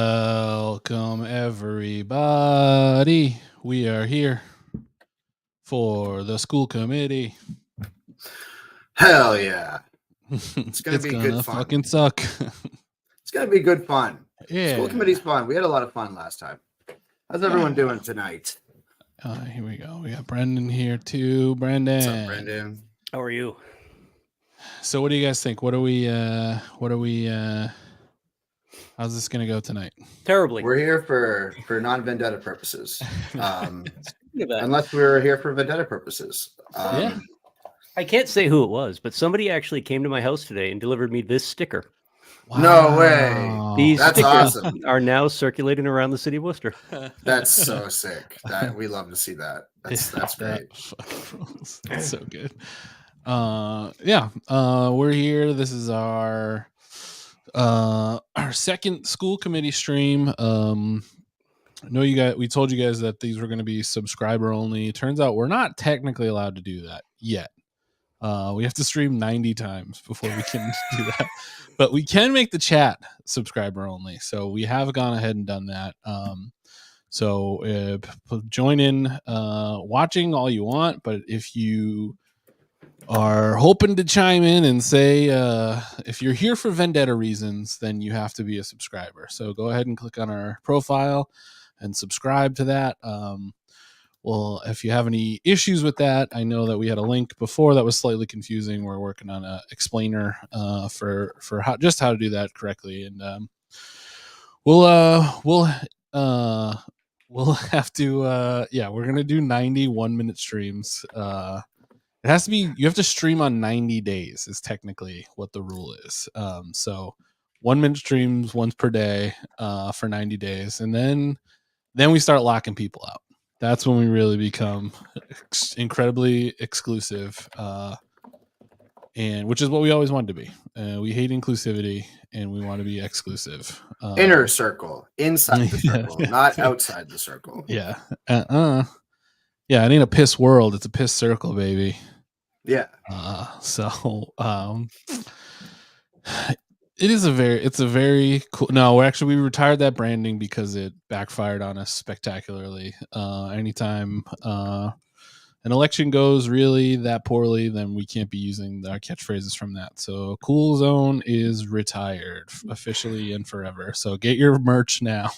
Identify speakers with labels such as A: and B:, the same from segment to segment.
A: Welcome, everybody. We are here for the school committee.
B: Hell yeah.
A: It's
B: gonna be good fun.
A: Fucking suck.
B: It's going to be good fun.
A: Yeah.
B: School committee's fun. We had a lot of fun last time. How's everyone doing tonight?
A: Here we go. We got Brendan here too. Brendan.
B: What's up, Brendan?
C: How are you?
A: So what do you guys think? What are we how's this gonna go tonight?
C: Terribly.
B: We're here for non-vendetta purposes. Unless we're here for vendetta purposes.
A: Yeah.
C: I can't say who it was, but somebody actually came to my house today and delivered me this sticker.
A: Wow.
B: No way.
C: These
B: That's
C: stickers
B: awesome.
C: are now circulating around the city of Worcester.
B: That's so sick. We love to see that. That's great.
A: That's so good. We're here. This is our second school committee stream. I know we told you guys that these were going to be subscriber only. Turns out we're not technically allowed to do that yet. We have to stream 90 times before we can do that, but we can make the chat subscriber only. So we have gone ahead and done that. So join in watching all you want, but if you are hoping to chime in and say if you're here for vendetta reasons, then you have to be a subscriber. So go ahead and click on our profile and subscribe to that. Well, if you have any issues with that, I know that we had a link before that was slightly confusing. We're working on a explainer for how to do that correctly, and we'll have to we're gonna do 90 1-minute streams. It has to be, you have to stream on 90 days is technically what the rule is. So 1-minute streams once per day for 90 days, and then Then we start locking people out. That's when we really become incredibly exclusive, and which is what we always wanted to be. We hate inclusivity, and we want to be exclusive.
B: Inner circle, inside the circle, not outside the circle.
A: Yeah. Yeah, it ain't a piss world. It's a piss circle, baby.
B: Yeah.
A: It's a very cool. No, we retired that branding because it backfired on us spectacularly. Anytime an election goes really that poorly, then we can't be using our catchphrases from that. So Cool Zone is retired officially and forever. So get your merch now,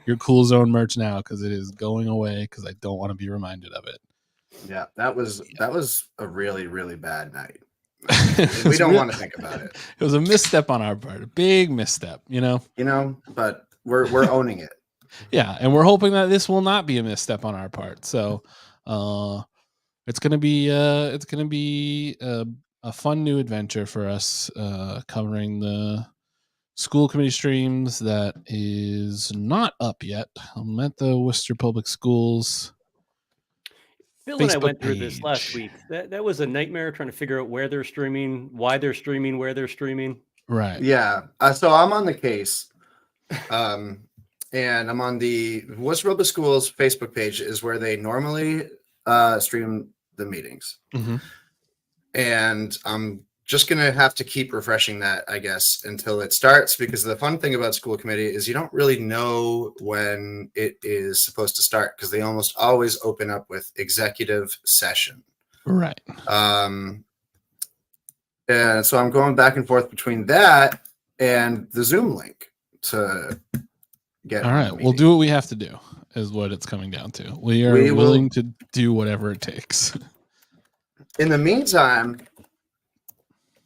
A: your Cool Zone merch now, because it is going away because I don't want to be reminded of it.
B: Yeah, that was a really, really bad night. We don't want to think about it.
A: It was a misstep on our part, a big misstep,
B: but we're owning it.
A: Yeah, and we're hoping that this will not be a misstep on our part. So it's gonna be a fun new adventure for us, covering the school committee streams that is not up yet. I'm at the Worcester Public Schools.
C: Bill and I went through this last week. That was a nightmare trying to figure out where they're streaming, why they're streaming, where they're streaming.
A: Right.
B: Yeah. So I'm on the case, and I'm on the Worcester Public Schools Facebook page is where they normally stream the meetings.
A: Mm-hmm.
B: And I'm just going to have to keep refreshing that, I guess, until it starts, because the fun thing about school committee is you don't really know when it is supposed to start, because they almost always open up with executive session.
A: Right.
B: And so I'm going back and forth between that and the Zoom link to get.
A: All right. We'll do what we have to do, is what it's coming down to. We are willing to do whatever it takes.
B: In the meantime,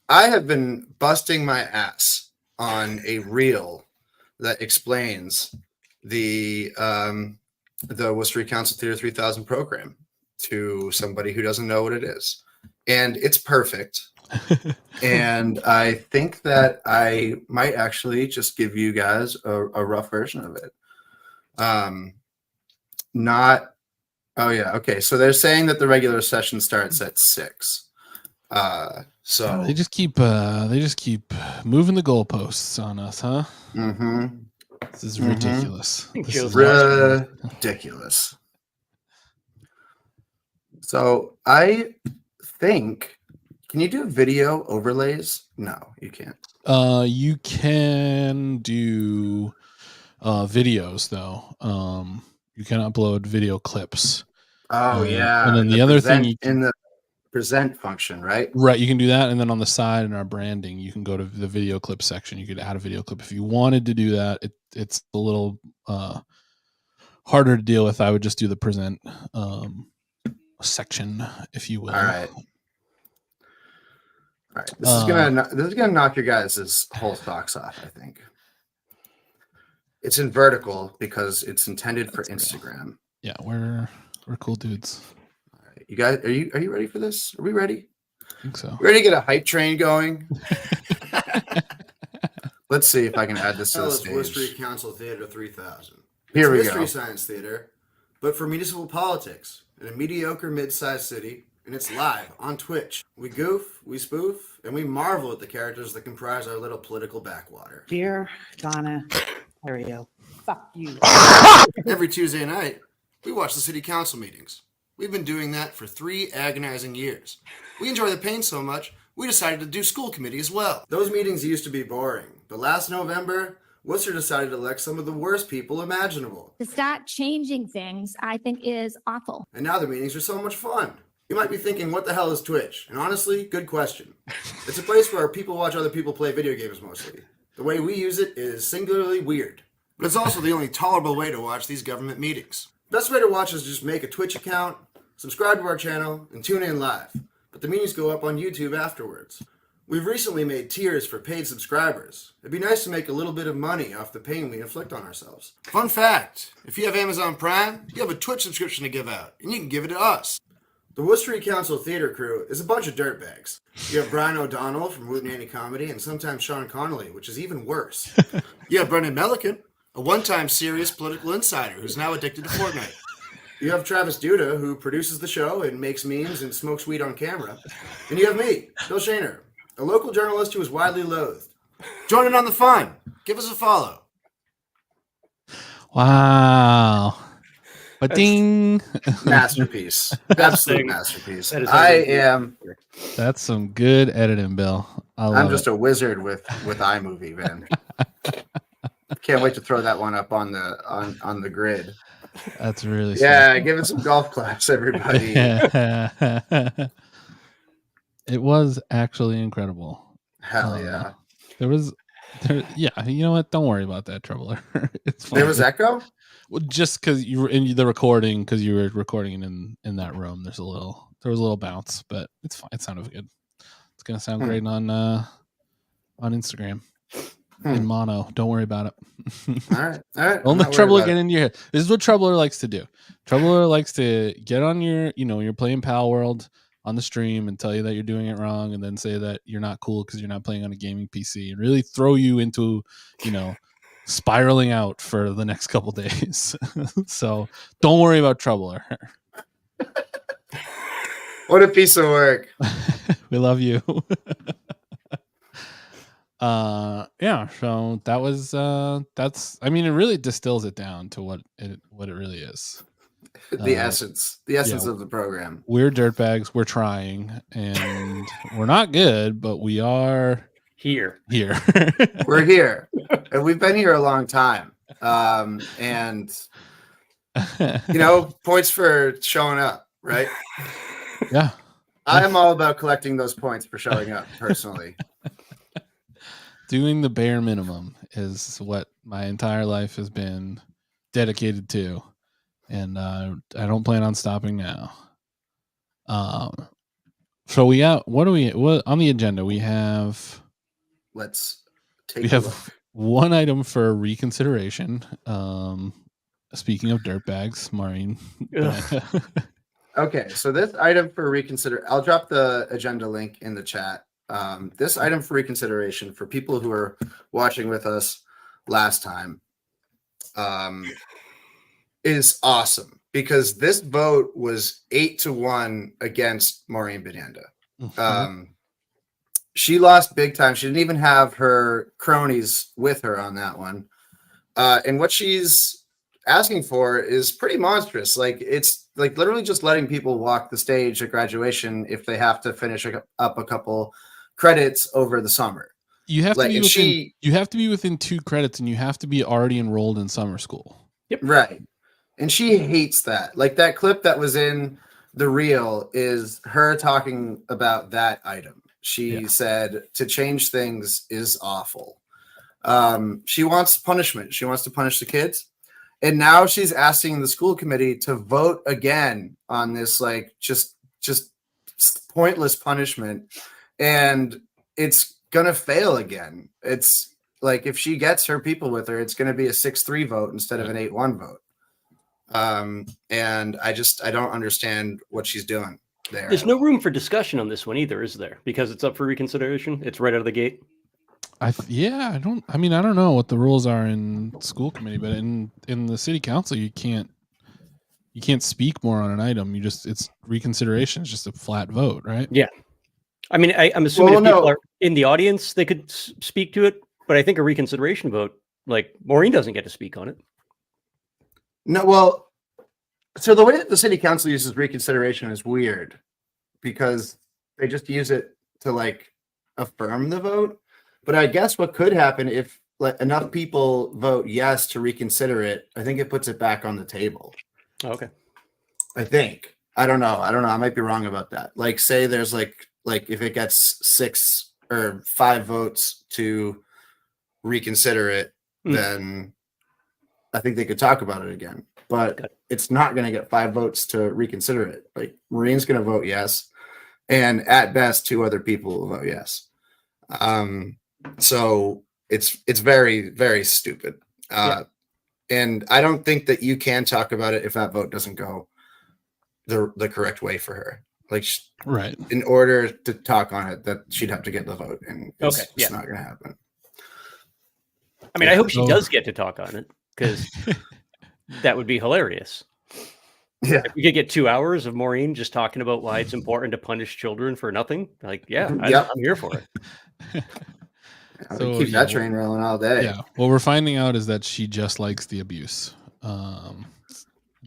B: I have been busting my ass on a reel that explains the Worcestery Council Theater 3000 program to somebody who doesn't know what it is. And it's perfect. And I think that I might actually just give you guys a rough version of it. Okay. So they're saying that the regular session starts at 6. So
A: they just keep moving the goalposts on us, huh?
B: Mm-hmm.
A: This is ridiculous.
B: This is ridiculous. So I think, can you do video overlays? No, you can't.
A: You can do videos though. You can upload video clips.
B: Oh yeah.
A: And then the other thing
B: in the present function, right?
A: Right. You can do that. And then on the side in our branding, you can go to the video clip section. You could add a video clip. If you wanted to do that, it's a little harder to deal with. I would just do the present section, if you will.
B: All right. This is gonna knock your guys' whole socks off, I think. It's in vertical because it's intended for Instagram.
A: Cool. Yeah, we're cool dudes.
B: You guys, are you ready for this? Are we ready?
A: I think so.
B: Ready to get a hype train going? Let's see if I can add this to the stage.
D: Worcester Council Theater 3000.
B: Here we go.
D: Mystery Science Theater, but for municipal politics in a mediocre mid-sized city, and it's live on Twitch. We goof, we spoof, and we marvel at the characters that comprise our little political backwater.
E: Dear Donna, Ario, fuck you.
D: Every Tuesday night, we watch the city council meetings. We've been doing that for 3 agonizing years. We enjoy the pain so much, we decided to do school committee as well. Those meetings used to be boring, but last November, Worcester decided to elect some of the worst people imaginable.
F: To start changing things, I think is awful.
D: And now the meetings are so much fun. You might be thinking, what the hell is Twitch? And honestly, good question. It's a place where people watch other people play video games mostly. The way we use it is singularly weird. But it's also the only tolerable way to watch these government meetings. Best way to watch is just make a Twitch account, subscribe to our channel, and tune in live. But the meetings go up on YouTube afterwards. We've recently made tiers for paid subscribers. It'd be nice to make a little bit of money off the pain we inflict on ourselves. Fun fact, if you have Amazon Prime, you have a Twitch subscription to give out, and you can give it to us. The Worcester Council Theater crew is a bunch of dirtbags. You have Brian O'Donnell from Woot Nanny Comedy, and sometimes Sean Connolly, which is even worse. You have Brendan Melican, a one-time serious political insider who's now addicted to Fortnite. You have Travis Duda, who produces the show and makes memes and smokes weed on camera. And you have me, Bill Shaner, a local journalist who is widely loathed. Join in on the fun. Give us a follow.
A: Wow. But ding.
B: Masterpiece. Absolute
C: thing.
B: masterpiece.
C: That is
A: That's some good editing, Bill.
B: I'm just a wizard with iMovie, man. Can't wait to throw that one up on the grid.
A: That's really
B: Yeah, give it some golf claps, everybody.
A: It was actually incredible.
B: Hell yeah.
A: Yeah, you know what? Don't worry about that, Troubler. It's fine.
B: There was echo?
A: Well, just because you were in the recording, because you were recording in that room, there was a little bounce, but it's fine. It sounded good. It's gonna sound great on Instagram in mono. Don't worry about it.
B: All right.
A: Don't let Troubler get into your head. This is what Troubler likes to do. Troubler likes to get on you're playing Pal World on the stream and tell you that you're doing it wrong, and then say that you're not cool because you're not playing on a gaming PC, and really throw you into, spiraling out for the next couple days. So don't worry about Troubler.
B: What a piece of work.
A: We love you. Yeah, so that was it really distills it down to what it really is.
B: The essence of the program.
A: We're dirtbags, we're trying, and we're not good, but we are
C: here.
B: We're here, and we've been here a long time. And points for showing up, right?
A: Yeah.
B: I'm all about collecting those points for showing up personally.
A: Doing the bare minimum is what my entire life has been dedicated to, and I don't plan on stopping now. So we got what on the agenda? We have
B: Let's take a look.
A: One item for reconsideration. Speaking of dirtbags, Maureen.
B: Okay, so this item for reconsider, I'll drop the agenda link in the chat. This item for reconsideration for people who are watching with us last time is awesome, because this vote was 8-1 against Maureen Benanda.
A: Mm-hmm.
B: She lost big time. She didn't even have her cronies with her on that one. And what she's asking for is pretty monstrous. Like, it's like literally just letting people walk the stage at graduation if they have to finish up a couple credits over the summer.
A: You have to be within 2 credits, and you have to be already enrolled in summer school.
B: Yep. Right. And she hates that. Like, that clip that was in the reel is her talking about that item. She said to change things is awful. She wants punishment. She wants to punish the kids. And now she's asking the school committee to vote again on this, like, just pointless punishment. And it's going to fail again. It's like, if she gets her people with her, it's going to be a 6-3 vote instead of an 8-1 vote. And I don't understand what she's doing there.
C: There's no room for discussion on this one either, is there? Because it's up for reconsideration. It's right out of the gate.
A: I don't know what the rules are in school committee, but in the city council, you can't speak more on an item. It's reconsideration. It's just a flat vote, right?
C: Yeah. I mean, I'm assuming if people are in the audience, they could speak to it, but I think a reconsideration vote, like, Maureen doesn't get to speak on it.
B: No, well, so the way that the city council uses reconsideration is weird, because they just use it to, like, affirm the vote. But I guess what could happen if, like, enough people vote yes to reconsider it, I think it puts it back on the table.
C: Okay.
B: I think. I don't know. I might be wrong about that. Like, say there's like if it gets 6 or 5 votes to reconsider it, then I think they could talk about it again. But it's not going to get 5 votes to reconsider it. Like, Maureen's going to vote yes, and at best 2 other people will vote yes. So it's very, very stupid. And I don't think that you can talk about it if that vote doesn't go the correct way for her. Like,
A: right.
B: In order to talk on it, that she'd have to get the vote, and it's not going to happen.
C: I mean, I hope she does get to talk on it. because that would be hilarious.
B: Yeah.
C: If we could get 2 hours of Maureen just talking about why it's important to punish children for nothing, like, yeah,
B: Yep.
C: I'm here for it.
B: Keep that train rolling all day.
A: Yeah. What we're finding out is that she just likes the abuse.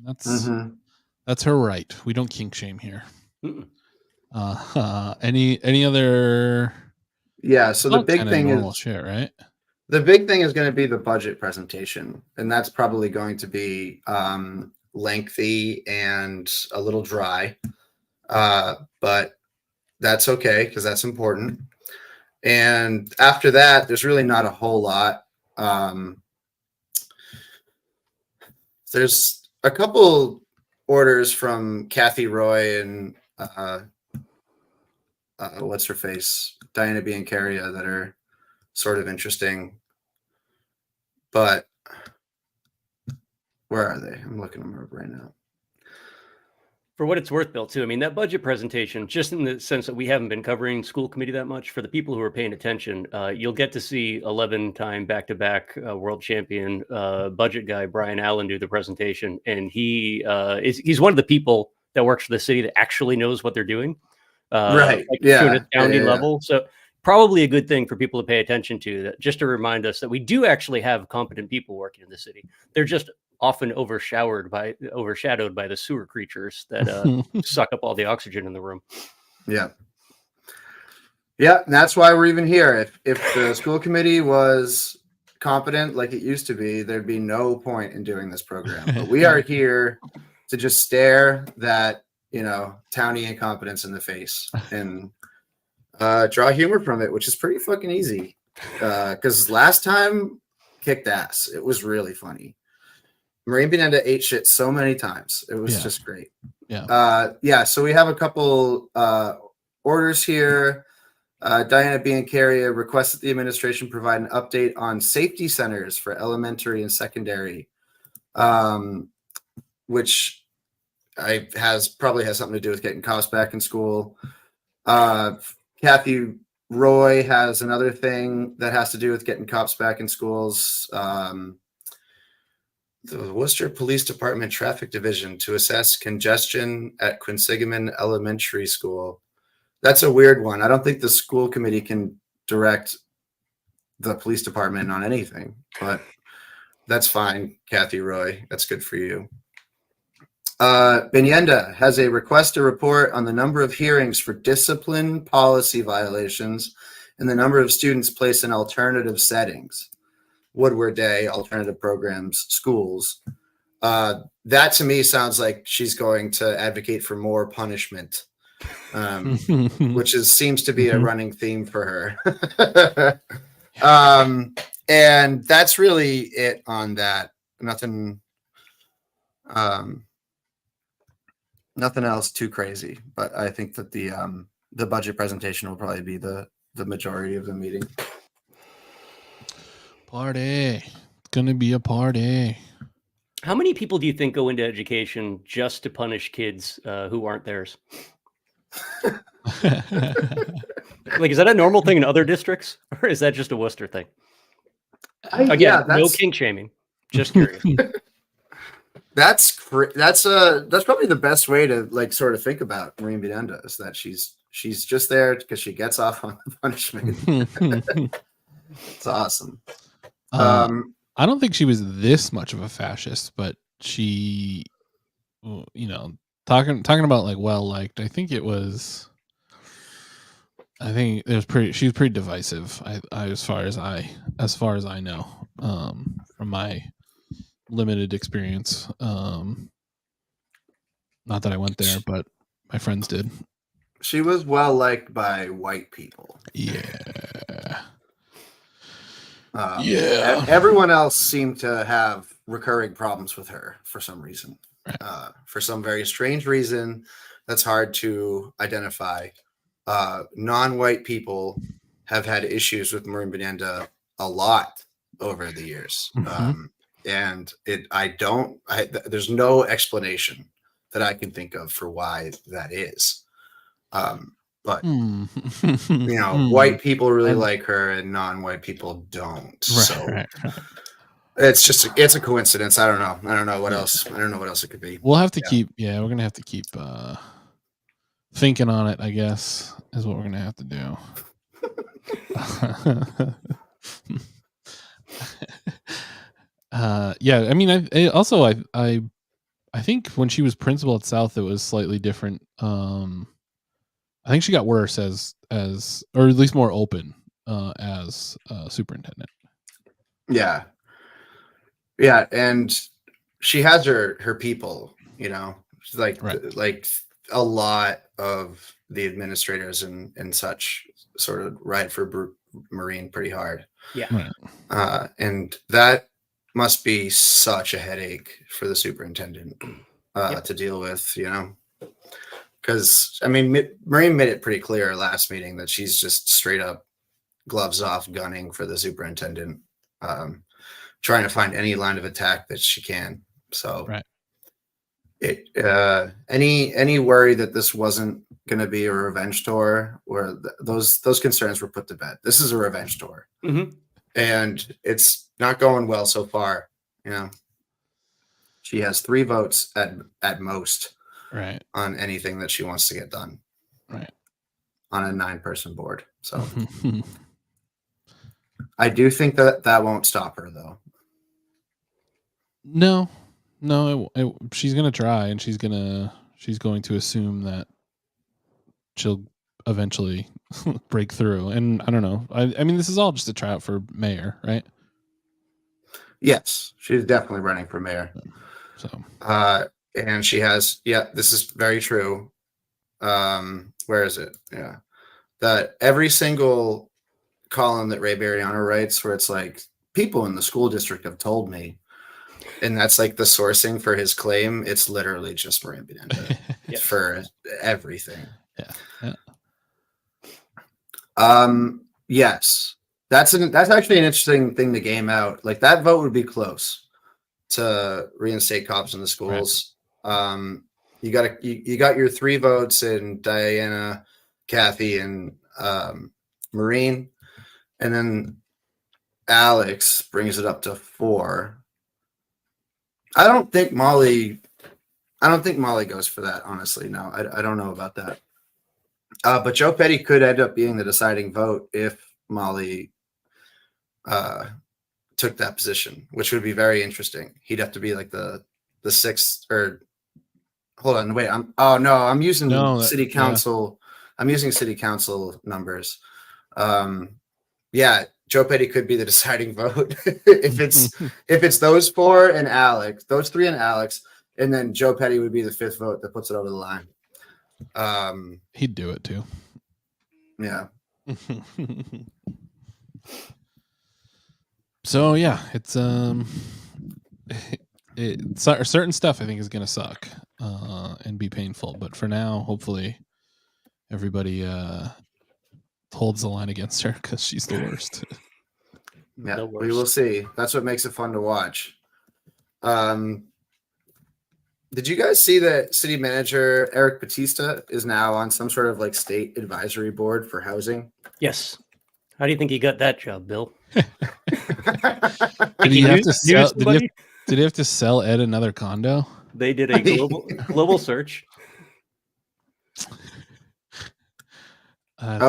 A: That's her right. We don't kink shame here. Any other?
B: Yeah. So the big thing
A: normal
B: is
A: shit, right?
B: the big thing is going to be the budget presentation, and that's probably going to be lengthy and a little dry, but that's okay because that's important. And after that, there's really not a whole lot. There's a couple orders from Kathy Roy and what's her face, Diana Biancaria, that are sort of interesting. But where are they? I'm looking them up right now.
C: For what it's worth, Bill, too. I mean, that budget presentation, just in the sense that we haven't been covering school committee that much, for the people who are paying attention, you'll get to see 11-time back-to-back world champion budget guy Brian Allen do the presentation, and he's one of the people that works for the city that actually knows what they're doing,
B: Right?
C: like,
B: Yeah.
C: to an astounding level. So probably a good thing for people to pay attention to, that just to remind us that we do actually have competent people working in the city. They're just often overshadowed by the sewer creatures that suck up all the oxygen in the room.
B: Yeah. Yeah, and that's why we're even here. If the school committee was competent like it used to be, there'd be no point in doing this program. But we are here to just stare that, townie incompetence in the face and draw humor from it, which is pretty fucking easy. Because last time kicked ass. It was really funny. Maureen Bonenda ate shit so many times. It was just great.
A: Yeah.
B: So we have a couple orders here. Diana Biancaria requests that the administration provide an update on safety centers for elementary and secondary, which probably has something to do with getting costs back in school. Kathy Roy has another thing that has to do with getting cops back in schools. The Worcester Police Department Traffic Division to assess congestion at Quinsigamon Elementary School. That's a weird one. I don't think the school committee can direct the police department on anything, but that's fine, Kathy Roy. That's good for you. Binyenda has a request to report on the number of hearings for discipline policy violations and the number of students placed in alternative settings. Woodward Day, alternative programs, schools. That to me sounds like she's going to advocate for more punishment, which seems to be a running theme for her. And that's really it on that. Nothing else too crazy. But I think that the budget presentation will probably be the majority of the meeting.
A: Party. It's gonna be a party.
C: How many people do you think go into education just to punish kids who aren't theirs? Like, is that a normal thing in other districts, or is that just a Worcester thing? Again, no kink shaming. Just curious.
B: That's probably the best way to sort of think about Maureen Bonenda, is that she's just there because she gets off on the punishment. It's awesome.
A: I don't think she was this much of a fascist, but she, talking about well-liked. I think it was she's pretty divisive. As far as I know, from my limited experience. Not that I went there, but my friends did.
B: She was well liked by white people.
A: Yeah.
B: Everyone else seemed to have recurring problems with her for some reason. For some very strange reason that's hard to identify. Non-white people have had issues with Maureen Bonenda a lot over the years. And there's no explanation that I can think of for why that is. But white people really like her and non-white people don't. Right. it's a coincidence. I don't know what else. I don't know what else it could be.
A: We'll have to keep. Yeah, we're gonna have to keep thinking on it. I guess is what we're gonna have to do. Yeah. I mean, I think when she was principal at South, it was slightly different. I think she got worse as or at least more open as superintendent.
B: Yeah, yeah, and she has her people. You know, she's like a lot of the administrators and such sort of ride for Marine pretty hard.
C: Yeah.
A: Right.
B: And that must be such a headache for the superintendent to deal with, you know, because I mean, Marine made it pretty clear last meeting that she's just straight up gloves off gunning for the superintendent, trying to find any line of attack that she can. So
A: Right.
B: Any worry that this wasn't going to be a revenge tour, or those concerns were put to bed. This is a revenge tour, and it's not going well so far. You know, she has 3 votes at most,
A: Right,
B: on anything that she wants to get done,
A: right,
B: on a 9-person board. So I do think that won't stop her, though.
A: No, she's gonna try, and she's going to assume that she'll eventually break through. And I don't know. I mean, this is all just a tryout for mayor, right?
B: Yes, she's definitely running for mayor.
A: So,
B: and she has, this is very true. Where is it? Yeah, that every single column that Ray Barriano writes, where it's like, people in the school district have told me, and that's like the sourcing for his claim. It's literally just Maria Bonenda for everything.
A: Yeah.
B: Yes, that's actually an interesting thing to game out. Like, that vote would be close to reinstate cops in the schools. Right. You got your 3 votes in Diana, Kathy, and Maureen, and then Alex brings it up to 4. I don't think Molly goes for that, honestly. No, I don't know about that. But Joe Petty could end up being the deciding vote if Molly took that position, which would be very interesting. He'd have to be like the 6th, or hold on, wait. I'm using city council. Yeah. I'm using city council numbers. Yeah, Joe Petty could be the deciding vote if it's those 4 and Alex, those 3 and Alex, and then Joe Petty would be the 5th vote that puts it over the line.
A: He'd do it too.
B: Yeah.
A: So yeah, it's certain stuff I think is gonna suck and be painful, but for now, hopefully, everybody holds the line against her, because she's the worst.
B: Yeah, we will see. That's what makes it fun to watch. Did you guys see that city manager Eric Batista is now on some sort of like state advisory board for housing?
C: Yes. How do you think he got that job, Bill?
A: Did he have to sell? Did he have to sell Ed another condo?
C: They did a global search.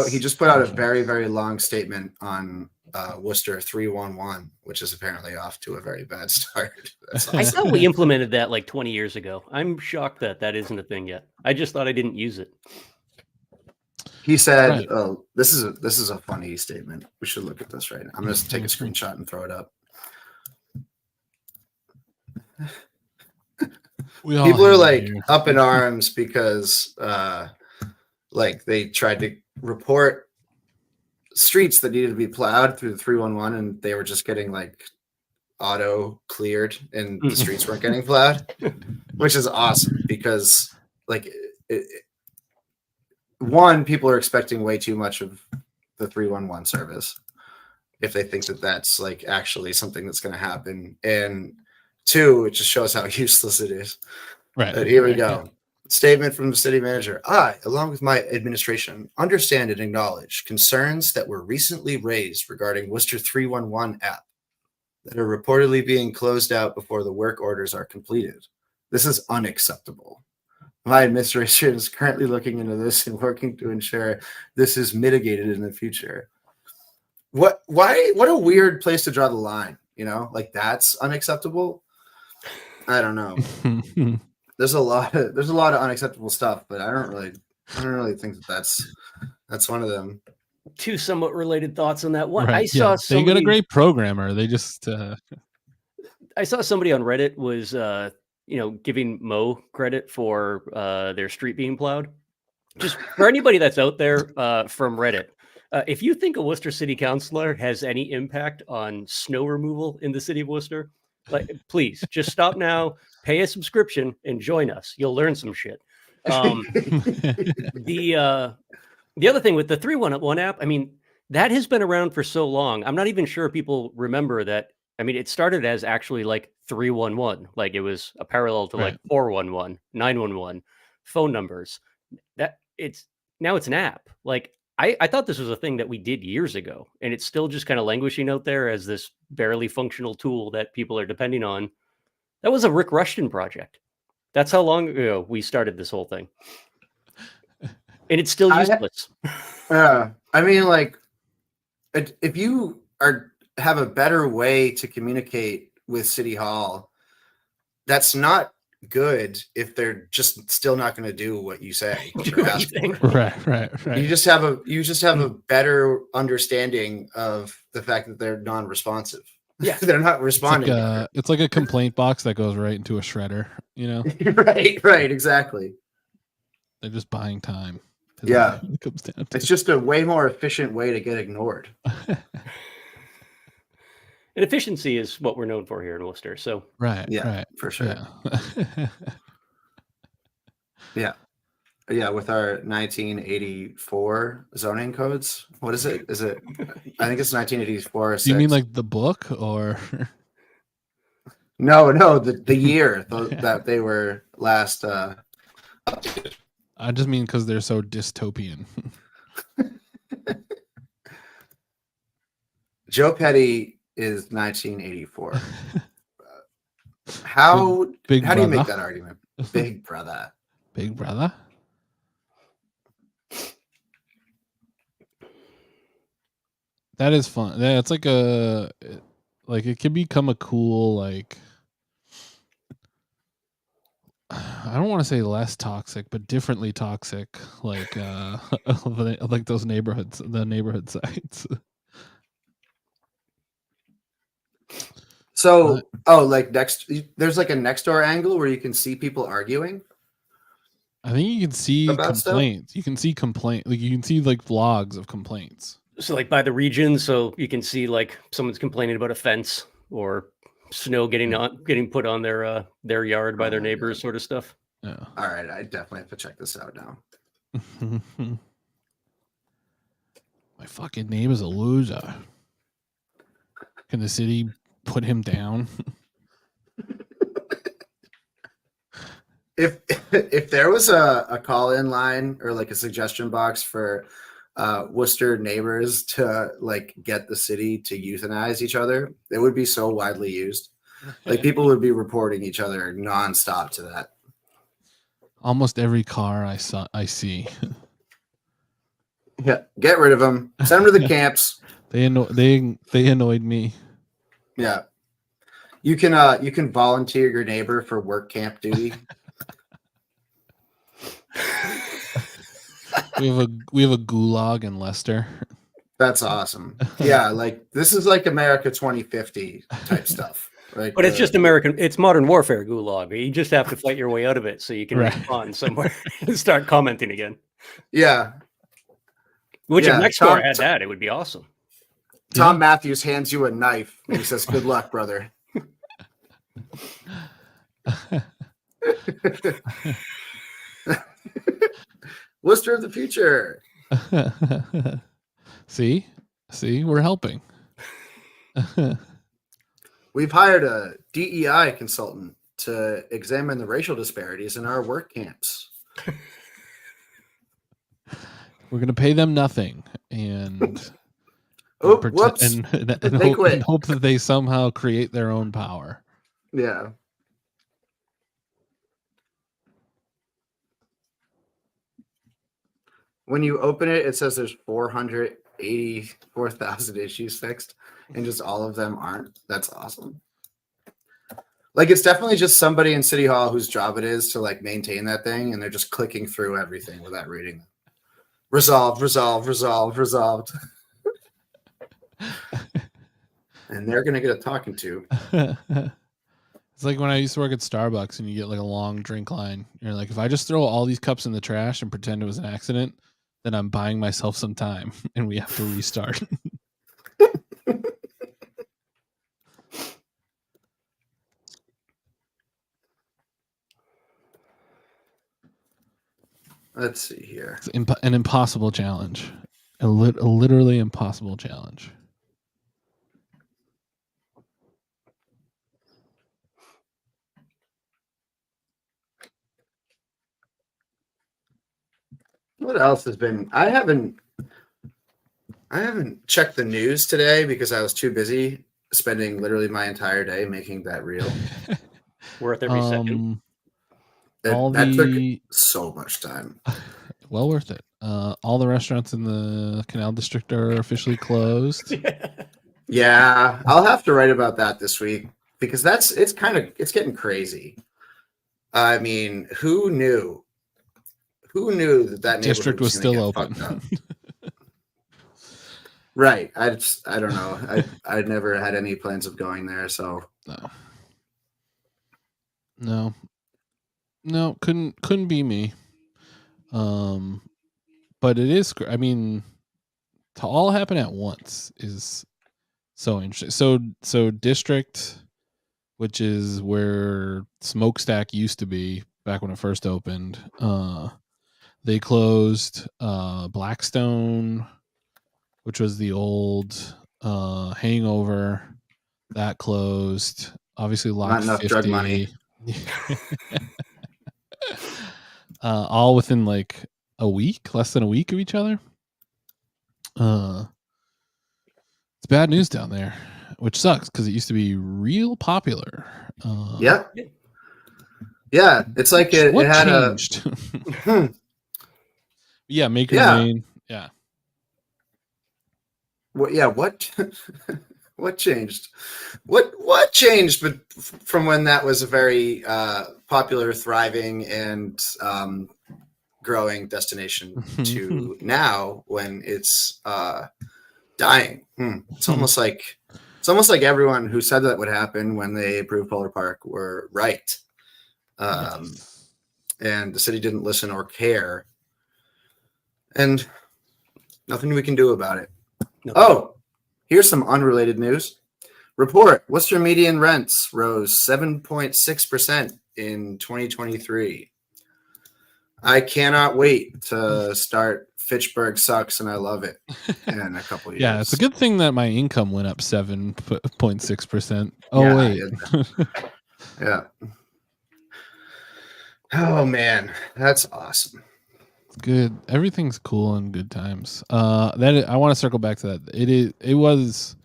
B: He just put out a very, very long statement on Worcester 311, which is apparently off to a very bad start.
C: I thought we implemented that like 20 years ago. I'm shocked that isn't a thing yet. I just thought I didn't use it.
B: He said, right. "Oh, this is a funny statement. We should look at this right now. I'm going to take a screenshot and throw it up." People are like up in arms because like they tried to report streets that needed to be plowed through the 311, and they were just getting like auto cleared, and the streets weren't getting plowed, which is awesome because like one, people are expecting way too much of the 311 service if they think that that's like actually something that's going to happen, and 2, it just shows how useless it is.
A: Right.
B: But here we go. Statement from the city manager. I, along with my administration, understand and acknowledge concerns that were recently raised regarding Worcester 311 app. that are reportedly being closed out before the work orders are completed. This is unacceptable. My administration is currently looking into this and working to ensure this is mitigated in the future. What a weird place to draw the line, like that's unacceptable. I don't know. There's a lot of unacceptable stuff, but I don't really think that's one of them.
C: Two somewhat related thoughts on that one.
A: Right,
C: I saw
A: they got a
C: somebody,
A: great programmer. They just
C: I saw somebody on Reddit was giving Mo credit for their street being plowed. Just for anybody that's out there from Reddit, if you think a Worcester City Councilor has any impact on snow removal in the city of Worcester, please just stop now, pay a subscription, and join us. You'll learn some shit. The other thing with the 311 app, I mean, that has been around for so long. I'm not even sure people remember that. I mean, it started as actually like 311, like it was a parallel to like 411, 911 phone numbers. Now it's an app. Like I thought this was a thing that we did years ago, and it's still just kind of languishing out there as this barely functional tool that people are depending on. That was a Rick Rushton project. That's how long ago we started this whole thing. And it's still useless.
B: I mean, like, if you have a better way to communicate with City Hall, that's not good if they're just still not going to do what you say.
A: Right.
B: You just have a better understanding of the fact that they're non-responsive. Yeah, they're not responding.
A: It's like a complaint box that goes right into a shredder.
B: Right, exactly.
A: They're just buying time.
B: Yeah,
A: it comes down to.
B: It's just a way more efficient way to get ignored.
C: And efficiency is what we're known for here in Worcester. So
A: right,
B: for sure.
A: Yeah.
B: Yeah, with our 1984 zoning codes. What is it? Is it? I think it's 1984.
A: Do you mean like the book or?
B: No, the year that they were last updated.
A: I just mean because they're so dystopian.
B: Joe Petty is 1984. How do you make that argument? Big brother.
A: Big brother? That is fun. Yeah, it's like it can become a cool, like, I don't want to say less toxic, but differently toxic, like like those neighborhoods, the neighborhood sites.
B: So, like there's like a next door angle where you can see people arguing.
A: I think you can see complaints.
B: Stuff?
A: You can see like you can see like vlogs of complaints.
C: So like by the region, so you can see like someone's complaining about a fence or snow getting put on their yard by their neighbors, sort of stuff.
A: Yeah.
B: All right, I definitely have to check this out now.
A: My fucking neighbor's a loser. Can the city put him down?
B: If there was a call-in line or like a suggestion box for Worcester neighbors to like get the city to euthanize each other, it would be so widely used. Like people would be reporting each other nonstop to that.
A: Almost every car I see.
B: Yeah, get rid of them. Send them to the camps.
A: They annoyed me.
B: Yeah, you can volunteer your neighbor for work camp duty.
A: We have a gulag in Leicester.
B: That's awesome. Yeah, like this is like America 2050 type stuff. Right?
C: But it's just it's modern warfare gulag. You just have to fight your way out of it so you can respawn somewhere and start commenting again.
B: Yeah.
C: Which if next door had that, it would be awesome.
B: Tom Matthews hands you a knife and he says, "Good luck, brother." Worcester of the future.
A: See, we're helping.
B: We've hired a DEI consultant to examine the racial disparities in our work camps.
A: We're going to pay them nothing. And
B: Oh,
A: and,
B: whoops.
A: and
B: They
A: hope,
B: quit.
A: and hope that they somehow create their own power.
B: Yeah. When you open it, it says there's 484,000 issues fixed, and just all of them aren't. That's awesome. Like, it's definitely just somebody in City Hall whose job it is to like maintain that thing, and they're just clicking through everything without reading. Resolved, resolved, resolved, resolved. And they're gonna get a talking to.
A: It's like when I used to work at Starbucks and you get like a long drink line. You're like, if I just throw all these cups in the trash and pretend it was an accident, then I'm buying myself some time and we have to restart.
B: Let's see here.
A: It's an impossible challenge. A literally impossible challenge.
B: What else has been? I haven't checked the news today because I was too busy spending literally my entire day making that reel.
C: Worth every second.
B: That took so much time.
A: Well worth it. All the restaurants in the Canal District are officially closed.
B: Yeah, I'll have to write about that this week because it's getting crazy. I mean, who knew? Who knew that
A: District was still open?
B: Right. I don't know. I never had any plans of going there, so
A: no, couldn't be me. But it is. I mean, to all happen at once is so interesting. So District, which is where Smokestack used to be back when it first opened, they closed. Blackstone, which was the old Hangover, that closed. Obviously, Lock
B: not enough
A: 50.
B: drug money.
A: All within like a week, less than a week of each other. It's bad news down there, which sucks because it used to be real popular.
B: Yeah. It's like it had
A: changed? Yeah, Maker Lane. Yeah.
B: What what changed? What changed? But from when that was a very popular, thriving, and growing destination to now, when it's dying. It's almost like everyone who said that would happen when they approved Polar Park were right, and the city didn't listen or care, and nothing we can do about it.
C: No.
B: Oh, here's some unrelated news. Report: Worcester median rents rose 7.6% in 2023. I cannot wait to start Fitchburg Sucks and I Love It in a couple years.
A: Yeah, it's a good thing that my income went up 7.6%. Oh,
B: Yeah,
A: wait.
B: Yeah. Oh man, that's awesome.
A: Good. Everything's cool in good times. I want to circle back to that. It was,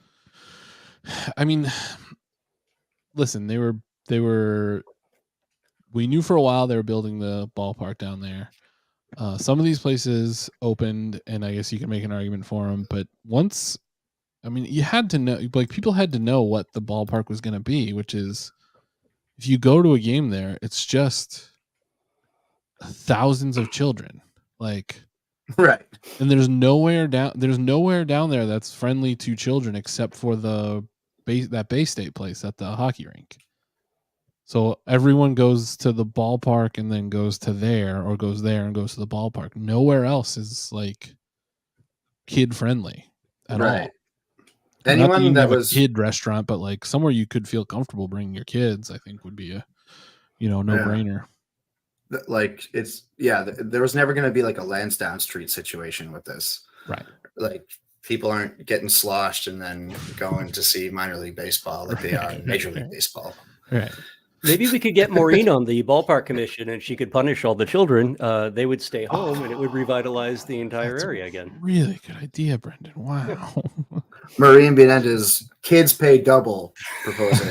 A: I mean, listen, we knew for a while they were building the ballpark down there. Some of these places opened, and I guess you can make an argument for them. But once, I mean, you had to know, like, people had to know what the ballpark was going to be, which is, if you go to a game there, it's just thousands of children, like,
B: right.
A: And there's nowhere down there that's friendly to children except for that Bay State place at the hockey rink. So everyone goes to the ballpark and then goes to there, or goes there and goes to the ballpark. Nowhere else is like kid friendly at all.
B: Anyone that
A: was
B: was
A: a kid restaurant, but like somewhere you could feel comfortable bringing your kids, I think would be a no brainer.
B: Like there was never going to be like a Lansdowne Street situation with this,
A: right?
B: Like people aren't getting sloshed and then going to see minor league baseball like they are in Major League Baseball.
A: Right.
C: Maybe we could get Maureen on the ballpark commission and she could punish all the children. They would stay home and it would revitalize the entire area again.
A: Really good idea, Brendan. Wow.
B: Maureen Bienenda's kids pay double proposal.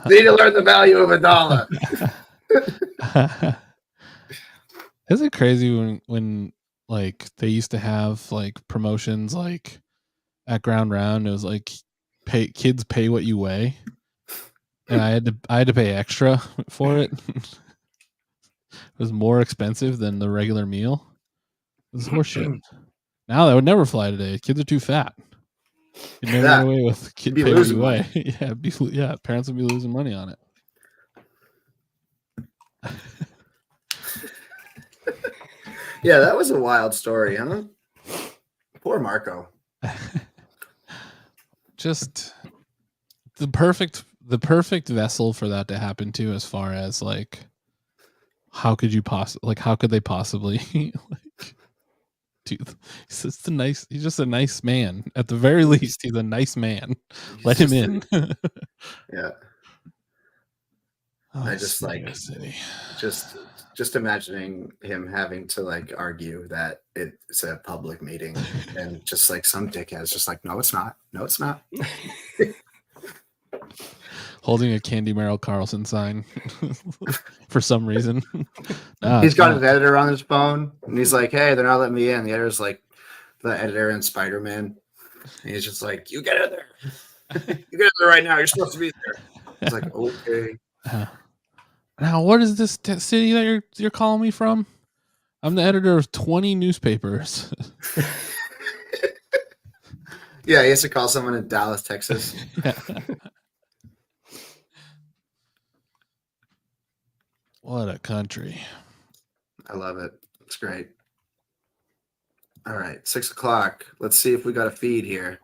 B: Need to learn the value of $1.
A: Isn't it crazy when like they used to have like promotions like at Ground Round? It was like kids pay what you weigh, and I had to pay extra for it. It was more expensive than the regular meal. It was horseshit. Now that would never fly today. Kids are too fat. You'd never get away with kid pay what you weigh. Yeah, parents would be losing money on it.
B: Yeah, that was a wild story, huh? Poor Marco.
A: Just the perfect vessel for that to happen to, as far as like how could they possibly like dude, he's just a nice man. At the very least, he's a nice man. Let him in.
B: Yeah.
A: Oh,
B: I just like
A: City.
B: just imagining him having to like argue that it's a public meeting and just like some dickhead's just like, no, it's not. No, it's not.
A: Holding a Candy Merrill Carlson sign for some reason.
B: He's got his editor on his phone and he's like, hey, they're not letting me in. The editor's like the editor in Spider-Man. And he's just like, you get in there. You get in there right now. You're supposed to be there. It's like, okay.
A: Now, what is this city that you're calling me from? I'm the editor of 20 newspapers.
B: Yeah, he has to call someone in Dallas, Texas.
A: Yeah. What a country.
B: I love it. It's great. All right, 6:00. Let's see if we got a feed here.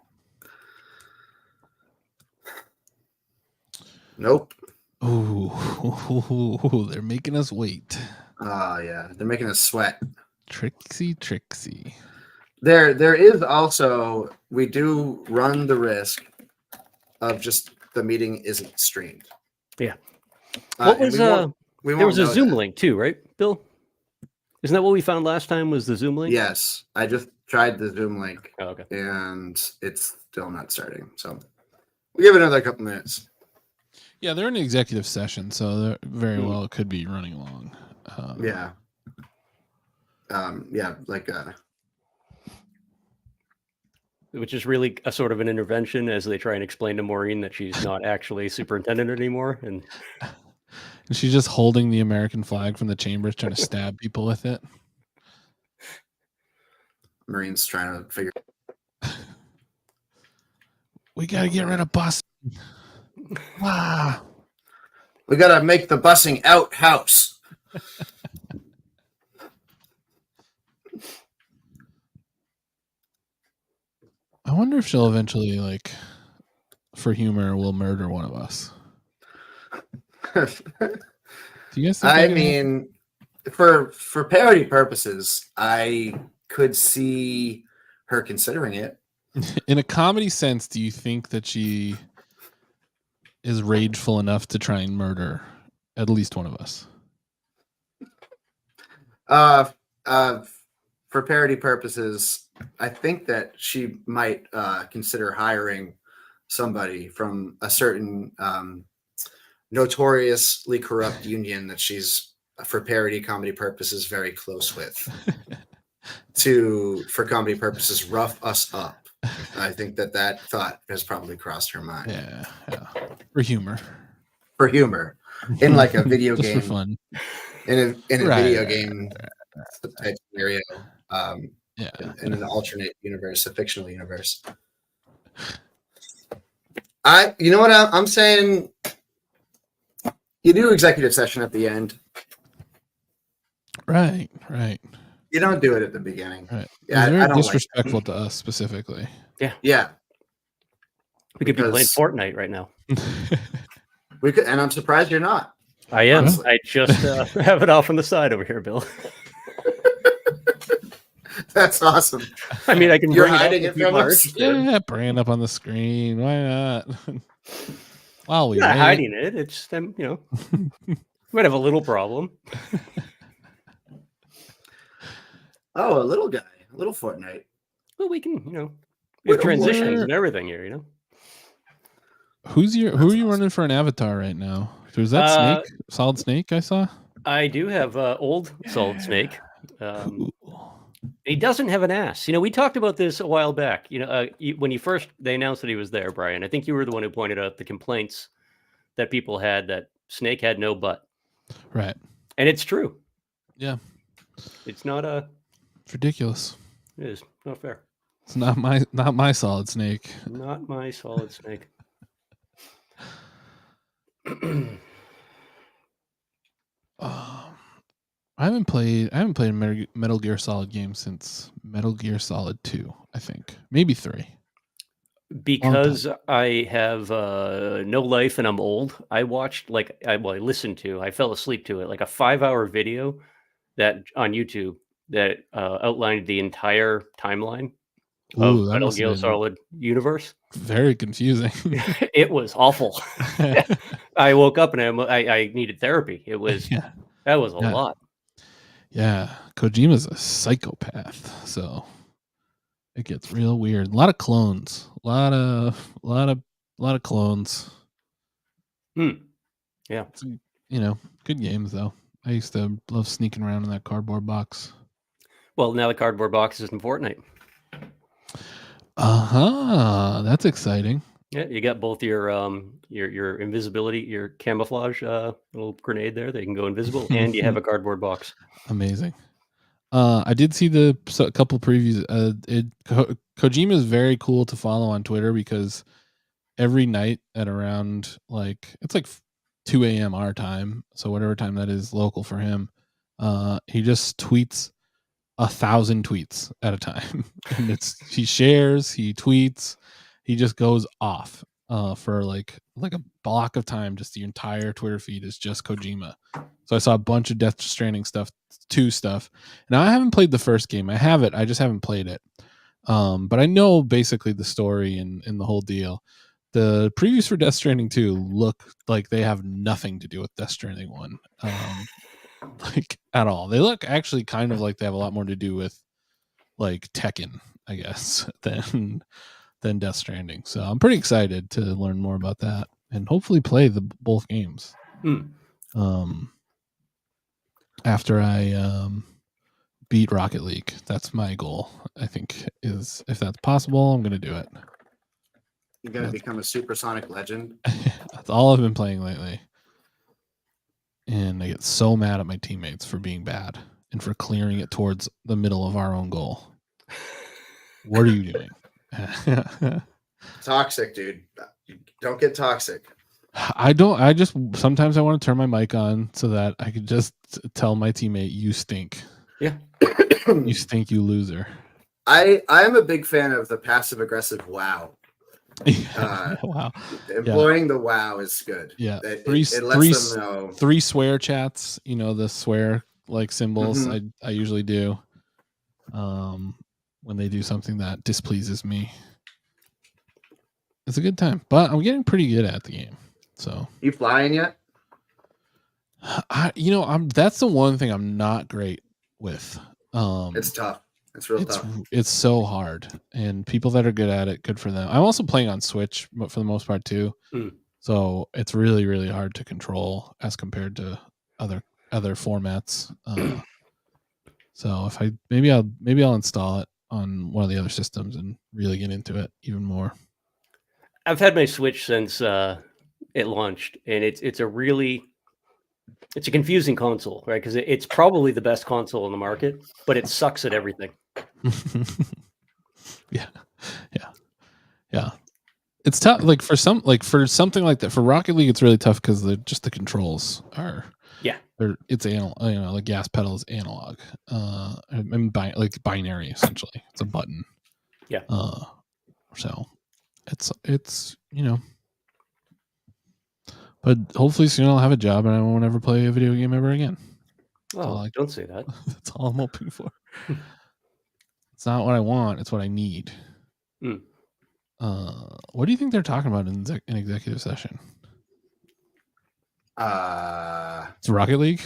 B: Nope.
A: Ooh, they're making us wait.
B: Oh yeah, they're making us sweat.
A: Trixie.
B: There is also, we do run the risk of just the meeting isn't streamed.
C: Yeah. What was there was a Zoom link too, right, Bill? Isn't that what we found last time, was the Zoom link?
B: Yes, I just tried the Zoom link.
C: Oh, okay.
B: And it's still not starting. So we'll give it another couple minutes.
A: Yeah, they're in an executive session, so very well it could be running long.
B: Yeah.
C: Which is really a sort of an intervention as they try and explain to Maureen that she's not actually superintendent anymore. And
A: she's just holding the American flag from the chambers, trying to stab people with it.
B: Maureen's trying to figure.
A: We got to get rid of busing. Wow.
B: We got to make the busing out house.
A: I wonder if she'll eventually, like, for humor, will murder one of us. Do you guys think
B: I mean, for parody purposes, I could see her considering it.
A: In a comedy sense, do you think that she is rageful enough to try and murder at least one of us?
B: For parody purposes, I think that she might consider hiring somebody from a certain notoriously corrupt union that she's, for parody comedy purposes, very close with, for comedy purposes, rough us up. I think that thought has probably crossed her mind.
A: Yeah. For humor.
B: In like a video
A: Just
B: game.
A: for fun.
B: In a video game type scenario. In an alternate universe, a fictional universe. You know what I'm saying? You do executive session at the end.
A: Right.
B: You don't do it at the beginning.
A: Right.
B: Yeah,
A: It's very
B: I don't
A: disrespectful to us specifically.
B: Yeah.
C: We could be playing Fortnite right now.
B: We could, and I'm surprised you're not.
C: I am.
B: Honestly.
C: I just have it off on the side over here, Bill.
B: That's awesome.
C: I mean, I can.
B: You're
C: bring
B: hiding
C: it
B: it
C: up if
B: from
C: you
B: us?
C: are.
A: Yeah, bring it up on the screen. Why not? While we
C: I'm not
A: wait.
C: hiding it. It's might have a little problem.
B: Oh, a little guy, a little Fortnite.
C: Well, we can, we have
B: Where-
C: transitions
A: where-
C: and everything here,
A: Who are
B: That's
A: you
B: awesome.
A: running for an avatar right now? Was that
C: Uh,
A: Snake? Solid Snake I saw?
C: I do have old Solid Snake.
A: Cool.
C: He doesn't have an ass. We talked about this a while back. When they announced that he was there, Brian, I think you were the one who pointed out the complaints that people had that Snake had no butt.
A: Right.
C: And it's true.
A: Yeah.
C: It's not
A: It's ridiculous.
C: it is not fair.
A: It's not my Solid Snake.
C: Not my Solid Snake.
A: I haven't played a Metal Gear Solid game since Metal Gear Solid 2, I think. Maybe 3.
C: Because I have no life and I'm old, I watched I listened to, I fell asleep to it, like a 5-hour video that on YouTube that outlined the entire timeline
A: Ooh,
C: of
A: that
C: Metal
A: must have
C: Gear
A: been
C: Solid universe.
A: very confusing.
C: It was awful. I woke up and I needed therapy.
A: Yeah.
C: That was a
A: Yeah.
C: lot.
A: Yeah, Kojima's a psychopath, so it gets real weird. A lot of clones. A lot of clones.
C: Yeah.
A: It's, good games though. I used to love sneaking around in that cardboard box.
C: Well, now the cardboard box is in Fortnite.
A: That's exciting.
C: Yeah, you got both your invisibility, your camouflage little grenade there that you can go invisible, and you have a cardboard box.
A: Amazing. I did see a couple previews. Kojima is very cool to follow on Twitter because every night at around it's like 2 a.m. our time, so whatever time that is local for him, he just tweets 1,000 tweets at a time, and he shares, he tweets, he just goes off for like a block of time. Just the entire Twitter feed is just Kojima. So I saw a bunch of Death Stranding stuff. Now I haven't played the first game. I have it. I just haven't played it. But I know basically the story and the whole deal. The previews for Death Stranding 2 look like they have nothing to do with Death Stranding 1. At all. They look actually kind of like they have a lot more to do with like Tekken, I guess, than Death Stranding. So I'm pretty excited to learn more about that and hopefully play both games. After I beat Rocket League. That's my goal, I think, is if that's possible, I'm going to do it.
B: You're going to become a supersonic legend.
A: That's all I've been playing lately. And I get so mad at my teammates for being bad and for clearing it towards the middle of our own goal. What are you doing?
B: Toxic, dude. Don't get toxic.
A: I just sometimes I want to turn my mic on so that I could just tell my teammate, you stink.
C: Yeah.
A: You stink, you loser.
B: I am a big fan of the passive aggressive wow.
A: Wow.
B: Employing the wow is good.
A: Yeah.
B: It lets them know.
A: 3 swear chats, the swear like symbols. I usually do when they do something that displeases me. It's a good time, but I'm getting pretty good at the game. So
B: You flying yet?
A: that's the one thing I'm not great with.
B: It's tough. It's real tough.
A: It's so hard, and people that are good at it, good for them. I'm also playing on Switch, but for the most part too. So it's really, really hard to control as compared to other formats. So if maybe I'll install it on one of the other systems and really get into it even more.
C: I've had my Switch since it launched, and it's a confusing console, right? Because it's probably the best console in the market, but it sucks at everything.
A: Yeah. It's tough. Like for something like that, for Rocket League, it's really tough because the controls are.
C: Yeah.
A: It's analog. The gas pedal is analog. And binary essentially. It's a button.
C: Yeah.
A: So it's but hopefully soon I'll have a job and I won't ever play a video game ever again.
C: Oh, don't say that.
A: That's all I'm hoping for. It's not what I want. It's what I need. What do you think they're talking about in executive session?
B: It's
A: Rocket League.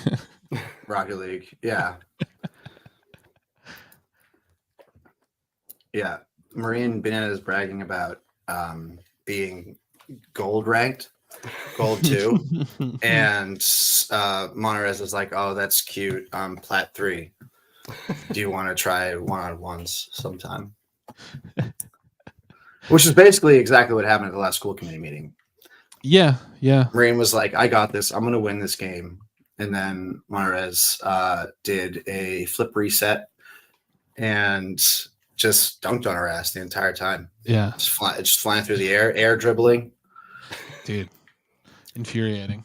B: Rocket League. Yeah. Yeah, Marine Banana is bragging about being gold ranked, gold 2, and Monterez is like, "Oh, that's cute. I'm plat 3. Do you want to try 1-on-1s sometime?" Which is basically exactly what happened at the last school committee meeting.
A: Yeah.
B: Marine was like, "I got this. I'm going to win this game." And then Monterez did a flip reset and just dunked on her ass the entire time.
A: Yeah.
B: Just flying through the air dribbling.
A: Dude, infuriating.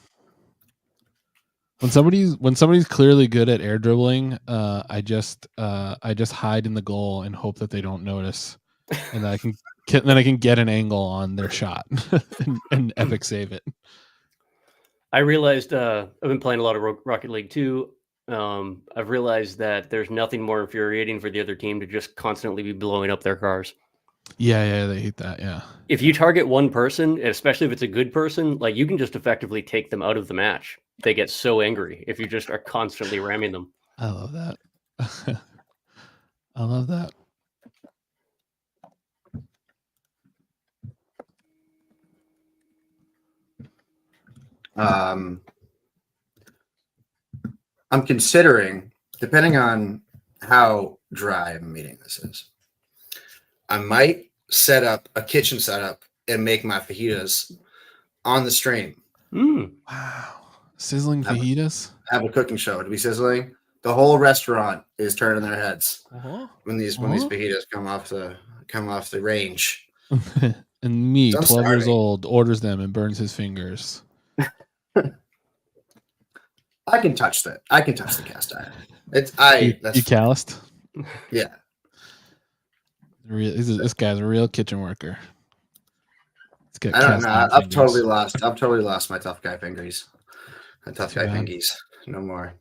A: When somebody's clearly good at air dribbling, I just hide in the goal and hope that they don't notice, and that I can get an angle on their shot and epic save it.
C: I realized I've been playing a lot of Rocket League too. I've realized that there's nothing more infuriating for the other team to just constantly be blowing up their cars.
A: Yeah, they hate that. Yeah.
C: If you target one person, especially if it's a good person, like you can just effectively take them out of the match. They get so angry if you just are constantly ramming them.
A: I love that. I love that.
B: I'm considering, depending on how dry of a meeting this is, I might set up a kitchen setup and make my fajitas on the stream.
A: Wow. Sizzling fajitas?
B: Have a cooking show to be sizzling. The whole restaurant is turning their heads when these fajitas come off the range.
A: And me,
B: I'm
A: 12 years
B: starving.
A: old, orders them and burns his fingers.
B: I can touch that. I can touch the cast iron.
A: You calloused?
B: Yeah.
A: This guy's a real kitchen worker.
B: I don't know. I've totally lost my tough guy fingers. My tough guy fingies. No more.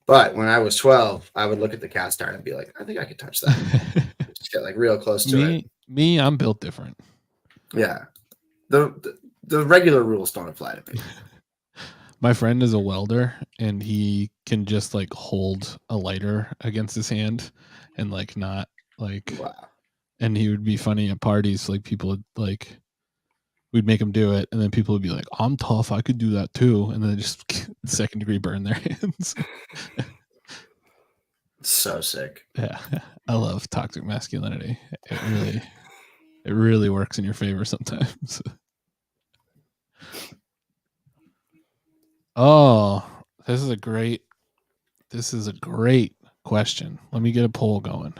B: But when I was 12, I would look at the cast iron and be like, I think I could touch that. Just get like real close to it.
A: Me, I'm built different.
B: Yeah. The regular rules don't apply to me.
A: My friend is a welder, and he can just like hold a lighter against his hand and like not like.
B: Wow.
A: And he would be funny at parties. Like people would like, we'd make him do it, and then people would be like, "I'm tough. I could do that too." And then just second degree burn their hands.
B: So sick.
A: Yeah, I love toxic masculinity. It really works in your favor sometimes. Oh, this is a great question. Let me get a poll going.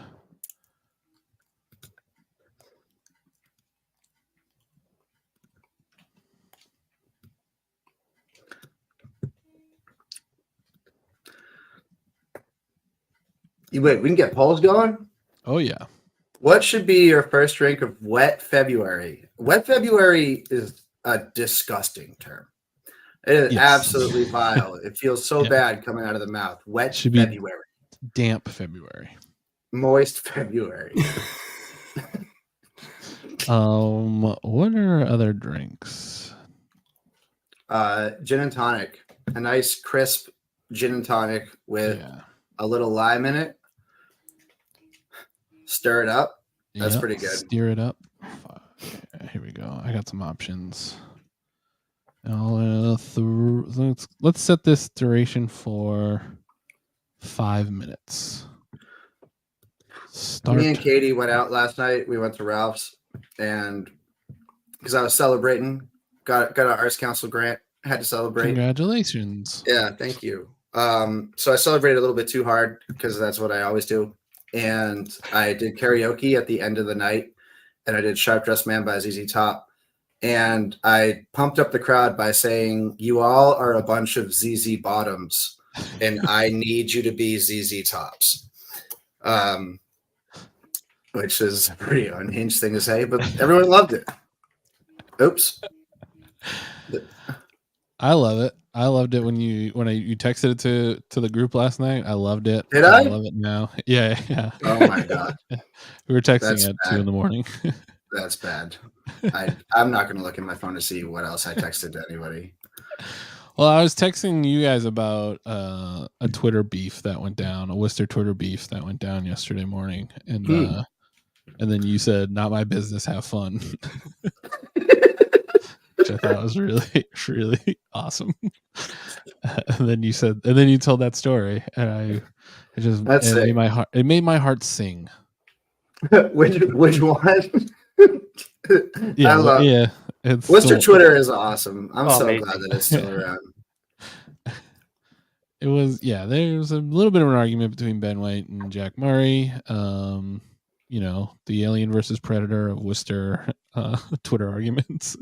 B: Wait, we can get polls going?
A: Oh yeah.
B: What should be your first drink of wet February? Wet February is a disgusting term. It is absolutely vile. It feels so bad coming out of the mouth. Wet
A: should
B: February.
A: Damp February.
B: Moist February.
A: What are other drinks?
B: Gin and tonic. A nice crisp gin and tonic with a little lime in it. Stir it up. That's pretty good.
A: Stir it up. Here we go. I got some options. Let's set this duration for 5 minutes.
B: Me and Katie went out last night. We went to Ralph's, and because I was celebrating, got an Arts Council grant. Had to celebrate.
A: Congratulations.
B: Yeah, thank you. So I celebrated a little bit too hard because that's what I always do. And I did karaoke at the end of the night, and I did Sharp Dressed Man by ZZ Top. And I pumped up the crowd by saying, "You all are a bunch of ZZ Bottoms, and I need you to be ZZ Tops." Which is a pretty unhinged thing to say, but everyone loved it. Oops.
A: I love it. I loved it when you texted it to the group last night. I loved it.
B: Did I?
A: I love it now. Yeah.
B: Oh my god.
A: We were texting at 2 a.m.
B: That's bad. I'm not going to look at my phone to see what else I texted to anybody.
A: Well, I was texting you guys about a Twitter beef that went down, a Worcester Twitter beef that went down yesterday morning, and And then you said, "Not my business. Have fun," which I thought was really, really awesome. And then you said, and then you told that story, and
B: That's
A: it
B: sick.
A: made my heart sing.
B: Which one?
A: Yeah,
B: I love
A: yeah. It's
B: Worcester
A: still,
B: Twitter is awesome. I'm
C: Oh,
B: so
C: amazing.
B: glad that it's still around.
A: it was, yeah. There's a little bit of an argument between Ben White and Jack Murray. You know, the Alien versus Predator of Worcester Twitter arguments.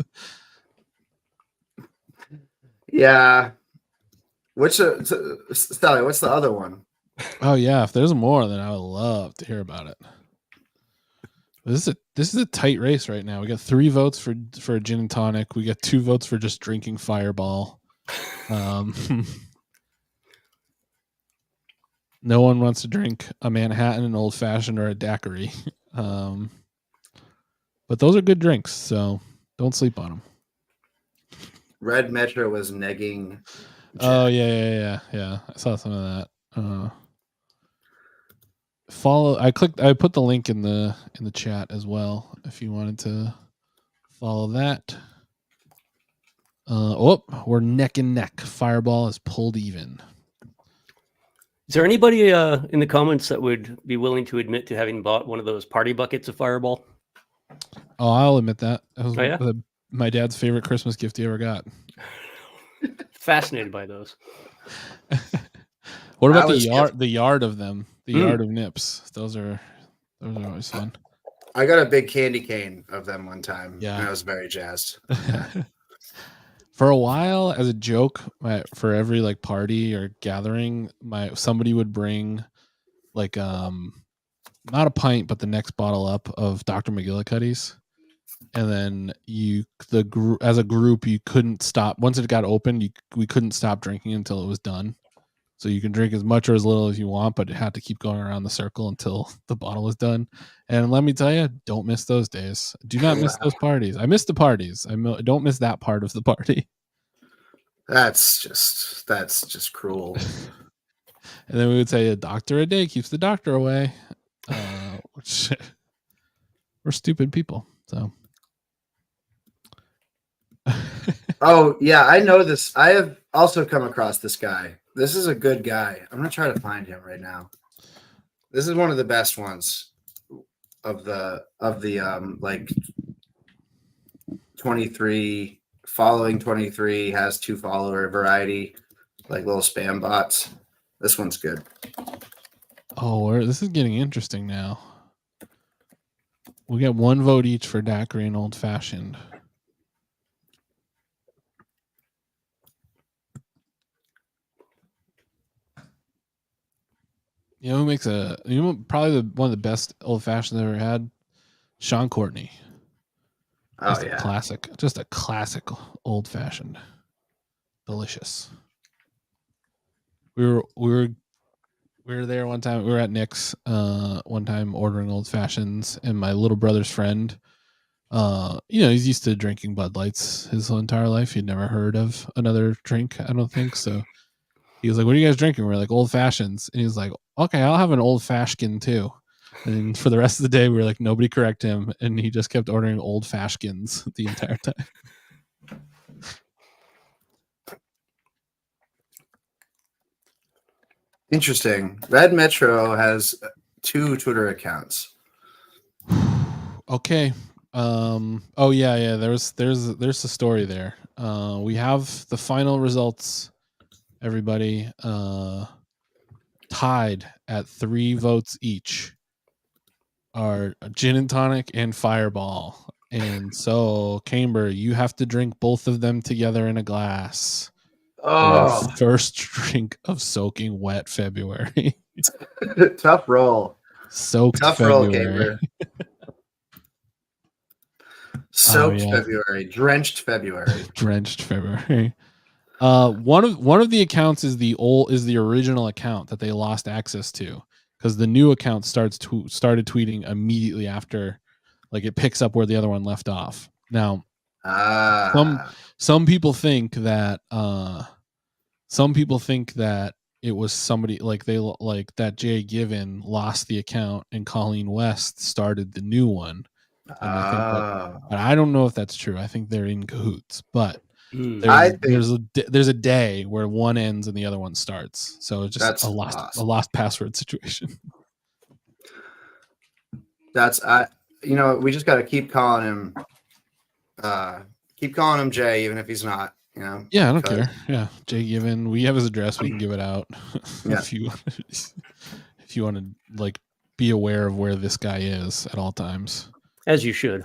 B: Yeah. Sally, what's the other one?
A: Oh yeah, if there's more, then I would love to hear about it. This is a tight race right now. We got 3 votes for a gin and tonic. We got 2 votes for just drinking Fireball. No one wants to drink a Manhattan, an old fashioned, or a daiquiri. But those are good drinks, so don't sleep on them.
B: Red Metro was negging.
A: Oh yeah. I saw some of that. I put the link in the chat as well if you wanted to follow that. We're neck and neck. Fireball is pulled even.
C: Is there anybody in the comments that would be willing to admit to having bought one of those party buckets of Fireball?
A: Oh, I'll admit that. That was
C: Oh, yeah?
A: my dad's favorite Christmas gift he ever got.
C: Fascinated by those.
A: What about
B: I was
A: the yard of them? The yard of nips. Those are always fun.
B: I got a big candy cane of them one time.
A: Yeah.
B: And I was very jazzed.
A: For a while, as a joke, for every like party or gathering, somebody would bring like not a pint, but the next bottle up of Dr. McGillicuddy's, and then as a group, you couldn't stop once it got open. We couldn't stop drinking until it was done. So you can drink as much or as little as you want, but it had to keep going around the circle until the bottle was done. And let me tell you, don't miss those days. Do not miss those parties. I miss the parties. I don't miss that part of the party.
B: That's just cruel.
A: And then we would say a doctor a day keeps the doctor away. Which we're stupid people. So.
B: Oh yeah, I know this. I have also come across this guy. This is a good guy. I'm gonna try to find him right now. This is one of the best ones of the like 23 following 23 has 2 follower variety, like little spam bots. This one's good.
A: Oh, this is getting interesting now. We got 1 vote each for daiquiri and old fashioned. You know who makes probably one of the best old fashions I've ever had? Sean Courtney.
B: Oh yeah,
A: classic. Just a classic old fashioned. Delicious. We were there one time. We were at Nick's one time ordering old fashions, and my little brother's friend, he's used to drinking Bud Lights his whole entire life. He'd never heard of another drink, I don't think so. He was like, "What are you guys drinking?" We're like, "Old fashions." And he was like, "Okay, I'll have an old fashkin too." And for the rest of the day, we were like, nobody correct him, and he just kept ordering old fashkins the entire time.
B: interesting. Red Metro has 2 Twitter accounts.
A: Okay. Oh yeah. There's a story there. We have the final results. Everybody tied at 3 votes each are gin and tonic and Fireball. And so, Camber, you have to drink both of them together in a glass.
B: Oh,
A: First drink of soaking wet February.
B: tough roll.
A: Soaked
B: Tough
A: February.
B: roll, Camber. Soaked February, drenched February.
A: Drenched February. One of the accounts is the original account that they lost access to, because the new account started tweeting immediately after, like it picks up where the other one left off. Now, some people think that it was somebody like that Jay Given lost the account and Colleen West started the new one. And I think but I don't know if that's true. I think they're in cahoots, but there's a day where one ends and the other one starts. So it's just a lost password situation.
B: We just got to keep calling him Jay, even if he's not,
A: Yeah, I don't care. Yeah. Jay Given, we have his address. We can give it out.
B: Yeah.
A: if you want to like be aware of where this guy is at all times.
C: As you should.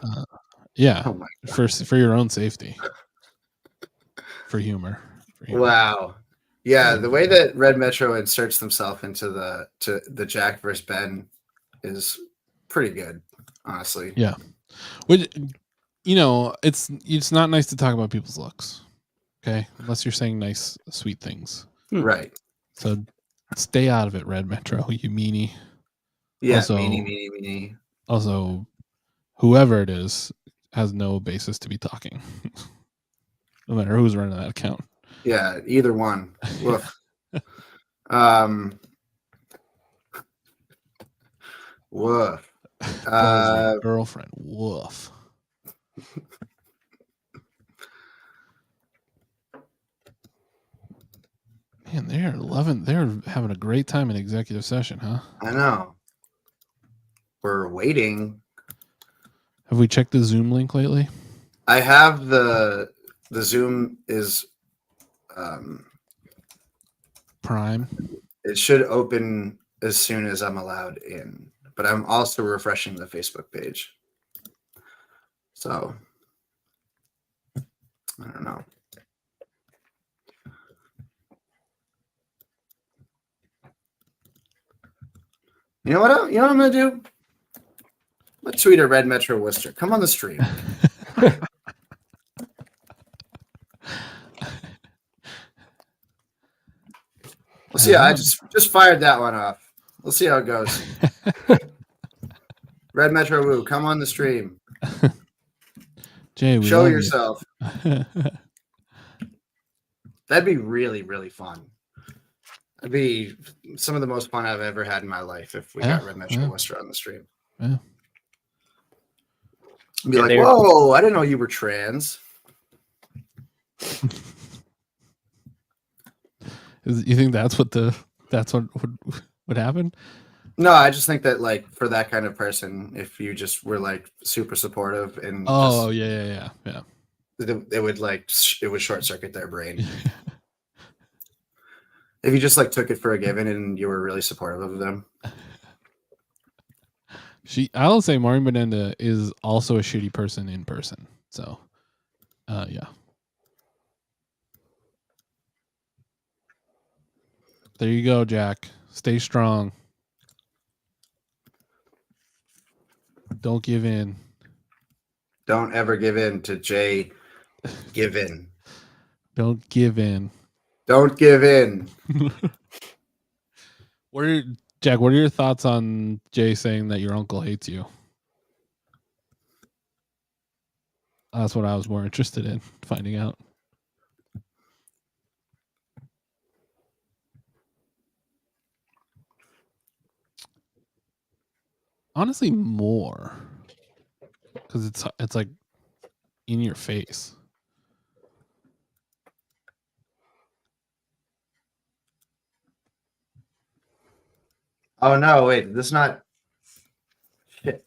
A: Yeah.
B: Oh my
A: for your own safety. For humor.
B: Wow. Yeah, the way that Red Metro inserts themselves into the Jack versus Ben is pretty good, honestly.
A: Yeah. Which, it's not nice to talk about people's looks. Okay? Unless you're saying nice, sweet things.
B: Right.
A: So stay out of it, Red Metro, you meanie.
B: Yeah,
A: also,
B: meanie.
A: Also, whoever it is has no basis to be talking. No matter who's running that account.
B: Yeah, either one. Woof. Woof.
A: Girlfriend. Woof. Man, they're having a great time in executive session, huh?
B: I know. We're waiting.
A: Have we checked the Zoom link lately?
B: I have the Zoom is
A: Prime.
B: It should open as soon as I'm allowed in, but I'm also refreshing the Facebook page. So I don't know. You know what I'm gonna do? I'm gonna tweet a Red Metro Worcester. Come on the stream. We'll see. I just fired that one off. We'll see how it goes. Red Metro Woo, come on the stream.
A: Jay,
B: show yourself. That'd be really, really fun. That'd be some of the most fun I've ever had in my life if we got Red Metro Worcester on the stream.
A: Yeah.
B: Be like, whoa, I didn't know you were trans.
A: You think that's what would happen?
B: No, I just think that like for that kind of person, if you just were like super supportive and
A: yeah,
B: it would short circuit their brain. If you just like took it for a given and you were really supportive of them.
A: I'll say Maureen Benenda is also a shitty person in person. So, yeah. There you go, Jack. Stay strong. Don't give in.
B: Don't ever give in to Jay. Give in.
A: Don't give in.
B: Don't give in.
A: Jack, what are your thoughts on Jay saying that your uncle hates you? That's what I was more interested in finding out. Honestly, more. Because it's like in your face.
B: Oh no, wait, this is not shit.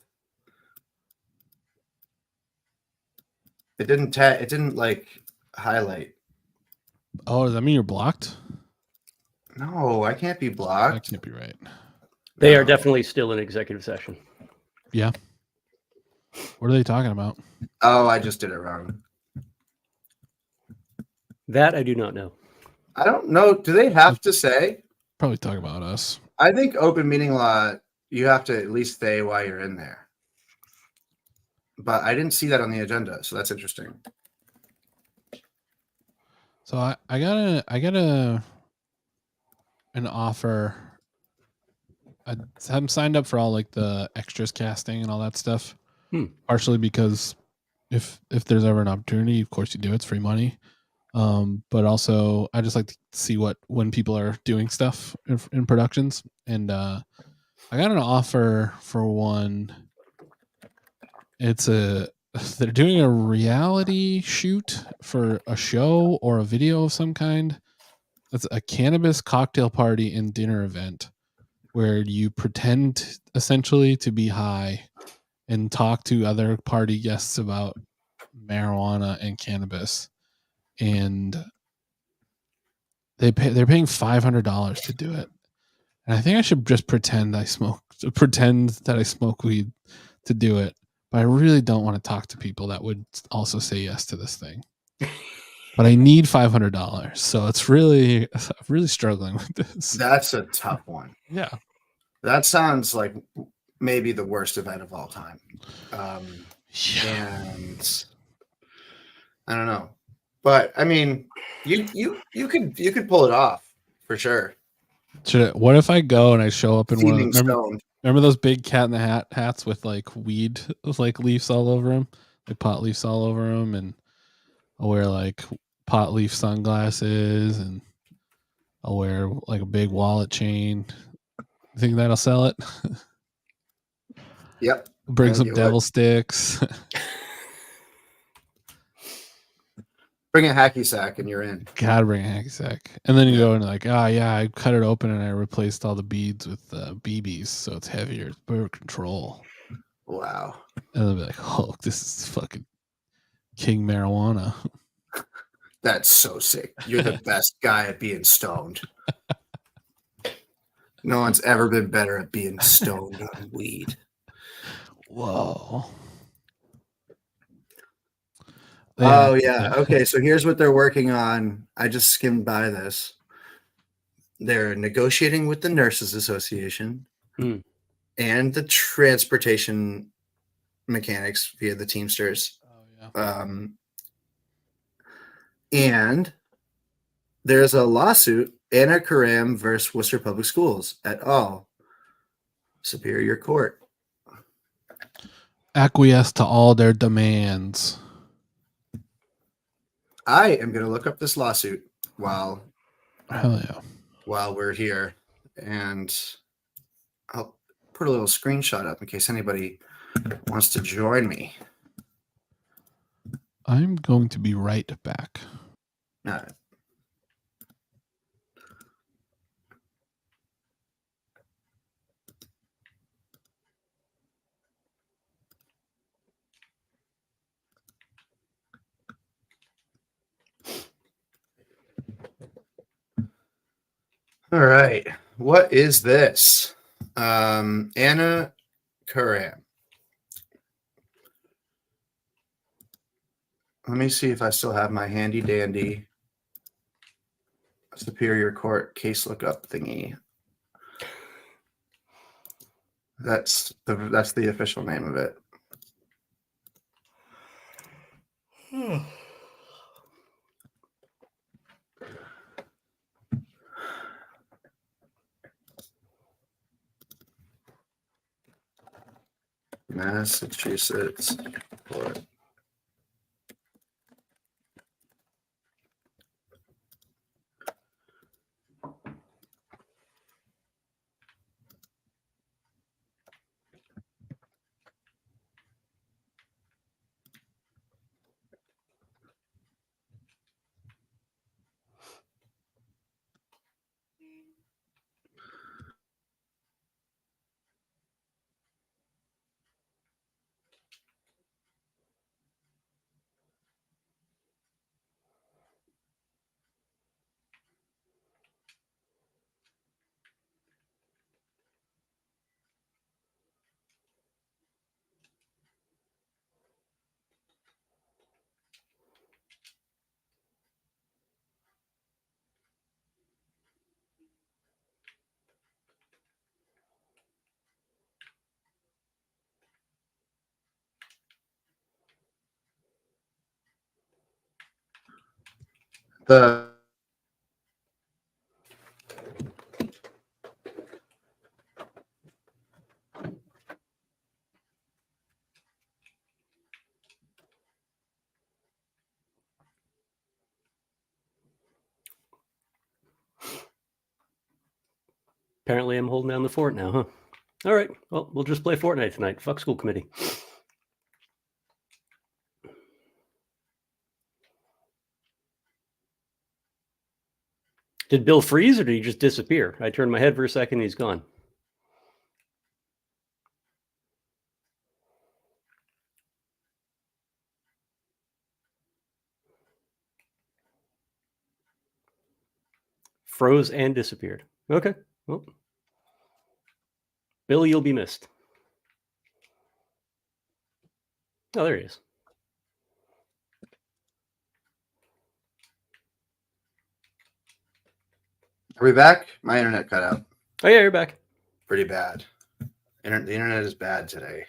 B: It didn't like highlight.
A: Oh, does that mean you're blocked?
B: No, I can't be
A: That
B: blocked.
A: can't be right.
C: They are definitely still in executive session.
A: Yeah. What are they talking about?
B: Oh, I just did it wrong.
C: That I do not know.
B: I don't know. Do they have to say?
A: Probably talking about us.
B: I think open meeting law, you have to at least stay while you're in there. But I didn't see that on the agenda, so that's interesting.
A: So I got an offer. I'm signed up for all like the extras casting and all that stuff. Partially because if there's ever an opportunity, of course you do. It's free money. But also I just like to see when people are doing stuff in productions. And I got an offer for one. They're doing a reality shoot for a show or a video of some kind. It's a cannabis cocktail party and dinner event where you pretend essentially to be high and talk to other party guests about marijuana and cannabis. And they're paying $500 to do it. And I think I should just pretend that I smoke weed to do it. But I really don't want to talk to people that would also say yes to this thing. But I need $500, so I'm really struggling with this.
B: That's a tough one.
A: Yeah,
B: That sounds like maybe the worst event of all time.
A: yeah.
B: And I don't know, but I mean, you could pull it off for sure.
A: What if I go and I show up in one of
B: Seeming stoned.
A: remember those big Cat in the Hat hats with like weed like leaves all over them, like pot leaves all over them, and I'll wear like pot leaf sunglasses and I'll wear like a big wallet chain. You think that'll sell it?
B: Yep.
A: Bring
B: That'll
A: some
B: do
A: devil
B: it.
A: sticks.
B: Bring a hacky sack and you're in.
A: Gotta bring a hacky sack. And then you
B: Yeah.
A: go and like, yeah, I cut it open and I replaced all the beads with BBs, so it's heavier. It's better control.
B: Wow.
A: And they'll be like, oh, this is fucking king marijuana.
B: That's so sick. You're the best guy at being stoned. No one's ever been better at being stoned on weed.
A: Whoa.
B: Oh, yeah. Okay, so here's what they're working on. I just skimmed by this. They're negotiating with the Nurses Association
C: Hmm.
B: and the transportation mechanics via the Teamsters.
A: Oh, yeah.
B: And there's a lawsuit, Anna Karam versus Worcester Public Schools et al. Superior Court.
A: Acquiesce to all their demands.
B: I am going to look up this lawsuit while
A: Hell yeah.
B: we're here, and I'll put a little screenshot up in case anybody wants to join me.
A: I'm going to be right back.
B: All right. All right. What is this? Anna Karam. Let me see if I still have my handy dandy Superior Court case lookup thingy. That's the official name of it. Massachusetts Court. The
C: Apparently, I'm holding down the fort now, huh? All right. Well, we'll just play Fortnite tonight. Fuck school committee. Did Bill freeze or did he just disappear? I turned my head for a second and he's gone. Froze and disappeared. Okay. Well, Bill, you'll be missed. Oh, there he is.
B: Are we back? My internet cut out.
C: Oh, yeah, you're back.
B: Pretty bad. The internet is bad today.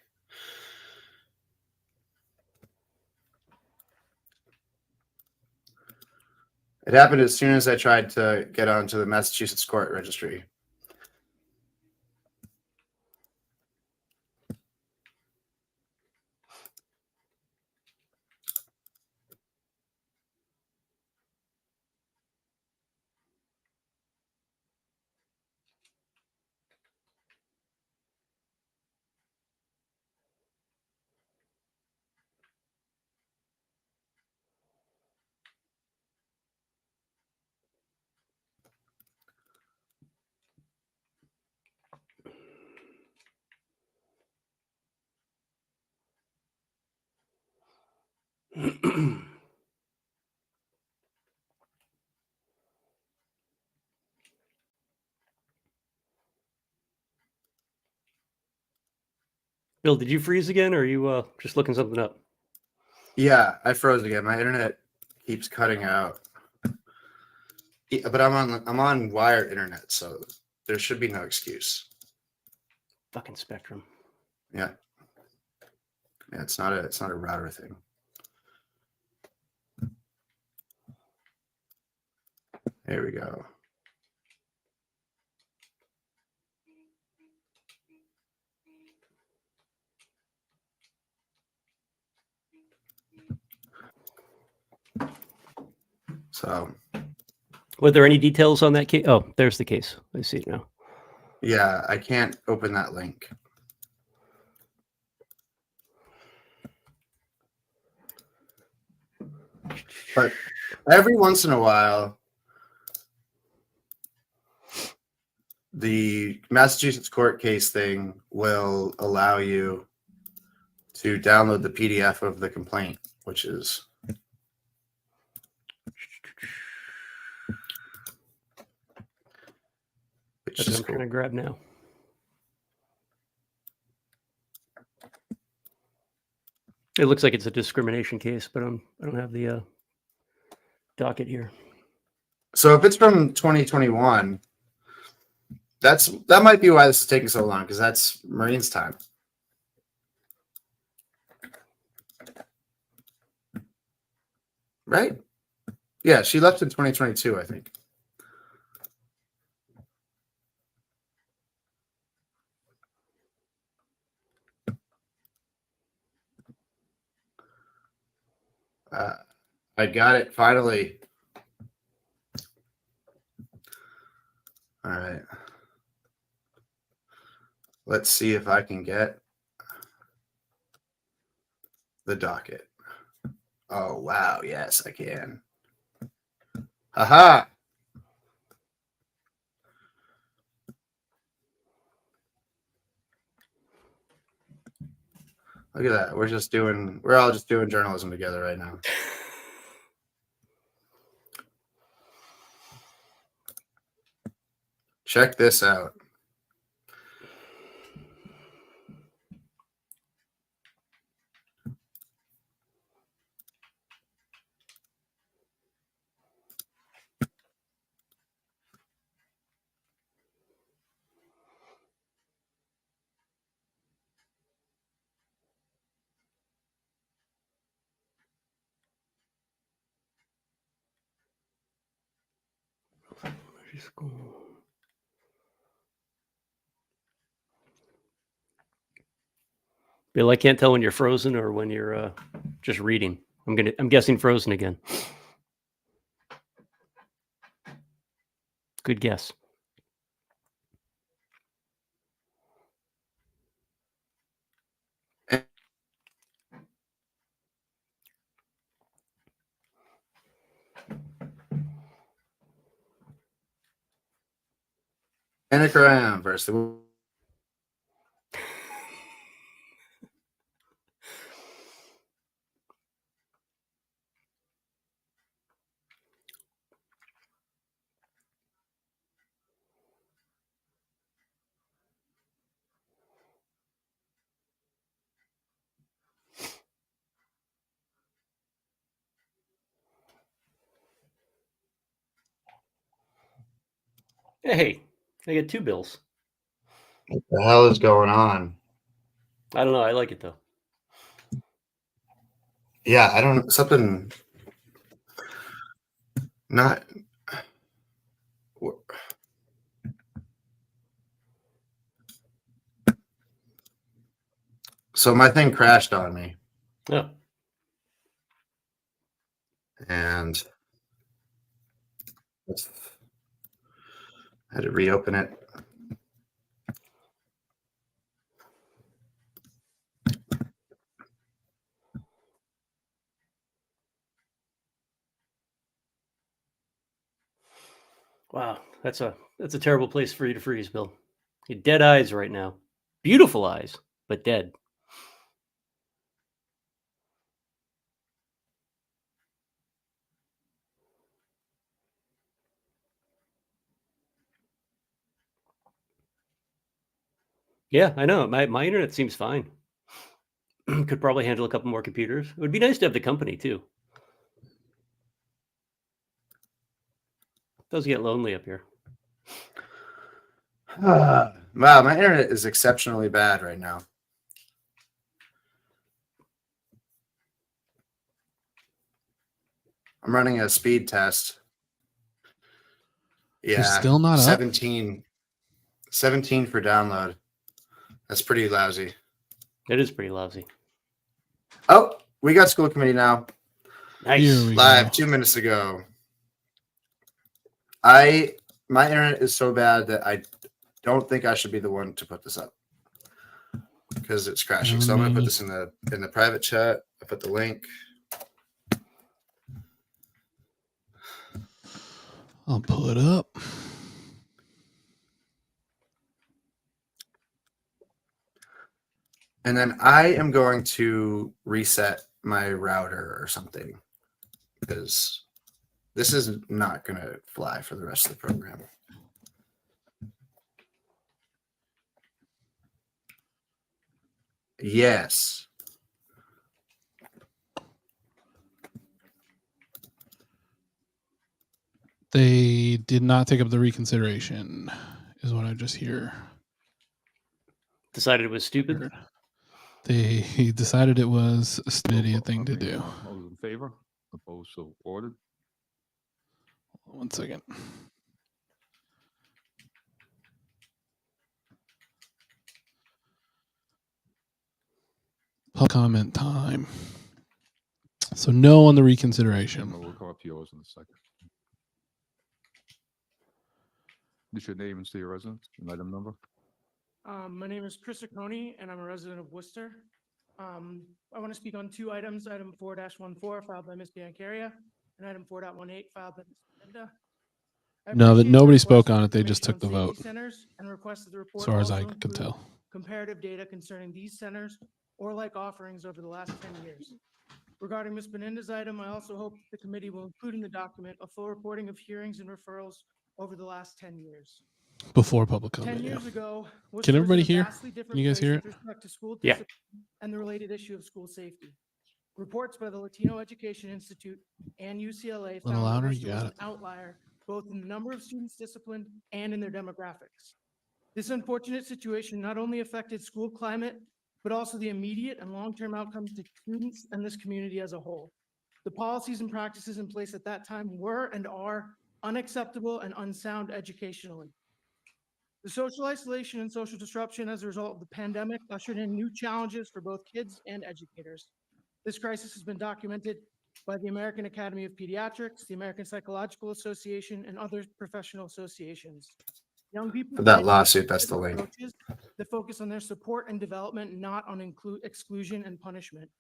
B: It happened as soon as I tried to get onto the Massachusetts court registry.
C: Bill, did you freeze again or are you just looking something up?
B: Yeah, I froze again. My internet keeps cutting out. But I'm on wired internet, so there should be no excuse.
C: Fucking Spectrum.
B: Yeah. Yeah, it's not a router thing. There we go. So,
C: Were there any details on that case? Oh, there's the case. I see it now.
B: yeah, I can't open that link. But every once in a while, the Massachusetts court case thing will allow you to download the PDF of the complaint, which is
C: That's what I'm trying to grab now. It looks like it's a discrimination case, but I don't have the docket here.
B: So if it's from 2021, that might be why this is taking so long, because that's Marine's time. Right? Yeah, she left in 2022, I think. I got it finally. All right. Let's see if I can get the docket. Oh, wow. Yes, I can. Haha. Look at that. We're all just doing journalism together right now. Check this out.
C: Bill, I can't tell when you're frozen or when you're just reading. I'm guessing frozen again. Good guess.
B: Anagram versus the
C: Hey, I get 2 bills.
B: What the hell is going on?
C: I don't know. I like it though.
B: Yeah, I don't something not. So my thing crashed on me,
C: Yeah.
B: and I had to reopen it.
C: Wow, that's a terrible place for you to freeze, Bill. Your dead eyes right now. Beautiful eyes, but dead. Yeah, I know. My internet seems fine. Could probably handle a couple more computers. It would be nice to have the company too. Does get lonely up here.
B: Wow, my internet is exceptionally bad right now. I'm running a speed test.
A: You're
B: Yeah,
A: still not up?
B: 17 for download. That's pretty lousy.
C: It is pretty lousy.
B: Oh, we got school committee now.
C: Nice.
A: Here we
B: Live
A: go.
B: 2 minutes ago. My internet is so bad that I don't think I should be the one to put this up because it's crashing. So I'm going to put this in the private chat. I put the link.
A: I'll pull it up.
B: And then I am going to reset my router or something because this is not going to fly for the rest of the program. Yes.
A: They did not take up the reconsideration, is what I just hear.
C: Decided it was stupid.
A: They decided it was a stupid idiot thing to do.
G: All those in favor? Opposed? So ordered.
A: 1 second. Public comment time. So no on the reconsideration.
G: We'll come up to yours in a second. This your name and state your residence and item number?
H: My name is Chris Oconee, and I'm a resident of Worcester. I want to speak on 2 items, item 4-14 filed by Ms. Biancaria, and item 4.18 filed by Ms. Linda.
A: No, that nobody spoke on it. They just took the vote.
H: Centers and requested the report
A: As far as I
H: also
A: could
H: include
A: tell.
H: comparative data concerning these centers or like offerings over the last 10 years. Regarding Ms. Beninda's item, I also hope the committee will include in the document a full reporting of hearings and referrals over the last 10 years.
A: Before public
H: 10
A: comment.
H: years
A: Yeah.
H: ago,
A: Can everybody
H: was in a
A: hear?
H: vastly different
A: Can you guys
H: place
A: hear
H: with
A: it?
H: respect to school
C: Yeah.
H: discipline and the related issue of school safety. Reports by the Latino Education Institute and UCLA
A: Little
H: found
A: louder,
H: that
A: you
H: Worcester was
A: got
H: an outlier both in the number of students disciplined and in their demographics. This unfortunate situation not only affected school climate, but also the immediate and long-term outcomes to students and this community as a whole. The policies and practices in place at that time were and are unacceptable and unsound educationally. The social isolation and social disruption as a result of the pandemic ushered in new challenges for both kids and educators. This crisis has been documented by the American Academy of Pediatrics, the American Psychological Association, and other professional associations. Young people
B: For that
H: need
B: lawsuit, that's the link.
H: approaches that focus on their support and development, not on exclusion and punishment.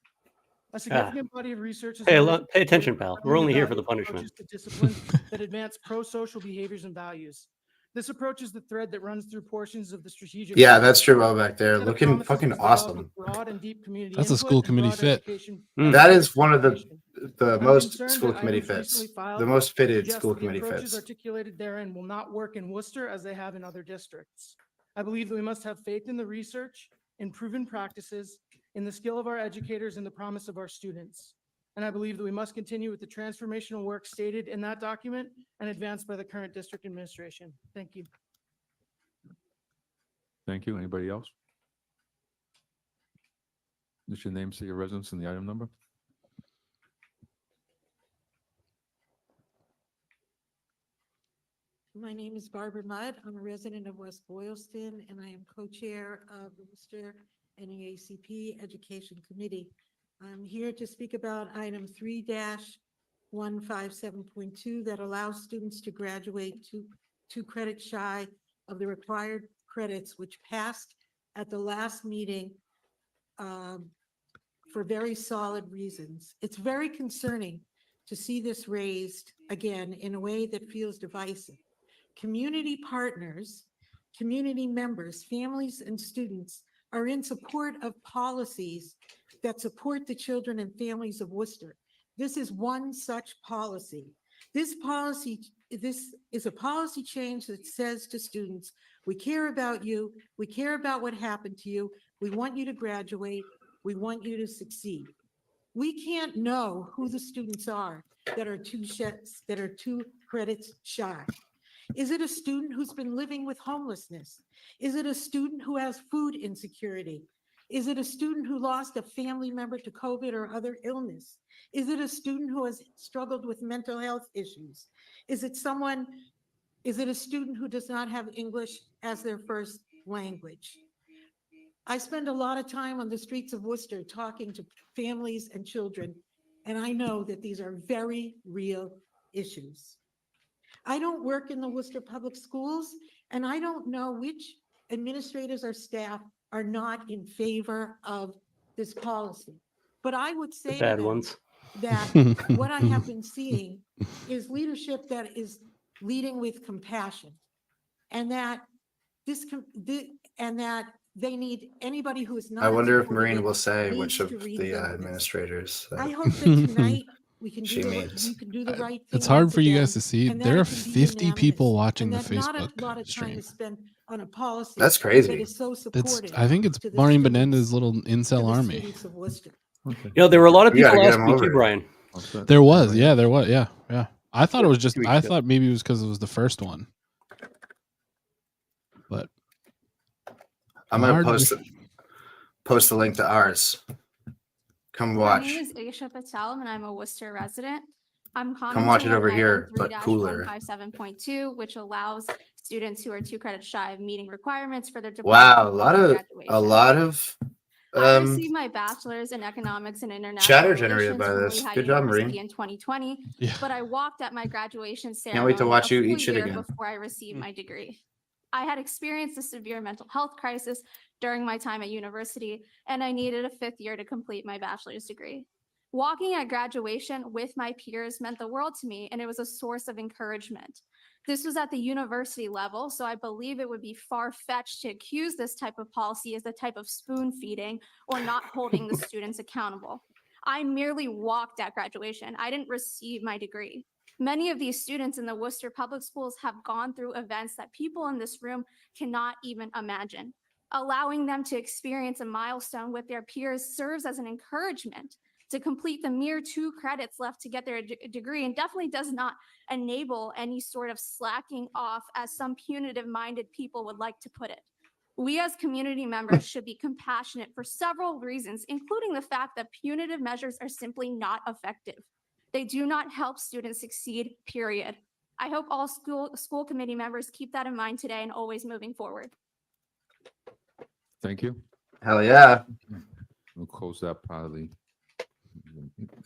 H: A significant body of research has emerged
C: Pay attention, pal. We're only here for the
H: approaches
C: punishment.
H: to discipline that advance pro-social behaviors and values. This approach is the thread that runs through portions of the strategic.
B: Yeah,
H: plan.
B: that's true. Well, back there,
H: Set of
B: looking
H: promises
B: fucking
H: was developed
B: awesome.
H: with broad and deep community
A: That's a
H: input
A: school
H: and
A: committee
H: broad
A: fit.
H: education
B: That is
H: experts'
B: one of the
H: participation. I'm
B: most
H: concerned
B: school
H: that
B: committee
H: items
B: fits,
H: recently filed
B: the most fitted
H: suggest
B: school
H: that the
B: committee
H: approaches
B: fits.
H: articulated therein will not work in Worcester as they have in other districts. I believe that we must have faith in the research, in proven practices, in the skill of our educators, and the promise of our students. And I believe that we must continue with the transformational work stated in that document and advanced by the current district administration. Thank you.
G: Thank you. Anybody else? Just your name, city of residence, and the item number.
I: My name is Barbara Mudd. I'm a resident of West Boylston, and I am co-chair of the Worcester NAACP Education Committee. I'm here to speak about item 3-157.2 that allows students to graduate two credits shy of the required credits, which passed at the last meeting for very solid reasons. It's very concerning to see this raised again in a way that feels divisive. Community partners, community members, families, and students are in support of policies that support the children and families of Worcester. This is one such policy. This is a policy change that says to students, we care about you, we care about what happened to you, we want you to graduate, we want you to succeed. We can't know who the students are that are two credits shy. Is it a student who's been living with homelessness? Is it a student who has food insecurity? Is it a student who lost a family member to COVID or other illness? Is it a student who has struggled with mental health issues? Is it a student who does not have English as their first language? I spend a lot of time on the streets of Worcester talking to families and children, and I know that these are very real issues. I don't work in the Worcester Public Schools, and I don't know which administrators or staff are not in favor of this policy. But I would say
C: The
I: to
C: bad
I: them
C: ones.
I: that what I have been seeing is leadership that is leading with compassion, and that they need anybody who is not.
B: I wonder if
I: supportive
B: Maureen
I: it
B: will say
I: needs
B: which of
I: to
B: the
I: rebuild this.
B: administrators
I: I
B: that
I: hope that tonight we can
B: she
I: do
B: means.
I: we can do the right thing.
A: It's hard
I: once
A: for you
I: again,
A: guys to see.
I: and that
A: There
I: it
A: are
I: can be
A: 50 people
I: unanimous,
A: watching
I: and
A: the
I: that not
A: Facebook
I: a lot of time
A: stream.
I: is spent on a policy
B: That's
I: that
B: crazy.
I: is so
A: It's
I: supportive.
A: I think it's
I: to the
A: Maureen
I: students-
A: Benenda's little
I: to
A: incel
I: the
A: army.
I: students of Worcester.
G: Okay.
C: You know, there were a lot of
B: We gotta
C: people
B: get
C: asking
B: them
C: me
B: over
C: too,
B: it.
C: Brian.
G: All set.
A: There was,
G: Anybody
A: yeah,
G: else?
A: there was, yeah. I thought it was just.
C: 2 weeks
A: I
C: ago.
A: thought maybe it was because it was the first one. But
B: I'm gonna
A: hard to
B: post the link to ours. Come
F: My
B: watch.
F: name is Aisha Patel, and I'm a Worcester resident. I'm
B: Come watch it
F: commenting
B: over
F: on
B: here,
F: item
B: but cooler.
F: 3-157.2, which allows students who are 2 credits shy of meeting requirements for their diploma
B: Wow, a
F: to
B: lot of
F: I received my bachelor's in economics and international
B: chatter
F: relations
B: generated by
F: from
B: this.
F: Lehigh
B: Good job,
F: University
B: Maureen.
F: in 2020,
A: Yeah.
F: but I walked at my graduation
B: Can't
F: ceremony
B: wait to watch
F: a
B: you
F: full
B: eat shit
F: year
B: again.
F: before I received my degree. I had experienced a severe mental health crisis during my time at university, and I needed a 5th year to complete my bachelor's degree. Walking at graduation with my peers meant the world to me, and it was a source of encouragement. This was at the university level, so I believe it would be far-fetched to accuse this type of policy as the type of spoon feeding or not holding the students accountable. I merely walked at graduation. I didn't receive my degree. Many of these students in the Worcester Public Schools have gone through events that people in this room cannot even imagine. Allowing them to experience a milestone with their peers serves as an encouragement to complete the mere 2 credits left to get their degree, and definitely does not enable any sort of slacking off, as some punitive-minded people would like to put it. We as community members should be compassionate for several reasons, including the fact that punitive measures are simply not effective. They do not help students succeed, period. I hope all school committee members keep that in mind today and always moving forward.
G: Thank you.
B: Hell yeah.
G: We'll close that part of the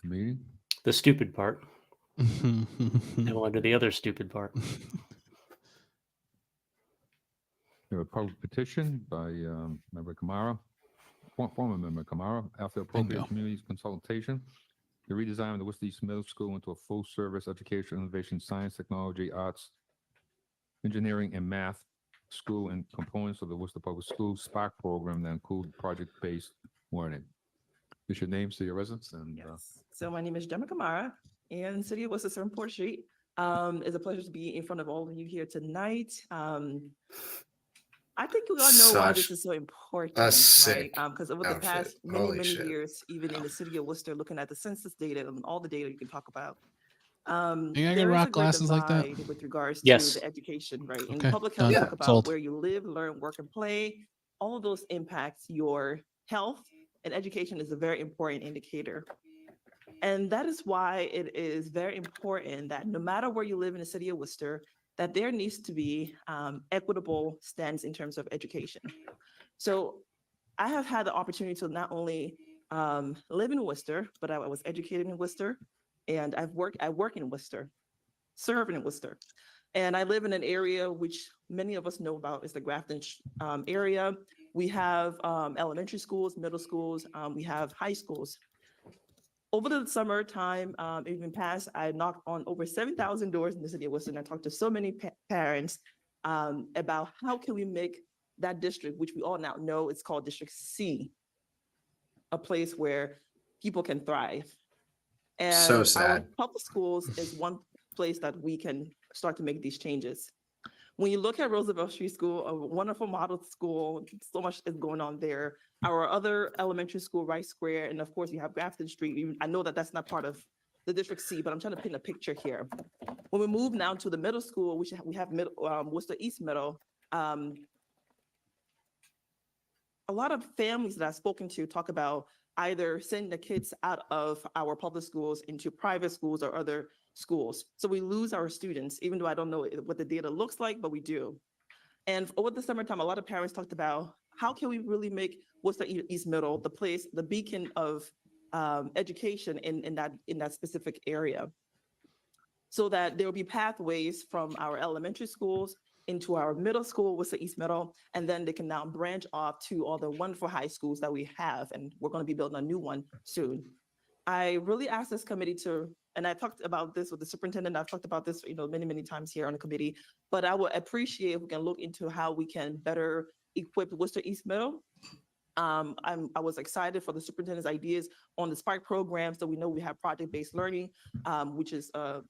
G: meeting.
C: The stupid part.
A: Hmm.
C: Now on to the other stupid part.
G: We have a public petition by member Kamara, former member Kamara, after appropriate
A: Bingo.
G: communities consultation, to redesign the Worcester East Middle School into a full-service education, innovation, science, technology, arts, engineering and math school and components of the Worcester Public Schools Spark program that include project-based learning. Is your name, say your residence, and
J: Yes. So my name is Gemma Kamara and City of Worcester on Port Street. It's a pleasure to be in front of all of you here tonight. I think we all know why this
B: Such
J: is so important,
B: a
J: right?
B: sick
J: Because over the
B: outfit.
J: past many,
B: Holy
J: many
B: shit.
J: years, even in the city of Worcester, looking at the census data and all the data you can talk about,
A: Think I can
J: there is
A: rock
J: a great
A: glasses like that?
J: divide with regards
C: Yes.
J: to the education, right? In
A: Okay,
J: public health,
A: done.
J: talk about
A: Sold.
J: where you live, learn, work, and play. All of those impacts your health, and education is a very important indicator. And that is why it is very important that no matter where you live in the city of Worcester, that there needs to be equitable stands in terms of education. So I have had the opportunity to not only live in Worcester, but I was educated in Worcester, and I work in Worcester, serve in Worcester. And I live in an area which many of us know about is the Grafton area. We have elementary schools, middle schools, we have high schools. Over the summertime, even past, I knocked on over 7,000 doors in the city of Worcester, and I talked to so many parents about how can we make that district, which we all now know it's called District C, a place where people can thrive. And
B: So
J: our
B: sad.
J: public schools is one place that we can start to make these changes. When you look at Roosevelt Street School, a wonderful model school, so much is going on there. Our other elementary school, Rice Square, and of course you have Grafton Street. I know that that's not part of the District C, but I'm trying to paint a picture here. When we move now to the middle school, we have Worcester East Middle. A lot of families that I've spoken to talk about either sending the kids out of our public schools into private schools or other schools. So we lose our students, even though I don't know what the data looks like, but we do. And over the summertime, a lot of parents talked about how can we really make Worcester East Middle the place, the beacon of education in that specific area, so that there will be pathways from our elementary schools into our middle school, Worcester East Middle, and then they can now branch off to all the wonderful high schools that we have, and we're going to be building a new one soon. I really asked this committee to, and I talked about this with the superintendent, I've talked about this, many, many times here on the committee, but I would appreciate if we can look into how we can better equip Worcester East Middle. I was excited for the superintendent's ideas on the Spark program. So we know we have project-based learning, which is a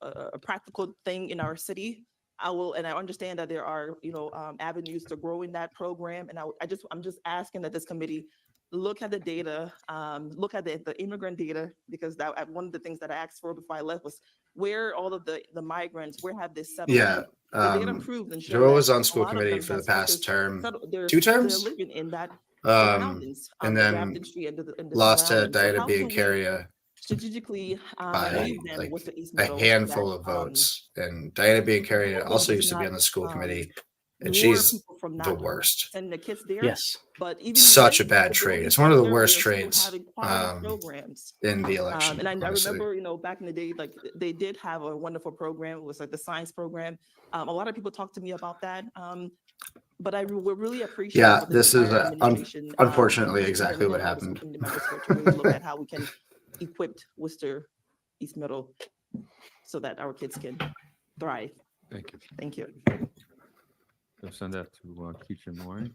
J: practical thing in our city. And I understand that there are, avenues to grow in that program. And I'm just asking that this committee look at the data, look at the immigrant data, because one of the things that I asked for before I left was where all of the migrants, where have they settled?
B: Yeah.
J: The data proved and showed
B: Joe
J: that
B: was on
J: a
B: school
J: lot of
B: committee
J: them
B: for the
J: have
B: past term,
J: they're
B: 2 terms.
J: They're living in that
B: And
J: surroundings, the
B: then
J: Grafton Street and the
B: lost to
J: surroundings. So
B: Dieta
J: how can we
B: Biancaria
J: strategically
B: by
J: leave them
B: like
J: with the East
B: a
J: Middle
B: handful
J: that,
B: of votes. And Dieta Biancaria
J: hopefully
B: also
J: does
B: used to be
J: not,
B: on the school committee, and
J: lure
B: she's
J: people from
B: the
J: not
B: worst.
J: sending the kids there.
C: Yes.
J: But even
B: Such a
J: with
B: bad
J: the
B: trade.
J: building
B: It's one of the
J: sector,
B: worst
J: they're still
B: trades
J: having quality programs.
B: in the election.
J: And I
B: honestly.
J: remember, back in the day, like they did have a wonderful program. It was like the science program. A lot of people talked to me about that. But I would really appreciate
B: Yeah,
J: for the
B: this is
J: entire administration,
B: unfortunately
J: and
B: exactly what
J: all the
B: happened.
J: school committee members here to really look at how we can equip Worcester East Middle so that our kids can thrive.
G: thank you.
J: Thank you.
G: I'll send that to Keisha and Maureen.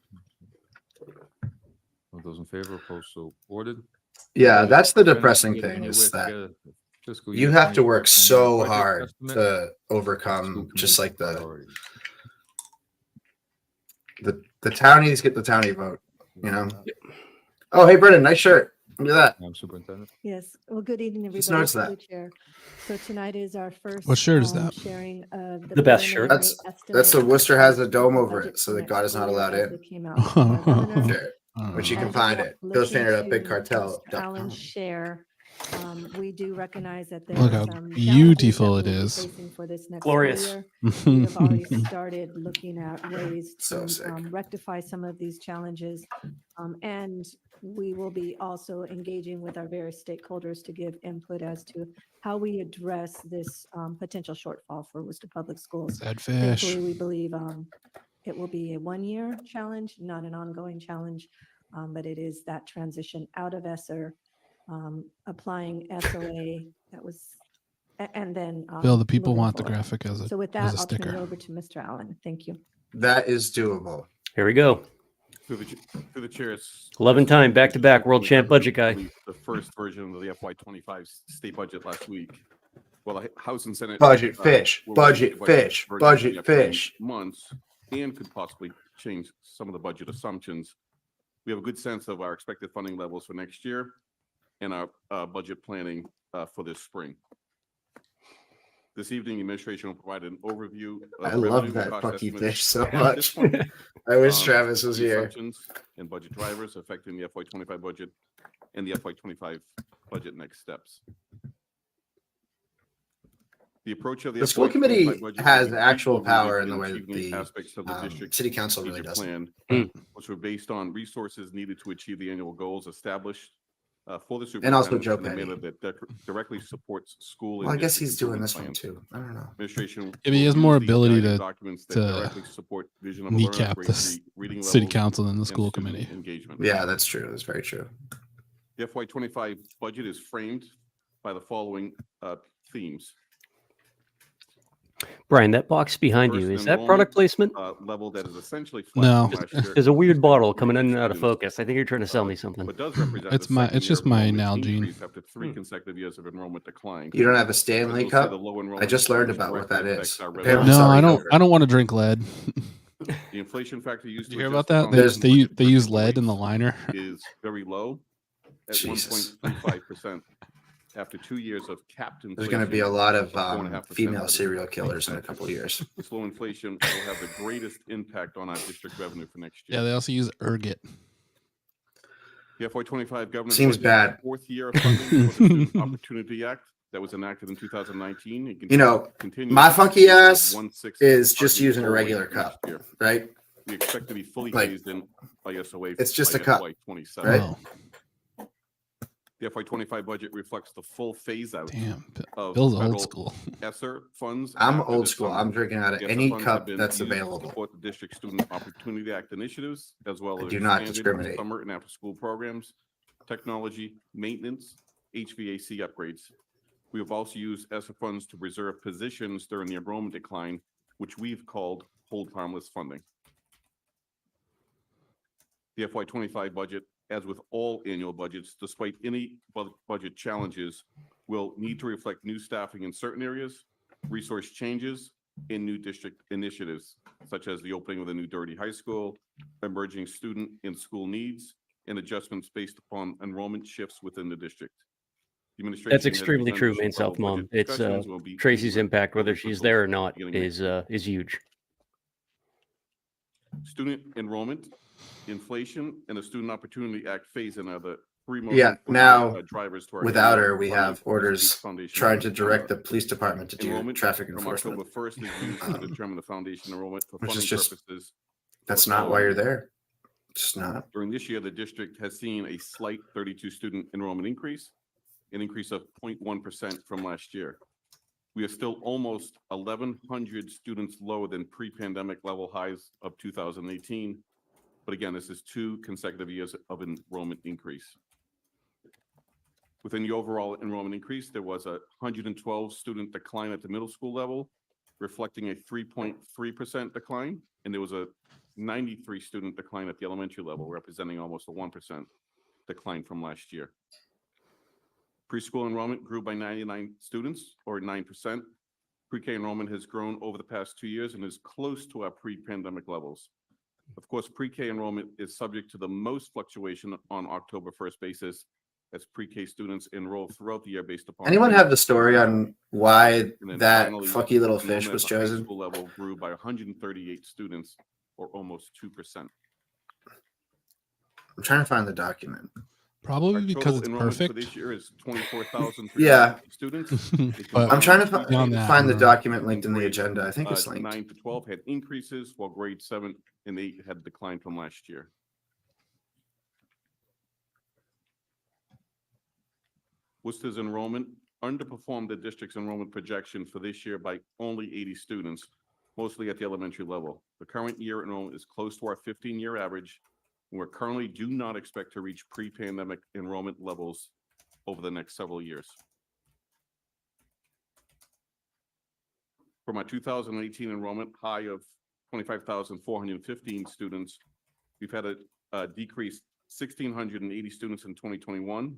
G: All those in favor, opposed, so ordered.
B: Yeah, that's the
G: Agenda
B: depressing
G: committee
B: thing
G: to
B: is
G: work
B: that
G: together fiscal
B: you
G: year
B: have to
G: 24
B: work
G: preliminary
B: so
G: budget
B: hard
G: estimate
B: to
G: and school
B: overcome just
G: committee
B: like the
G: priorities.
B: townies get the townie vote, Oh, hey, Brendan, nice shirt. Look at that.
G: Superintendent.
K: Yes. Well, good evening,
B: Just
K: everybody.
B: noticed
K: Through
B: that.
K: the chair. So tonight is our first.
A: What shirt is that?
K: Sharing of
C: The best shirt.
K: preliminary
B: That's the
K: estimate
B: Worcester has a
K: of
B: dome
K: the
B: over
K: budget
B: it, so
K: for
B: the
K: next
B: God is not
K: school year
B: allowed
K: as
B: in.
K: it came out from our governor.
B: Sure. Which you can
K: As
B: find
K: we
B: it. Bill's
K: listen
B: painted up Big
K: to
B: Cartel.
K: Ms. Allen share, we do recognize that there
A: Look
K: are
A: how
K: some
A: beautiful
K: challenges that
A: it
K: we'll be
A: is.
K: facing for this next
C: Glorious.
K: school year. We have already started looking at ways
B: So
K: to
B: sick.
K: rectify some of these challenges. And we will be also engaging with our various stakeholders to give input as to how we address this potential shortfall for Worcester Public Schools.
A: Sad fish.
K: Thankfully, we believe it will be a one-year challenge, not an ongoing challenge, but it is that transition out of ESSER, applying SOA. That was And then.
A: Bill, the people
K: moving
A: want the
K: forward.
A: graphic as
K: So with
A: a
K: that, I'll turn
A: sticker.
K: it over to Mr. Allen. Thank you.
B: That is doable.
C: Here we go.
L: Through the chairs.
C: 11 time back-to-back world champ budget guy.
L: The first version of the FY25 state budget last week. Well, the House and Senate
B: Budget fish,
L: will
B: budget
L: release the
B: fish,
L: version
B: budget
L: in the upcoming
B: fish.
L: months, and could possibly change some of the budget assumptions. We have a good sense of our expected funding levels for next year and our budget planning for this spring. This evening, the administration will provide an overview. Of
B: I love
L: revenue
B: that
L: cost
B: Bucky
L: estimates
B: fish so
L: at
B: much.
L: this point,
B: I wish Travis was
L: the
B: here.
L: assumptions and budget drivers affecting the FY25 budget and the FY25 budget next steps. The approach of
B: The school
L: FY25
B: committee
L: budget
B: has
L: will be
B: actual
L: rooted
B: power in
L: in
B: the way that
L: achieving
B: the
L: aspects of the district's
B: city council really
L: strategic
B: doesn't.
L: plan, which were based on resources needed to achieve the annual goals established for the
B: And also
L: superintendent
B: Joe
L: in a manner
B: Petty.
L: that directly supports school.
B: Well, I
L: and
B: guess
L: district
B: he's doing
L: improvement
B: this one
L: plans.
B: too. I don't know.
L: Administration.
A: Yeah, but he
L: will
A: has more
L: use these
A: ability
L: guiding
A: to-
L: documents that
A: to
L: directly support vision of a
A: kneecap
L: learner,
A: the
L: reading
A: city
L: levels,
A: council than the
L: and
A: school
L: student
A: committee.
L: engagement.
B: Yeah, that's true. That's very true.
L: The FY25 budget is framed by the following themes.
C: Brian, that box behind you,
L: First,
C: is that
L: enrollment,
C: product placement?
L: Level that is essentially flat
A: No.
L: from last year.
C: There's a weird bottle coming in and out of focus. I think you're trying to sell me something.
L: But does represent
A: It's
L: the
A: my-
L: second
A: it's just
L: year
A: my
L: enrollment
A: Nalgene.
L: increase after 3 consecutive years of enrollment decline.
B: You don't have a
L: As
B: Stanley
L: you'll see,
B: cup?
L: the low
B: I
L: enrollment
B: just learned
L: decline
B: about what that
L: directly
B: is.
L: affects our
B: Apparently
L: revenue.
A: No,
B: sorry,
A: I don't.
B: Howard.
A: I don't want to drink lead.
L: The inflation factor used
A: Did
L: to
A: you hear about
L: adjust
A: that?
L: the
B: There's-
L: foundation budget
A: They use
L: for
A: lead in the
L: rates
A: liner.
L: is very low at
B: Jesus.
L: 1.35% after 2 years of capped inflation.
B: There's going to be a lot of
L: 4.5%
B: female
L: of
B: serial killers in a couple of years.
L: Slow inflation will have the greatest impact on our district revenue for next year.
A: Yeah, they also use ergot.
L: The FY25 government
B: Seems
L: budget is
B: bad.
L: the fourth year of funding for the Student Opportunity Act that was enacted in 2019. It
B: You know,
L: continues
B: my
L: to
B: funky
L: be
B: ass
L: 1/6
B: is just
L: target
B: using a
L: goal
B: regular
L: next
B: cup,
L: year.
B: right?
L: We expect to be fully
B: Like,
L: phased in by SOA.
B: it's just
L: by
B: a cup,
L: FY27.
B: right?
A: Oh,
L: The FY25 budget reflects the full phase out
A: damn.
L: of
A: Bill's old
L: federal
A: school.
L: ESSER funds.
B: I'm
L: after
B: old
L: this
B: school.
L: summer.
B: I'm drinking out of
L: The ESSER
B: any
L: funds have
B: cup
L: been
B: that's
L: used to
B: available.
L: Support the district Student Opportunity Act initiatives, as well
B: I
L: as
B: do not
L: expanded
B: discriminate.
L: summer and after-school programs, technology, maintenance, HVAC upgrades. We have also used ESSER funds to reserve positions during the enrollment decline, which we've called hold harmless funding. The FY25 budget, as with all annual budgets, despite any budget challenges, will need to reflect new staffing in certain areas, resource changes, and new district initiatives, such as the opening of the new Doherty High School, emerging student and school needs, and adjustments based upon enrollment shifts within the district. The administration
C: That's
L: has
C: extremely
L: begun
C: true,
L: initial
C: Main South
L: federal
C: Mom.
L: budget
C: It's
L: discussions and will be
C: Tracy's
L: meeting with
C: impact, whether
L: elected
C: she's
L: officials
C: there or not,
L: beginning next
C: is huge.
L: Student enrollment, inflation, and the Student Opportunity Act phase-in are the three most
B: Yeah,
L: important,
B: now,
L: drivers to our
B: Without
L: annual
B: her, we
L: funding
B: have
L: for the state's
B: orders
L: foundation
B: trying to
L: program.
B: direct the police department to do
L: Enrollment
B: traffic
L: from
B: enforcement.
L: October 1st is used to determine the foundation enrollment for
B: Which is
L: funding
B: just-
L: purposes.
B: That's
L: the
B: not why
L: following
B: you're
L: year.
B: there. It's just not.
L: During this year, the district has seen a slight 32 student enrollment increase, an increase of 0.1% from last year. We are still almost 1,100 students lower than pre-pandemic level highs of 2018. But again, this is 2 consecutive years of enrollment increase. Within the overall enrollment increase, there was a 112 student decline at the middle school level, reflecting a 3.3% decline, and there was a 93 student decline at the elementary level, representing almost a 1% decline from last year. Preschool enrollment grew by 99 students, or 9%. Pre-K enrollment has grown over the past 2 years and is close to our pre-pandemic levels. Of course, pre-K enrollment is subject to the most fluctuation on October 1st basis, as pre-K students enroll throughout the year based upon.
B: Anyone have the story on why
L: And then
B: that
L: finally,
B: fucky little fish
L: enrollment
B: was
L: at the high
B: chosen?
L: School level grew by 138 students, or almost 2%.
B: I'm trying to find the document.
A: Probably
L: Our
A: because
L: total
A: it's
L: enrollment for
A: perfect.
L: this year is 24,000
B: Yeah.
L: students.
A: But
B: I'm trying to
A: beyond that,
B: find the
A: no.
B: document linked in the agenda. I think it's linked.
L: 9 to 12 had increases, while grade 7 and 8 had declined from last year. Worcester's enrollment underperformed the district's enrollment projection for this year by only 80 students, mostly at the elementary level. The current year enrollment is close to our 15-year average, and we currently do not expect to reach pre-pandemic enrollment levels over the next several years. From our 2018 enrollment high of 25,415 students, we've had a decrease 1,680 students in 2021.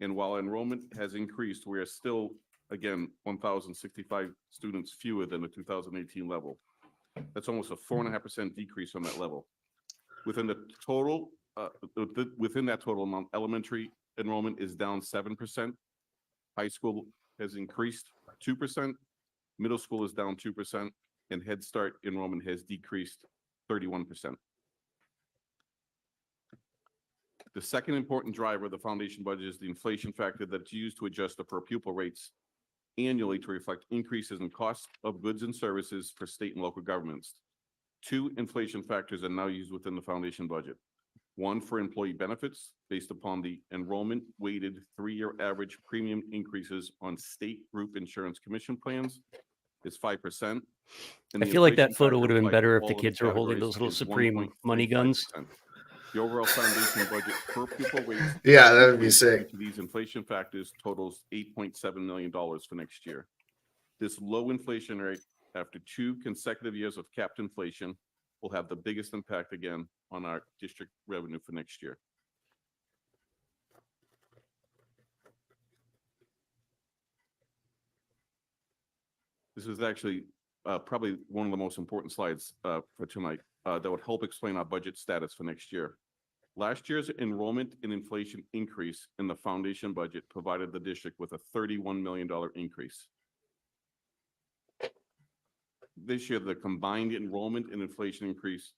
L: And while enrollment has increased, we are still, again, 1,065 students fewer than the 2018 level. That's almost a 4.5% decrease on that level. Within the total, within that total amount, elementary enrollment is down 7%. High school has increased 2%. Middle school is down 2%, and Head Start enrollment has decreased 31%. The second important driver of the foundation budget is the inflation factor that's used to adjust the per pupil rates annually to reflect increases in cost of goods and services for state and local governments. 2 inflation factors are now used within the foundation budget. One for employee benefits based upon the enrollment weighted 3-year average premium increases on state group insurance commission plans is 5%.
C: I feel like that photo would have been better if the kids were holding those little Supreme money guns.
L: The overall foundation budget per pupil rate.
B: Yeah, that would be sick.
L: To these inflation factors totals $8.7 million for next year. This low inflation rate, after 2 consecutive years of capped inflation, will have the biggest impact again on our district revenue for next year. This is actually probably one of the most important slides for tonight that would help explain our budget status for next year. Last year's enrollment and inflation increase in the foundation budget provided the district with a $31 million increase. This year, the combined enrollment and inflation increase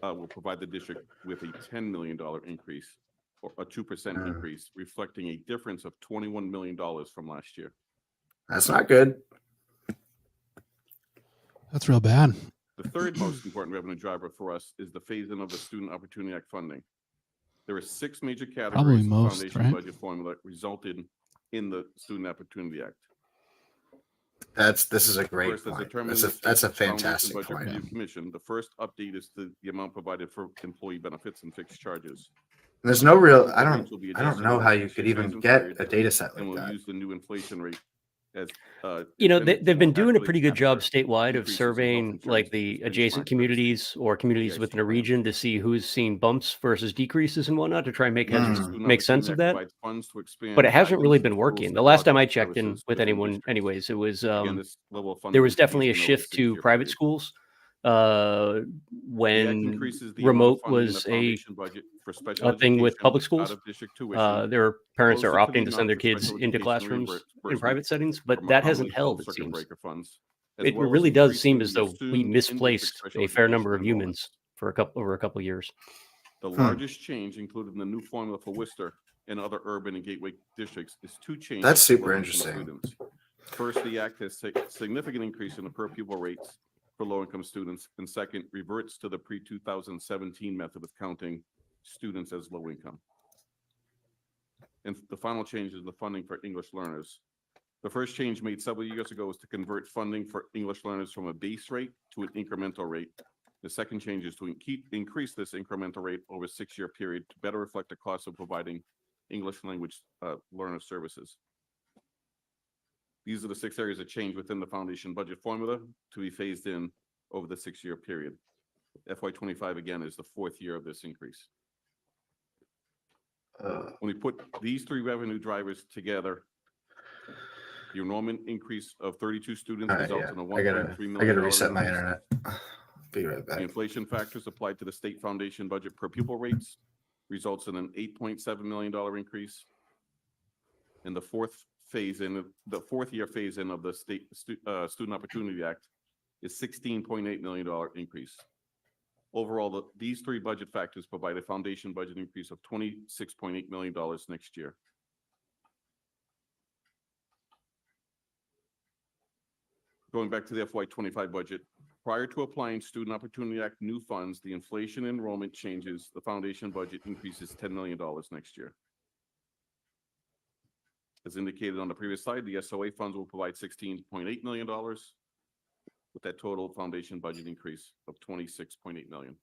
L: will provide the district with a $10 million increase, or a 2% increase, reflecting a difference of $21 million from last year.
B: That's not good.
A: That's real bad.
L: The third most important revenue driver for us is the phase-in of the Student Opportunity Act funding. There are 6 major categories of
A: most,
L: foundation
A: right?
L: budget formula resulted in the Student Opportunity Act.
B: This is a great
L: First, as
B: point.
L: determined
B: That's a
L: in the Foundation
B: fantastic
L: Budget
B: point.
L: Review Commission, the first update is the amount provided for employee benefits and fixed charges.
B: There's no real. I
L: Rates will be
B: don't
L: adjusted
B: know
L: over
B: how
L: the
B: you could
L: 6-year
B: even
L: phase-in
B: get
L: period,
B: a data set
L: and
B: like
L: we'll
B: that.
L: use the new inflation rate as
C: They've been doing a pretty good job
L: calculate
C: statewide of
L: increases in health
C: surveying
L: insurance
C: like the
L: benchmark
C: adjacent
L: for
C: communities or communities within a
L: plans.
C: region to see who's seen bumps versus decreases and whatnot to try and make
L: Student
C: make sense
L: Opportunity
C: of
L: Act
C: that.
L: provides funds to expand
C: But it hasn't really
L: guidance,
C: been
L: tools,
C: working. The last time I
L: technological
C: checked in
L: services
C: with
L: within
C: anyone,
L: districts.
C: anyways, it was
L: Again, this level of funding
C: there was
L: is
C: definitely a
L: phased in over
C: shift to
L: 6-year
C: private
L: period.
C: schools
L: The act
C: when
L: increases the amount of
C: remote
L: funding in the
C: was a
L: foundation budget for special
C: thing with
L: education
C: public schools.
L: out of district tuition,
C: There are parents that are
L: closer to the
C: opting to send
L: amount
C: their
L: for
C: kids
L: special
C: into
L: education
C: classrooms in
L: reimbursement
C: private settings, but
L: from
C: that
L: commonly
C: hasn't held,
L: called
C: it
L: circuit
C: seems.
L: breaker funds, as
C: It
L: well as
C: really does seem
L: increasing
C: as
L: the
C: though we
L: assumed in-district
C: misplaced
L: special
C: a fair number
L: education
C: of
L: enrollments.
C: humans for over a couple of years.
L: The largest change included in the new formula for Worcester and other urban and gateway districts is 2 changes.
B: That's
L: to
B: super
L: low-income
B: interesting.
L: students. First, the act has significant increase in the per pupil rates for low-income students, and second, reverts to the pre-2017 method of counting students as low income. And the final change is the funding for English learners. The first change made several years ago was to convert funding for English learners from a base rate to an incremental rate. The second change is to increase this incremental rate over a 6-year period to better reflect the cost of providing English language learner services. These are the 6 areas of change within the foundation budget formula to be phased in over the 6-year period. FY25 again is the 4th year of this increase. When we put these 3 revenue drivers together, the enrollment increase of 32 students results in a $1.3 million.
B: I gotta reset my
L: increase.
B: internet. Be right back.
L: The inflation factors applied to the state foundation budget per pupil rates results in an $8.7 million increase. In the 4th year phase in of the state Student Opportunity Act is $16.8 million increase. Overall, these 3 budget factors provide a foundation budget increase of $26.8 million next year. Going back to the FY25 budget, prior to applying Student Opportunity Act new funds, the inflation enrollment changes, the foundation budget increases $10 million next year. As indicated on the previous slide, the SOA funds will provide $16.8 million with that total foundation budget increase of $26.8 million.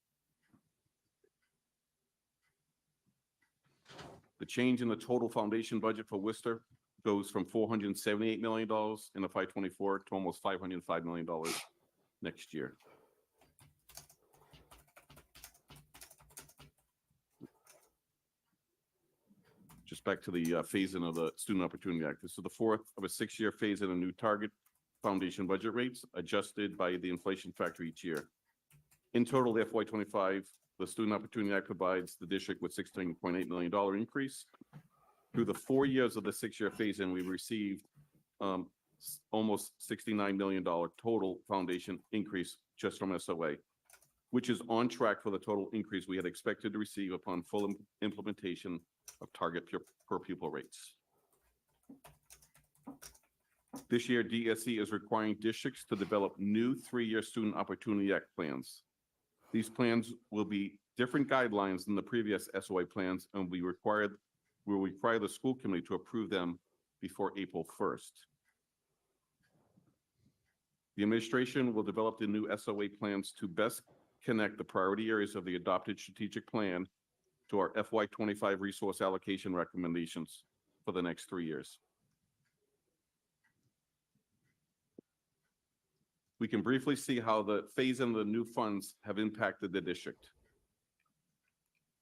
L: The change in the total foundation budget for Worcester goes from $478 million in FY24 to almost $505 million next year. Just back to the phase-in of the Student Opportunity Act. This is the fourth of a 6-year phase-in of new target foundation budget rates adjusted by the inflation factor each year. In total, the FY25, the Student Opportunity Act provides the district with $16.8 million increase. Through the 4 years of the 6-year phase-in, we received almost $69 million total foundation increase just from SOA, which is on track for the total increase we had expected to receive upon full implementation of target per pupil rates. This year, DSE is requiring districts to develop new 3-year Student Opportunity Act plans. These plans will be different guidelines than the previous SOA plans and will require the school committee to approve them before April 1st. The administration will develop the new SOA plans to best connect the priority areas of the adopted strategic plan to our FY25 resource allocation recommendations for the next 3 years. We can briefly see how the phase-in of the new funds have impacted the district.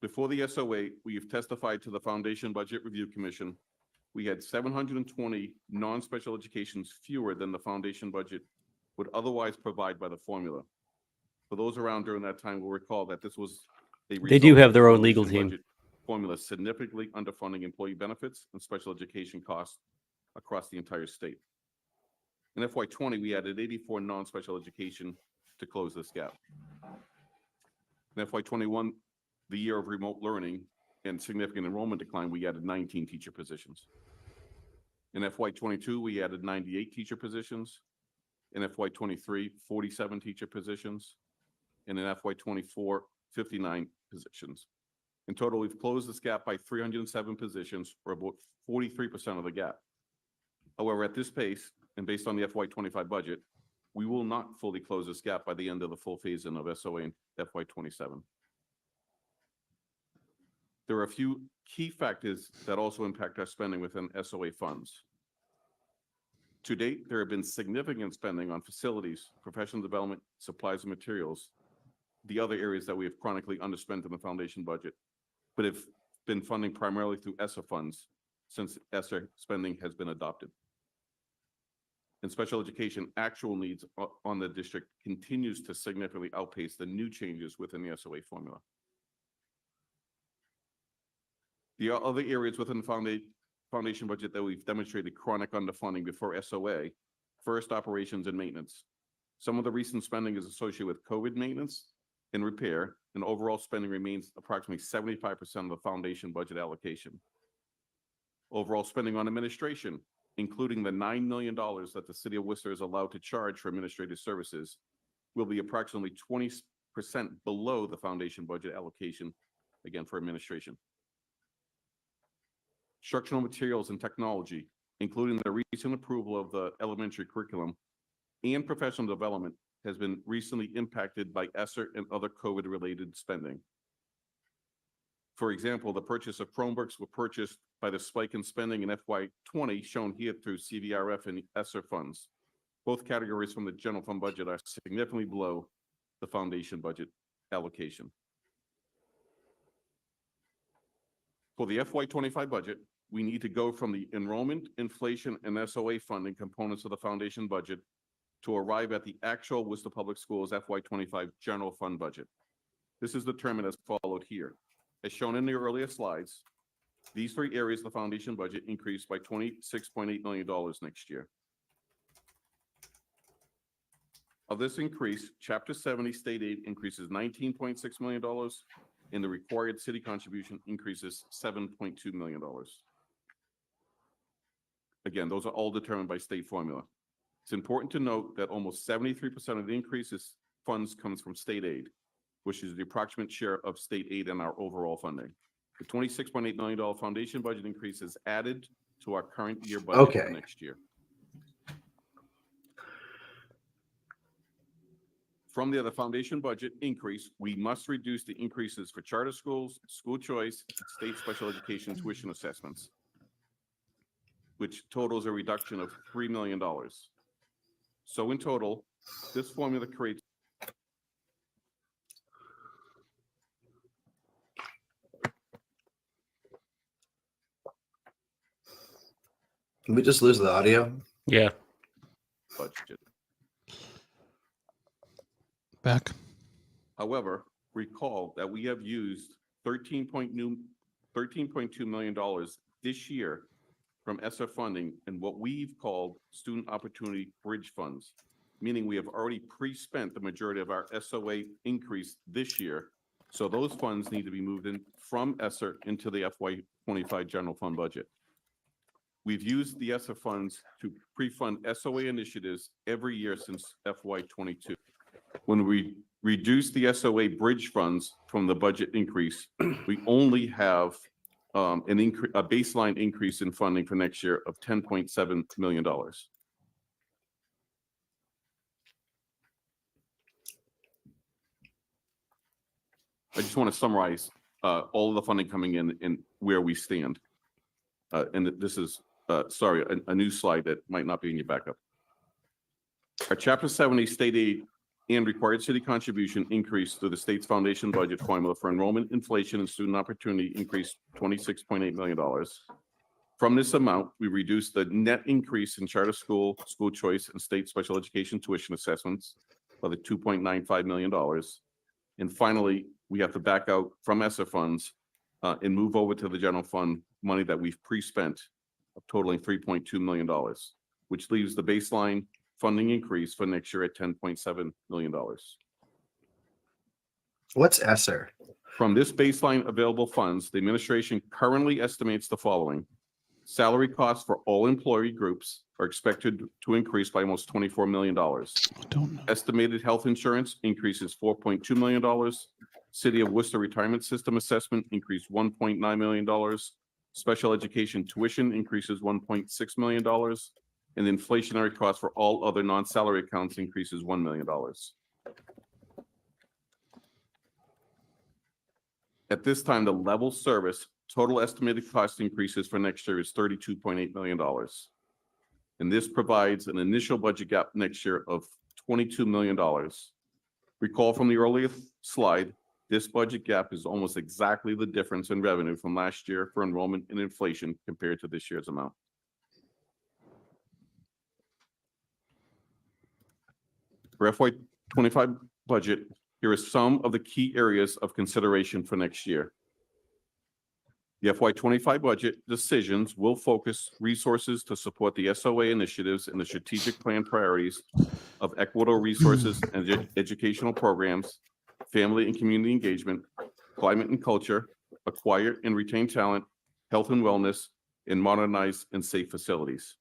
L: Before the SOA, we have testified to the Foundation Budget Review Commission. We had 720 non-special educations fewer than the foundation budget would otherwise provide by the formula. For those around during that time will recall that this was a
C: They do
L: result
C: have
L: of
C: their
L: the
C: own legal
L: foundation
C: team.
L: budget formula significantly underfunding employee benefits and special education costs across the entire state. In FY20, we added 84 non-special education to close this gap. In FY21, the year of remote learning and significant enrollment decline, we added 19 teacher positions. In FY22, we added 98 teacher positions. In FY23, 47 teacher positions. And in FY24, 59 positions. In total, we've closed this gap by 307 positions, or about 43% of the gap. However, at this pace, and based on the FY25 budget, we will not fully close this gap by the end of the full phase-in of SOA in FY27. There are a few key factors that also impact our spending within SOA funds. To date, there have been significant spending on facilities, professional development, supplies and materials, the other areas that we have chronically underspent in the foundation budget, but have been funding primarily through ESSER funds since ESSER spending has been adopted. And special education actual needs on the district continues to significantly outpace the new changes within the SOA formula. The other areas within the foundation budget that we've demonstrated chronic underfunding before SOA, first, operations and maintenance. Some of the recent spending is associated with COVID maintenance and repair, and overall spending remains approximately 75% of the foundation budget allocation. Overall spending on administration, including the $9 million that the city of Worcester is allowed to charge for administrative services, will be approximately 20% below the foundation budget allocation, again, for administration. Instructional materials and technology, including the recent approval of the elementary curriculum and professional development, has been recently impacted by ESSER and other COVID-related spending. For example, the purchase of Chromebooks were purchased by the spike in spending in FY20, shown here through CVRF and ESSER funds. Both categories from the general fund budget are significantly below the foundation budget allocation. For the FY25 budget, we need to go from the enrollment, inflation, and SOA funding components of the foundation budget to arrive at the actual Worcester Public Schools FY25 general fund budget. This is determined as followed here. As shown in the earlier slides, these 3 areas of the foundation budget increased by $26.8 million next year. Of this increase, Chapter 70 state aid increases $19.6 million, and the required city contribution increases $7.2 million. Again, those are all determined by state formula. It's important to note that almost 73% of the increases funds comes from state aid, which is the approximate share of state aid in our overall funding. The $26.8 million foundation budget increase is added to our current year budget for next year. From the other foundation budget increase, we must reduce the increases for charter schools, school choice, state special education tuition assessments. which totals a reduction of $3 million. So in total, this formula creates
B: Can we just lose the audio?
C: Yeah.
L: budget.
A: Back.
L: However, recall that we have used $13.2 million this year from ESSER funding and what we've called Student Opportunity Bridge Funds, meaning we have already pre-spent the majority of our SOA increase this year. So those funds need to be moved in from ESSER into the FY25 general fund budget. We've used the ESSER funds to pre-fund SOA initiatives every year since FY22. When we reduce the SOA bridge funds from the budget increase, we only have a baseline increase in funding for next year of $10.7 million. I just want to summarize all of the funding coming in and where we stand. And this is, sorry, a new slide that might not be in your backup. Our Chapter 70 state aid and required city contribution increase through the state's foundation budget formula for enrollment, inflation, and student opportunity increased $26.8 million. From this amount, we reduced the net increase in charter school, school choice, and state special education tuition assessments by the $2.95 million. And finally, we have to back out from ESSER funds and move over to the general fund money that we've pre-spent, totaling $3.2 million, which leaves the baseline funding increase for next year at $10.7 million.
B: What's ESSER?
L: From this baseline available funds, the administration currently estimates the following. Salary costs for all employee groups are expected to increase by almost $24 million. Estimated health insurance increases $4.2 million. City of Worcester retirement system assessment increased $1.9 million. Special education tuition increases $1.6 million. And the inflationary cost for all other non-salary accounts increases $1 million. At this time, the level service total estimated cost increases for next year is $32.8 million. And this provides an initial budget gap next year of $22 million. Recall from the earlier slide, this budget gap is almost exactly the difference in revenue from last year for enrollment and inflation compared to this year's amount. For FY25 budget, here are some of the key areas of consideration for next year. The FY25 budget decisions will focus resources to support the SOA initiatives and the strategic plan priorities of equitable resources and educational programs, family and community engagement, climate and culture, acquire and retain talent, health and wellness, and modernize and safe facilities.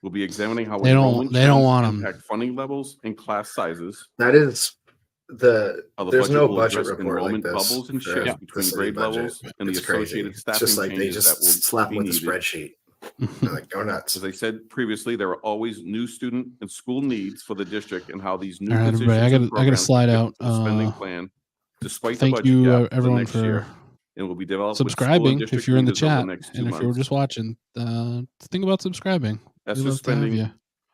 L: We'll be examining how
A: they don't want them
L: impact funding levels and class sizes.
B: That is there's no
L: will
B: budget
L: address
B: report like
L: enrollment
B: this.
L: bubbles and shifts between grade levels and the
B: It's crazy.
L: associated
B: It's
L: staffing
B: just like they
L: changes that
B: just
L: will
B: slap
L: be
B: with a
L: needed.
B: spreadsheet. They're like, go nuts.
L: As I said previously, there are always new student and school needs for the district and how these new
A: All right,
L: positions
A: everybody,
L: and
A: I gotta
L: programs
A: slide
L: fit
A: out.
L: the spending plan, despite the
A: Thank
L: budget
A: you,
L: gap for
A: everyone,
L: next year,
A: for
L: and will be developed with school and
A: subscribing.
L: district
A: If you're in the
L: leaders over
A: chat,
L: next 2
A: and if you're
L: months.
A: just watching, think about subscribing. We'd
L: ESSER
A: love to have you.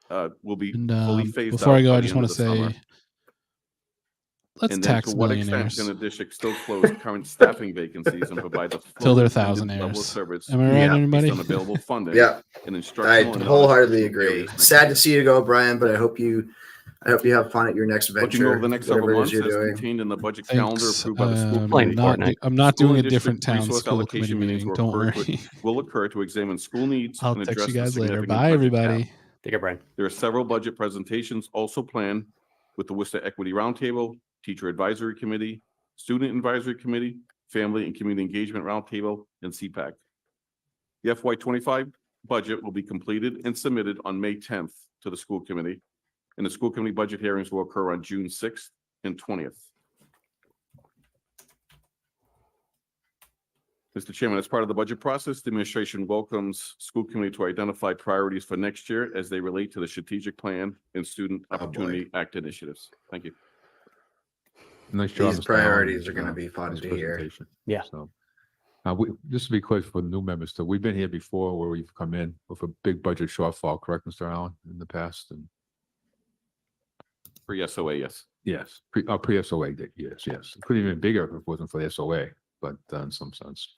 L: spending will be
A: And
L: fully phased
A: before
L: out
A: I go,
L: by
A: I
L: the
A: just
L: end
A: want
L: of
A: to
L: the summer.
A: say, let's
L: And then
A: tax
L: to what extent
A: millionaires
L: can the district still close current staffing vacancies and provide the
A: till
L: full
A: they're
L: intended level of
A: thousandaires.
L: service
A: Am I right,
L: based
A: anybody?
L: on available funding
B: Yeah,
L: and
B: I
L: instructional and
B: wholeheartedly
L: non-instructional
B: agree.
L: areas next
B: Sad
L: year.
B: to see you go, Brian, but I hope you have fun at your next venture.
L: Looking over the next several
B: whatever it is
L: months,
B: you're
L: as
B: doing.
L: contained in the budget calendar
A: Thanks.
L: approved by the school
C: Playing
L: committee,
A: I'm not
L: school
A: doing a
L: and
A: different
L: district
A: town
L: resource
A: school
L: allocation
A: committee
L: meetings
A: meeting. Don't worry.
L: will occur to examine school needs
A: I'll
L: and
A: text
L: address
A: you
L: the
A: guys later.
L: significant
A: Bye,
L: budget gap.
A: everybody.
C: Take care, Brian.
L: There are several budget presentations also planned with the Worcester Equity Roundtable, Teacher Advisory Committee, Student Advisory Committee, Family and Community Engagement Roundtable, and CPAC. The FY25 budget will be completed and submitted on May 10th to the school committee, and the school committee budget hearings will occur on June 6th and 20th. Mr. Chairman, as part of the budget process, the administration welcomes school committee to identify priorities for next year as they relate to the strategic plan and Student Opportunity Act initiatives. Thank you.
G: Nice job.
B: These
G: Mr. Allen,
B: priorities are going to be
G: on
B: fun
G: this
B: to hear.
G: presentation.
C: Yeah.
G: So, Just to be clear for the new members, too, we've been here before where we've come in with a big budget shortfall, correct, Mr. Allen, in the past? And
L: For SOA, yes.
G: yes, pre-SOA, yes. It could have been bigger if it wasn't for the SOA, but in some sense,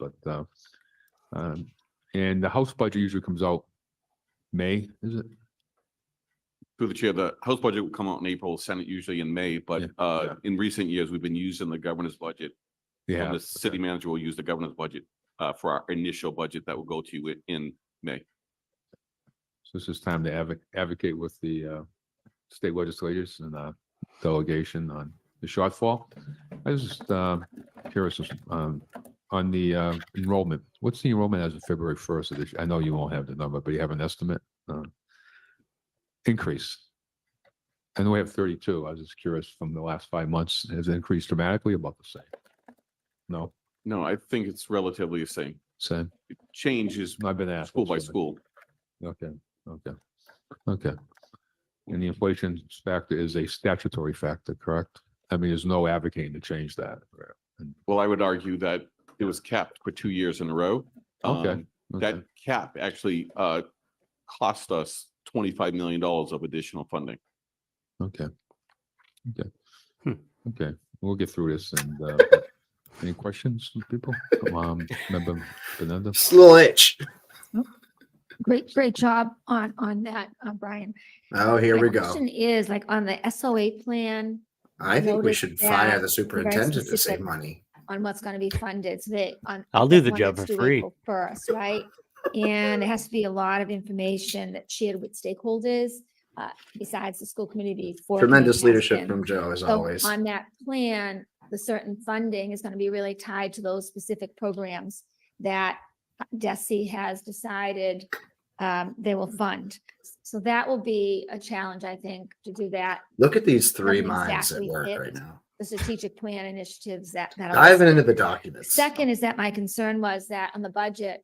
G: and the House budget usually comes out May, is it?
L: Through the chair, the House budget will come out in April, Senate usually in May, but in recent years, we've been using the governor's budget.
G: Yeah.
L: And the city manager will use the governor's budget for our initial budget that will go to you in May.
G: So this is time to advocate with the state legislators and delegation on the shortfall. I was just curious on the enrollment. What's the enrollment as of February 1st of this year? I know you won't have the number, but you have an estimate increase. I know we have 32. I was just curious from the last 5 months, has it increased dramatically? About the same? No,
L: No, I think it's relatively the same.
G: same.
L: It changes
G: I've been asked.
L: school by school.
G: Okay. And the inflation factor is a statutory factor, correct? I mean, there's no advocating to change that.
L: Well, I would argue that it was capped for 2 years in a row.
G: Okay.
L: That cap actually cost us $25 million of additional funding.
G: Okay. We'll get through this and any questions from people? Member Benenda?
B: Just a little itch.
M: Great job on that, Brian.
B: Oh, here
M: My
B: we go.
M: question is like on the SOA plan
B: I think we
M: noticed
B: should
M: that
B: fire the
M: very
B: superintendent to save
M: specific
B: money.
M: on what's going to be funded. So
C: I'll do the
M: one
C: job
M: that's
C: for
M: due
C: free.
M: April 1st, right? And it has to be a lot of information that's shared with stakeholders, besides the school committee. before
B: Tremendous
M: committee
B: leadership
M: action.
B: from Joe, as
M: So
B: always.
M: on that plan, the certain funding is going to be really tied to those specific programs that DESI has decided they will fund. So that will be a challenge, I think, to do that.
B: Look at these three
M: Doesn't
B: minds at
M: exactly
B: work
M: fit
B: right now.
M: The strategic plan initiatives that.
B: Diving into the documents.
M: Second is that my concern was that on the budget,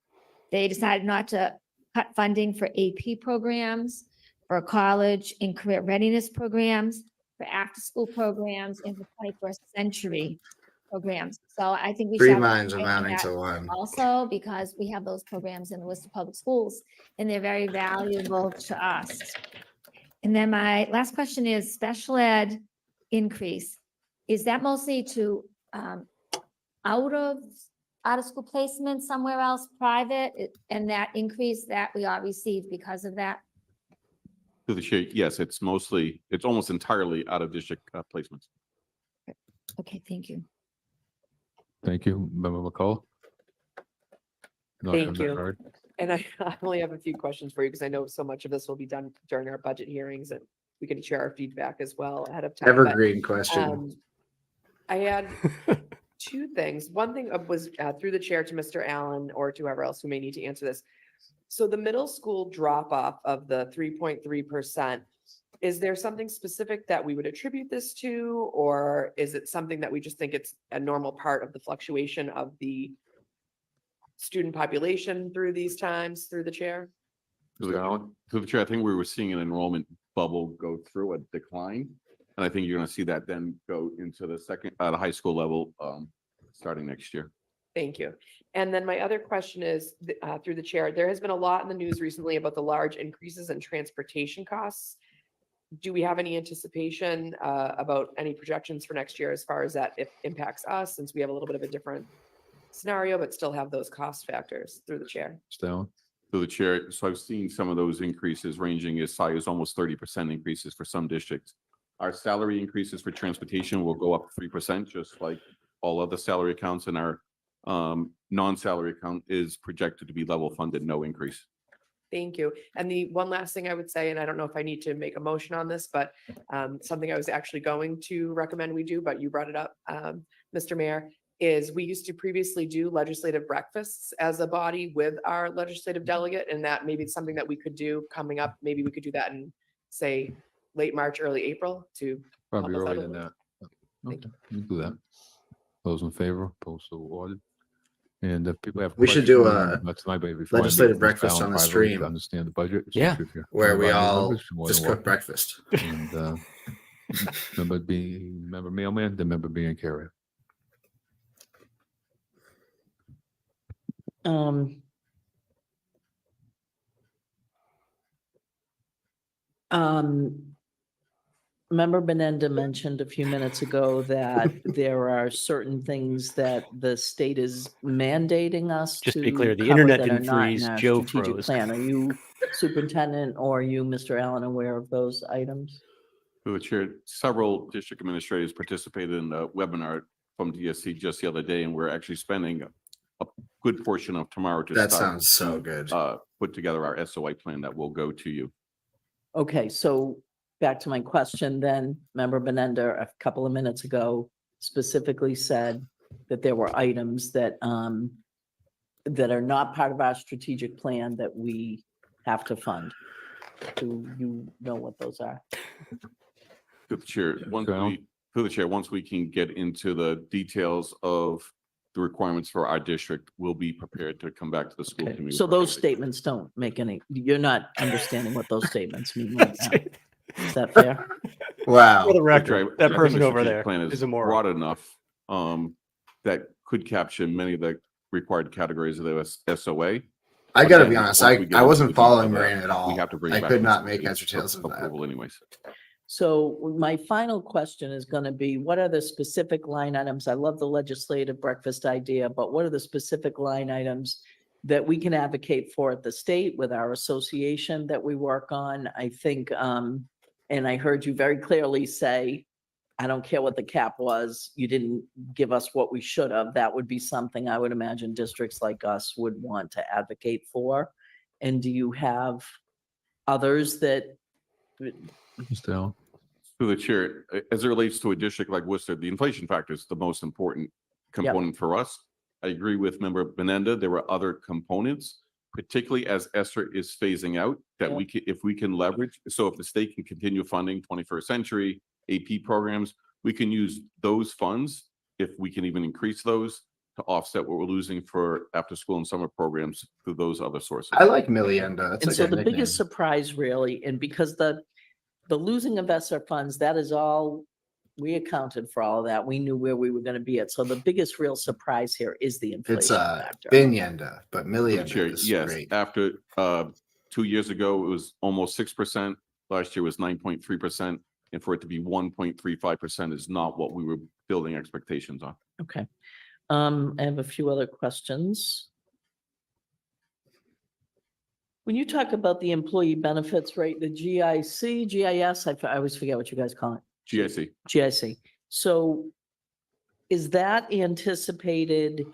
M: they decided not to cut funding for AP programs, for college and career readiness programs, for after-school programs, and for 21st century programs. So I think we should.
B: Three
M: have a
B: minds
M: eye on
B: amounting
M: that
B: to one.
M: Also, because we have those programs in the Worcester Public Schools, and they're very valuable to us. And then my last question is special ed increase. Is that mostly to out of school placement somewhere else, private, and that increase that we all received because of that?
L: To the chair, yes, it's almost entirely out of district placements.
M: Okay, thank you.
G: Thank you, Member McCullough. No,
N: Thank
G: Member
N: you.
G: Hurd.
N: And I only have a few questions for you because I know so much of this will be done during our budget hearings and we can share our feedback as well ahead of time. but,
B: Evergreen question.
N: I had two things. One thing was through the chair to Mr. Allen or to whoever else who may need to answer this. So the middle school drop off of the 3.3%, is there something specific that we would attribute this to? Or is it something that we just think it's a normal part of the fluctuation of the student population through these times, through the chair?
L: Through the chair, I think we were seeing an enrollment bubble go through a decline. And I think you're going to see that then go into the the high school level starting next year.
N: Thank you. And then my other question is through the chair, there has been a lot in the news recently about the large increases in transportation costs. Do we have any anticipation about any projections for next year as far as that it impacts us, since we have a little bit of a different scenario, but still have those cost factors through the chair?
G: Stalin?
L: Through the chair, so I've seen some of those increases ranging as high as almost 30% increases for some districts. Our salary increases for transportation will go up 3%, just like all other salary accounts, and our non-salary account is projected to be level funded, no increase.
N: Thank you. And the one last thing I would say, and I don't know if I need to make a motion on this, but something I was actually going to recommend we do, but you brought it up, Mr. Mayor, is we used to previously do legislative breakfasts as a body with our legislative delegate, and that maybe it's something that we could do coming up. Maybe we could do that in, say, late March, early April to help
G: Probably
N: us out a
G: earlier than
N: little.
G: that. Okay, you do that. Those in favor, opposed so ordered. And if people have.
B: We should do
G: questions,
B: a
G: that's my baby. Before I meet
B: legislative
G: Mr.
B: breakfast
G: Allen
B: on the
G: privately to
B: stream.
G: Understand the budget.
C: Yeah.
G: especially if you're
B: Where we
G: one of our
B: all
G: members, you're more than
B: just cook
G: welcome.
B: breakfast.
G: And member mailman, the member being carrier.
O: Um, Member Benenda mentioned a few minutes ago that there are certain things that the state is mandating us
C: Just to
O: to
C: be clear, the
O: cover
C: internet
O: that are
C: didn't
O: not in
C: freeze,
O: our
C: Joe
O: strategic
C: froze.
O: plan. Are you, Superintendent, or are you, Mr. Allen, aware of those items?
L: Through the chair, several district administrators participated in the webinar from DSC just the other day, and we're actually spending a good portion of tomorrow to
B: That
L: start
B: sounds so good.
L: put together our SOI plan that will go to you.
O: Okay, so back to my question then, Member Benenda a couple of minutes ago specifically said that there were items that that are not part of our strategic plan that we have to fund. Do you know what those are?
L: Through the chair, once we can get into the details of the requirements for our district, we'll be prepared to come back to the school committee.
O: So those statements don't make any, you're not understanding what those statements mean right now. Is that fair?
B: Wow.
C: For the
L: Through the chair,
C: record, that
L: I think
C: person
L: the
C: over
L: strategic
C: there
L: plan
C: is a moron.
L: broad enough that could capture many of the required categories of the SOA.
B: I
L: But
B: gotta
L: then
B: be honest,
L: once we get
B: I
L: into
B: wasn't
L: the detail
B: following
L: of that,
B: Moran at all.
L: We have to bring it
B: I
L: back
B: could
L: to the
B: not
L: school
B: make
L: committee
B: heads or tails
L: for
B: of that.
L: approval anyways.
O: So my final question is going to be, what are the specific line items? I love the legislative breakfast idea, but what are the specific line items that we can advocate for at the state with our association that we work on? I think, and I heard you very clearly say, I don't care what the cap was, you didn't give us what we should have. That would be something I would imagine districts like us would want to advocate for. And do you have others that?
G: Mr. Allen?
L: Through the chair, as it relates to a district like Worcester, the inflation factor is the most important component for us. I agree with Member Benenda. There were other components, particularly as ESSER is phasing out, that we can, if we can leverage. So if the state can continue funding 21st century AP programs, we can use those funds, if we can even increase those, to offset what we're losing for after school and summer programs through those other sources.
B: I like Millienda. That's
O: And
B: a
O: so
B: good
O: the
B: nickname.
O: biggest surprise really, and because the losing of ESSER funds, that is all, we accounted for all of that. We knew where we were going to be at. So the biggest real surprise here is the
B: It's
O: inflation factor.
B: Binyenda, but
L: Through the
B: Millienda
L: chair,
B: is
L: yes,
B: great.
L: after 2 years ago, it was almost 6%. Last year was 9.3%. And for it to be 1.35% is not what we were building expectations on.
O: Okay. I have a few other questions. When you talk about the employee benefits rate, the GIC, GIS, I always forget what you guys call it.
L: GIC.
O: GIC. So is that anticipated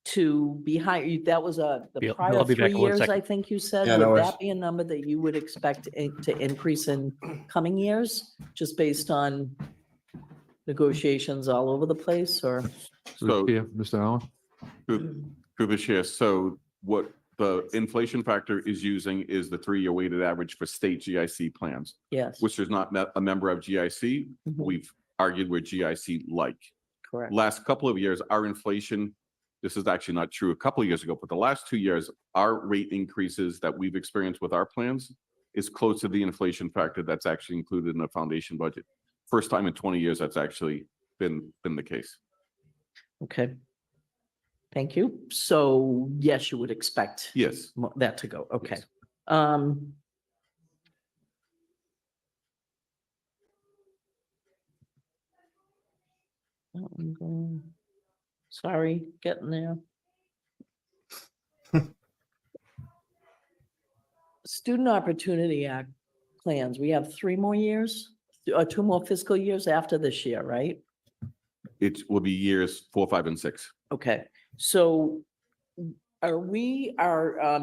O: to be higher? That was the
C: Bill,
O: prior
C: I'll be back
O: 3
C: in 1
O: years, I
C: second.
O: think you said.
B: Yeah, no
O: Would
B: worries.
O: that be a number that you would expect to increase in coming years, just based on negotiations all over the place, or?
L: So
G: Mr. Allen?
L: through the chair, so what the inflation factor is using is the 3-year weighted average for state GIC plans.
O: Yes.
L: Which is not a member of GIC.
O: Mhm.
L: We've argued we're GIC like.
O: Correct.
L: Last couple of years, our inflation, this is actually not true a couple of years ago, but the last 2 years, our rate increases that we've experienced with our plans is close to the inflation factor that's actually included in the foundation budget. First time in 20 years that's actually been the case.
O: Okay. Thank you. So yes, you would expect
L: Yes.
O: that to go. Okay.
L: Yes.
O: I'm going, sorry, getting there. Student Opportunity Act plans, we have 3 more years, or 2 more fiscal years after this year, right?
L: It will be years 4, 5, and 6.
O: Okay, so are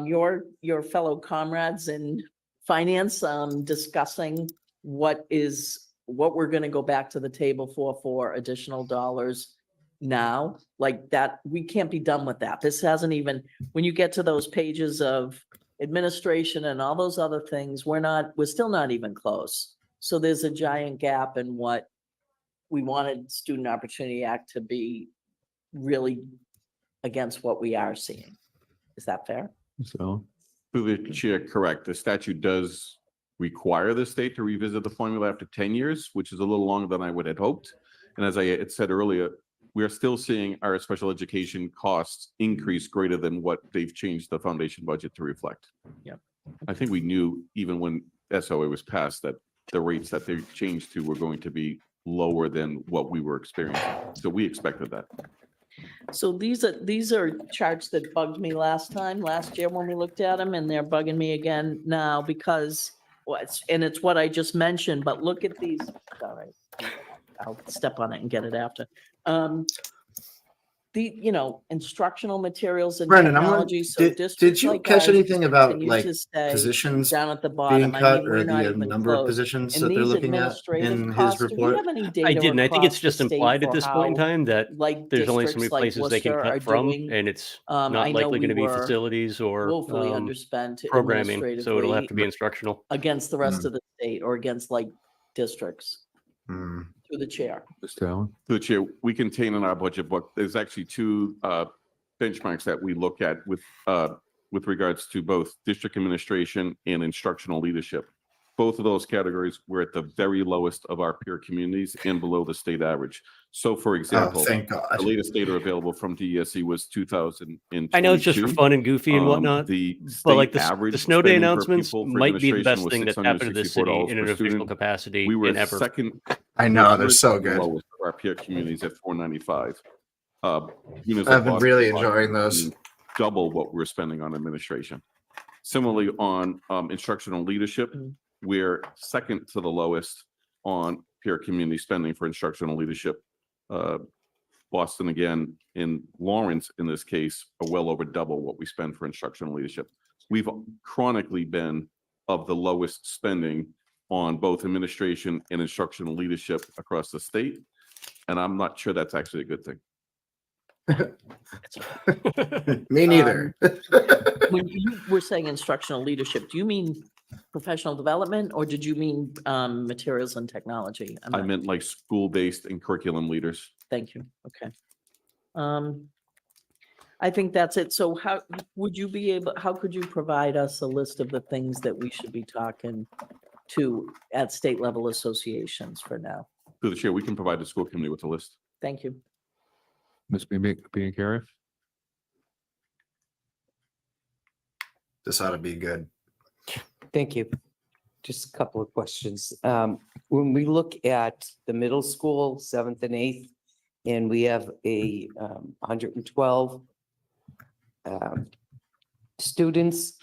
O: your fellow comrades in finance discussing what we're going to go back to the table for additional dollars now? Like that, we can't be done with that. This hasn't even, when you get to those pages of administration and all those other things, we're still not even close. So there's a giant gap in what we wanted Student Opportunity Act to be really against what we are seeing. Is that fair?
G: Mr. Allen?
L: Through the chair, correct. The statute does require the state to revisit the formula after 10 years, which is a little longer than I would have hoped. And as I had said earlier, we are still seeing our special education costs increase greater than what they've changed the foundation budget to reflect.
O: Yep.
L: I think we knew even when SOA was passed that the rates that they changed to were going to be lower than what we were experiencing. So we expected that.
O: So these are charts that bugged me last year when we looked at them, and they're bugging me again now because it's what I just mentioned, but look at these. All right. I'll step on it and get it after. Instructional materials and
B: Brendan,
O: technology. So
B: did
O: districts
B: you
O: like
B: catch
O: ours
B: anything about
O: continue
B: like
O: to stay
B: positions
O: down at the
B: being
O: bottom. I
B: cut
O: mean,
B: or
O: we're not
B: the
O: even
B: number of
O: close.
B: positions
O: And
B: that they're
O: these
B: looking at
O: administrative
B: in his
O: costs, do we
B: report?
O: have any
C: I
O: data
C: didn't. I think it's
O: across the
C: just
O: state
C: implied at
O: for
C: this point in
O: how,
C: time that
O: like,
C: there's only so many
O: districts like
C: places they can
O: Worcester are
C: cut from,
O: doing?
C: and it's
O: I
C: not
O: know
C: likely
O: we
C: going to be
O: were
C: facilities or
O: woefully underspent
C: programming. So it'll have
O: administratively
C: to be instructional.
O: against the rest of the state or against like districts
B: Hmm.
O: through the chair.
G: Mr. Allen?
L: Through the chair, we contain in our budget book, there's actually two benchmarks that we look at with regards to both district administration and instructional leadership. Both of those categories were at the very lowest of our peer communities and below the state average. So for example,
B: thank God.
L: the latest data available from DESE was 2022.
C: I know it's just for fun and goofy and whatnot,
L: The
C: but like
L: state average
C: the snow day
L: spending per
C: announcements
L: pupil for
C: might be the
L: administration
C: best
L: was
C: thing that's happened to this city
L: $664
C: in an
L: per
C: official
L: student.
C: capacity
L: We were
C: in ever.
L: second.
B: I know,
L: we're
B: they're
L: third
B: so
L: to the
B: good.
L: lowest of our peer communities at 495. Units
B: I've
L: of
B: been
L: Boston
B: really
L: College
B: enjoying those.
L: double what we're spending on administration. Similarly, on instructional leadership, we're second to the lowest on peer community spending for instructional leadership. Boston again, in Lawrence, in this case, are well over double what we spend for instructional leadership. We've chronically been of the lowest spending on both administration and instructional leadership across the state. And I'm not sure that's actually a good thing.
B: Me neither.
O: When you were saying instructional leadership, do you mean professional development or did you mean materials and technology?
L: I meant like school-based and curriculum leaders.
O: Thank you. Okay. I think that's it. So how could you provide us a list of the things that we should be talking to at state level associations for now?
L: Through the chair, we can provide the school committee with a list.
O: Thank you.
G: Ms. Biancaria?
B: This ought to be good.
P: Thank you. Just a couple of questions. When we look at the middle school, 7th and 8th, and we have a 112 students.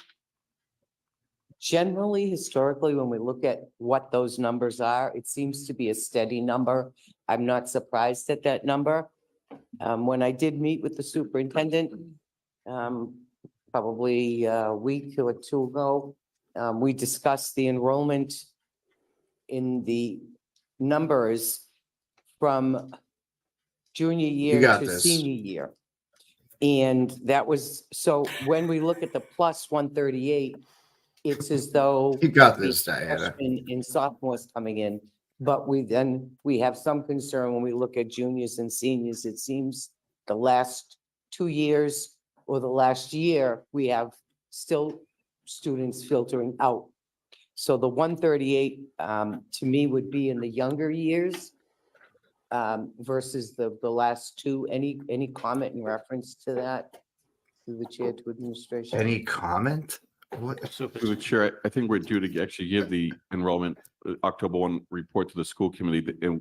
P: Generally, historically, when we look at what those numbers are, it seems to be a steady number. I'm not surprised at that number. When I did meet with the superintendent, probably a week or two ago, we discussed the enrollment in the numbers from junior year
B: got
P: to
B: this.
P: senior year. And that was, so when we look at the plus 138, it's as though
B: You got
P: the
B: this, Diana.
P: freshmen and sophomores coming in. But we have some concern when we look at juniors and seniors. It seems the last 2 years or the last year, we have still students filtering out. So the 138 to me would be in the younger years versus the last two. Any comment in reference to that? Through the chair to administration.
B: Any comment? What?
L: Through the chair, I think we're due to actually give the enrollment October 1 report to the school committee. And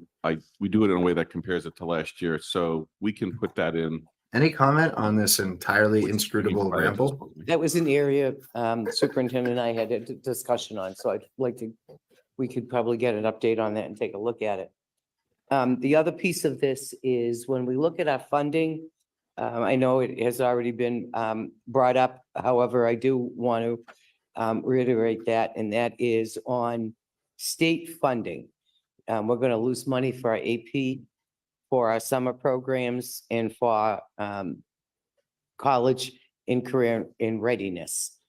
L: we do it in a way that compares it to last year. So we can put that in.
B: Any comment on this entirely inscrutable ramble?
P: That was an area superintendent and I had a discussion on, so I'd like to, we could probably get an update on that and take a look at it. The other piece of this is when we look at our funding, I know it has already been brought up. However, I do want to reiterate that, and that is on state funding. We're going to lose money for our AP, for our summer programs, and for college and career in readiness.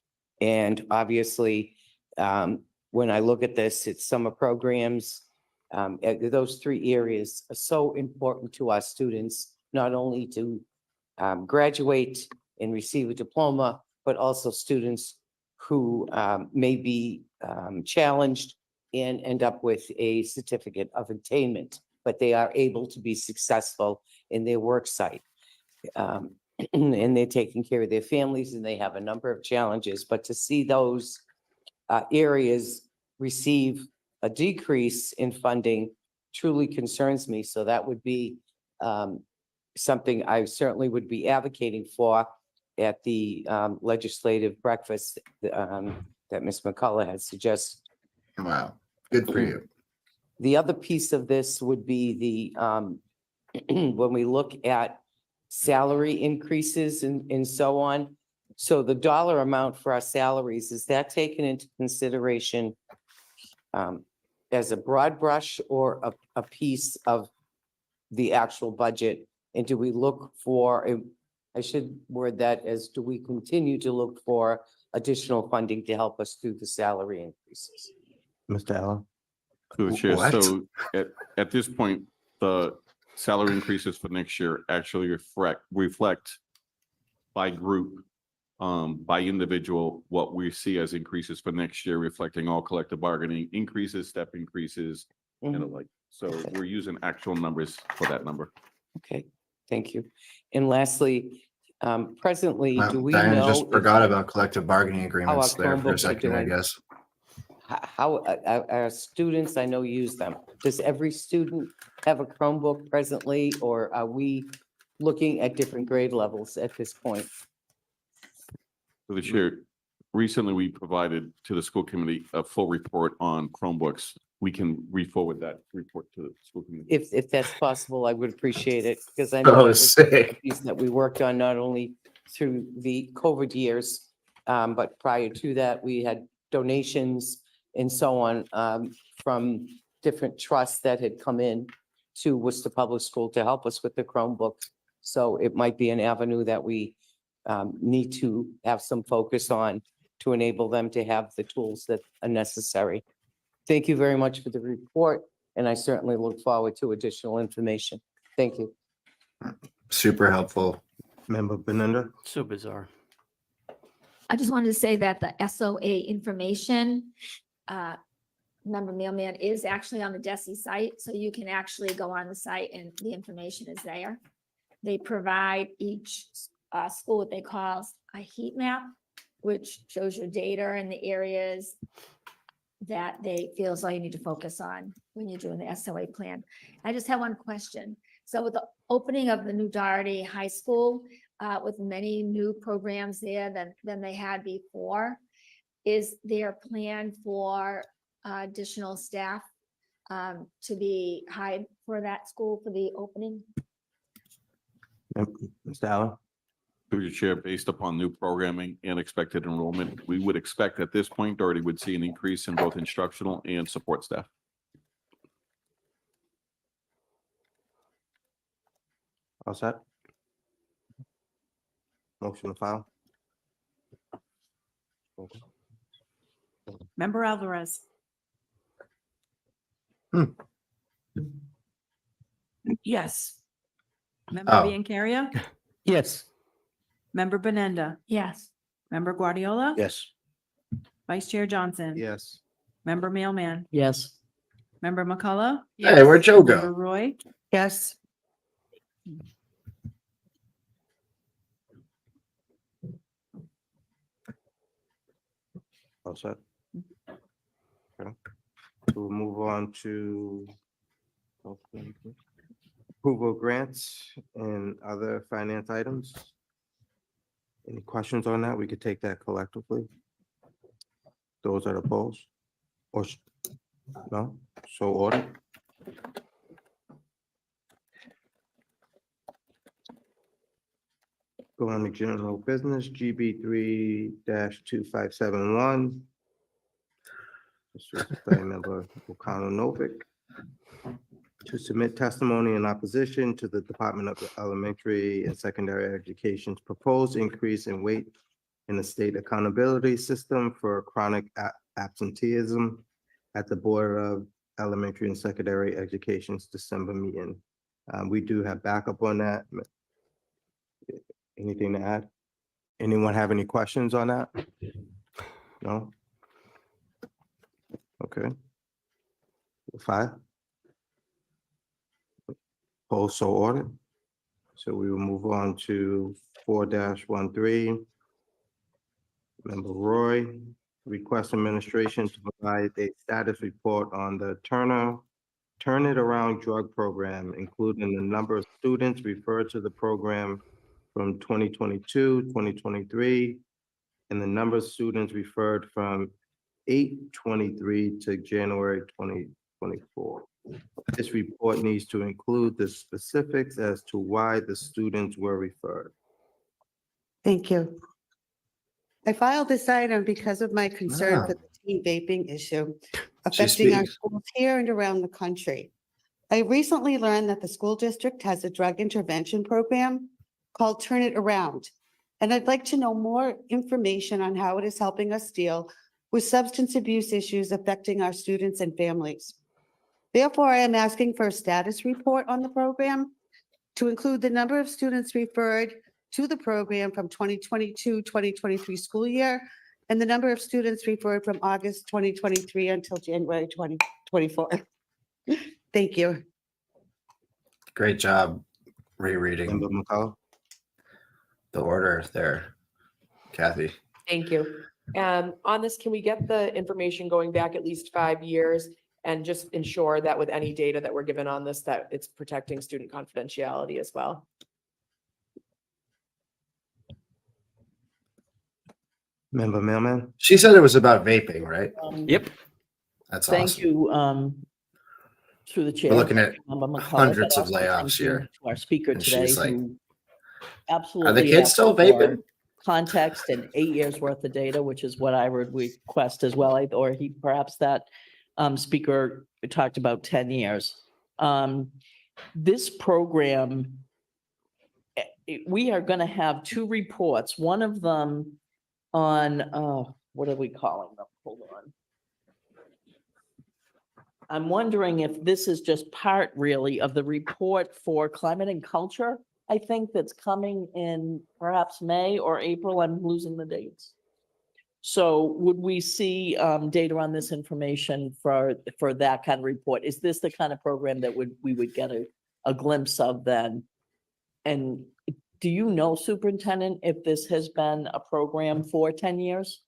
P: And obviously, when I look at this, it's summer programs. Those three areas are so important to our students, not only to graduate and receive a diploma, but also students who may be challenged and end up with a certificate of attainment. but they are able to be successful in their work site. And they're taking care of their families and they have a number of challenges, but to see those areas receive a decrease in funding truly concerns me. So that would be something I certainly would be advocating for at the legislative breakfast that Ms. McCullough had suggested.
B: Wow, good for you.
P: The other piece of this would be the, when we look at salary increases and so on. So the dollar amount for our salaries, is that taken into consideration as a broad brush or a piece of the actual budget? And do we look for, I should word that as, do we continue to look for additional funding to help us through the salary increases?
Q: Mr. Allen?
L: Through the chair.
B: What?
L: So at this point, the salary increases for next year actually reflect by group, by individual, what we see as increases for next year, reflecting all collective bargaining increases, step increases, and the like. So we're using actual numbers for that number.
P: Okay, thank you. And lastly, presently, do we
B: Diana
P: know?
B: just forgot about collective bargaining agreements
P: our
B: there for a
P: Chromebooks are
B: second, I
P: doing?
B: guess.
P: How our students, I know, use them. Does every student have a Chromebook presently, or are we looking at different grade levels at this point?
L: Through the chair, recently we provided to the school committee a full report on Chromebooks. We can re-forward that report to the school committee.
P: If that's possible, I would appreciate it, because I
B: Oh,
P: know it was
B: sick.
P: a piece that we worked on not only through the COVID years, but prior to that, we had donations and so on from different trusts that had come in to Worcester Public School to help us with the Chromebook. So it might be an avenue that we need to have some focus on to enable them to have the tools that are necessary. Thank you very much for the report, and I certainly look forward to additional information. Thank you.
B: Super helpful.
Q: Member Benenda?
C: So bizarre.
M: I just wanted to say that the SOA information, member mailman is actually on the DESI site, so you can actually go on the site and the information is there. They provide each school what they call a heat map, which shows your data and the areas that they feel as though you need to focus on when you're doing the SOA plan. I just have one question. So with the opening of the new Doherty High School, with many new programs there than they had before, is there a plan for additional staff to be hired for that school for the opening?
Q: Mr. Allen?
L: Through your chair, based upon new programming and expected enrollment, we would expect at this point Doherty would see an increase in both instructional and support staff.
Q: All set? Motion to file?
E: Member Alvarez. Yes. Member
B: Oh.
E: Biancaria?
O: Yes.
E: Member Benenda?
M: Yes.
E: Member Guardiola?
Q: Yes.
E: Vice Chair Johnson?
Q: Yes.
E: Member Mailman?
O: Yes.
E: Member McCullough?
B: Hey, where'd Joe
E: Member
B: go?
E: Roy?
O: Yes.
Q: All set? Okay. We'll move on to approval of grants and other finance items. Any questions on that? We could take that collectively. Those that oppose? Or, no? So ordered? Go on to general business, GB 3-2571. This is by member O'Connell Novick. To submit testimony in opposition to the Department of Elementary and Secondary Education's proposed increase in weight in the state accountability system for chronic absenteeism at the Board of Elementary and Secondary Education's December meeting. We do have backup on that. Anything to add? Anyone have any questions on that? No? Okay. 5. Opposed, so ordered. So we will move on to 4-13. Member Roy, request administration to provide a status report on the Turn It Around drug program, including the number of students referred to the program from 2022, 2023, and the number of students referred from 8/23 to January 2024. This report needs to include the specifics as to why the students were referred.
R: Thank you. I filed this item because of my concern
B: Ah.
R: for the teen vaping issue
B: She
R: affecting our
B: speaks.
R: schools here and around the country. I recently learned that the school district has a drug intervention program called Turn It Around. And I'd like to know more information on how it is helping us deal with substance abuse issues affecting our students and families. Therefore, I am asking for a status report on the program to include the number of students referred to the program from 2022, 2023 school year, and the number of students referred from August 2023 until January 2024. Thank you.
B: Great job rereading
Q: Member McCullough?
B: the order there, Kathy.
N: Thank you. On this, can we get the information going back at least 5 years and just ensure that with any data that we're given on this, that it's protecting student confidentiality as well?
Q: Member Millman?
B: She said it was about vaping, right?
C: Yep.
B: That's
O: Thank
B: awesome.
O: you, through the chair.
B: We're looking at
O: Member McCullough,
B: hundreds
O: but
B: of
O: also thank
B: layoffs
O: you
B: here.
O: to our speaker
B: And
O: today,
B: she's like,
O: who absolutely
B: kids
O: asked
B: still
O: for
B: vaping?
O: context and 8 years worth of data, which is what I would request as well, or he, perhaps that speaker talked about 10 years. This program, we are going to have 2 reports, one of them on, what are we calling them? Hold on. I'm wondering if this is just part really of the report for climate and culture, I think, that's coming in perhaps May or April. I'm losing the dates. So would we see data on this information for that kind of report? Is this the kind of program that we would get a glimpse of then? And do you know, Superintendent, if this has been a program for 10 years?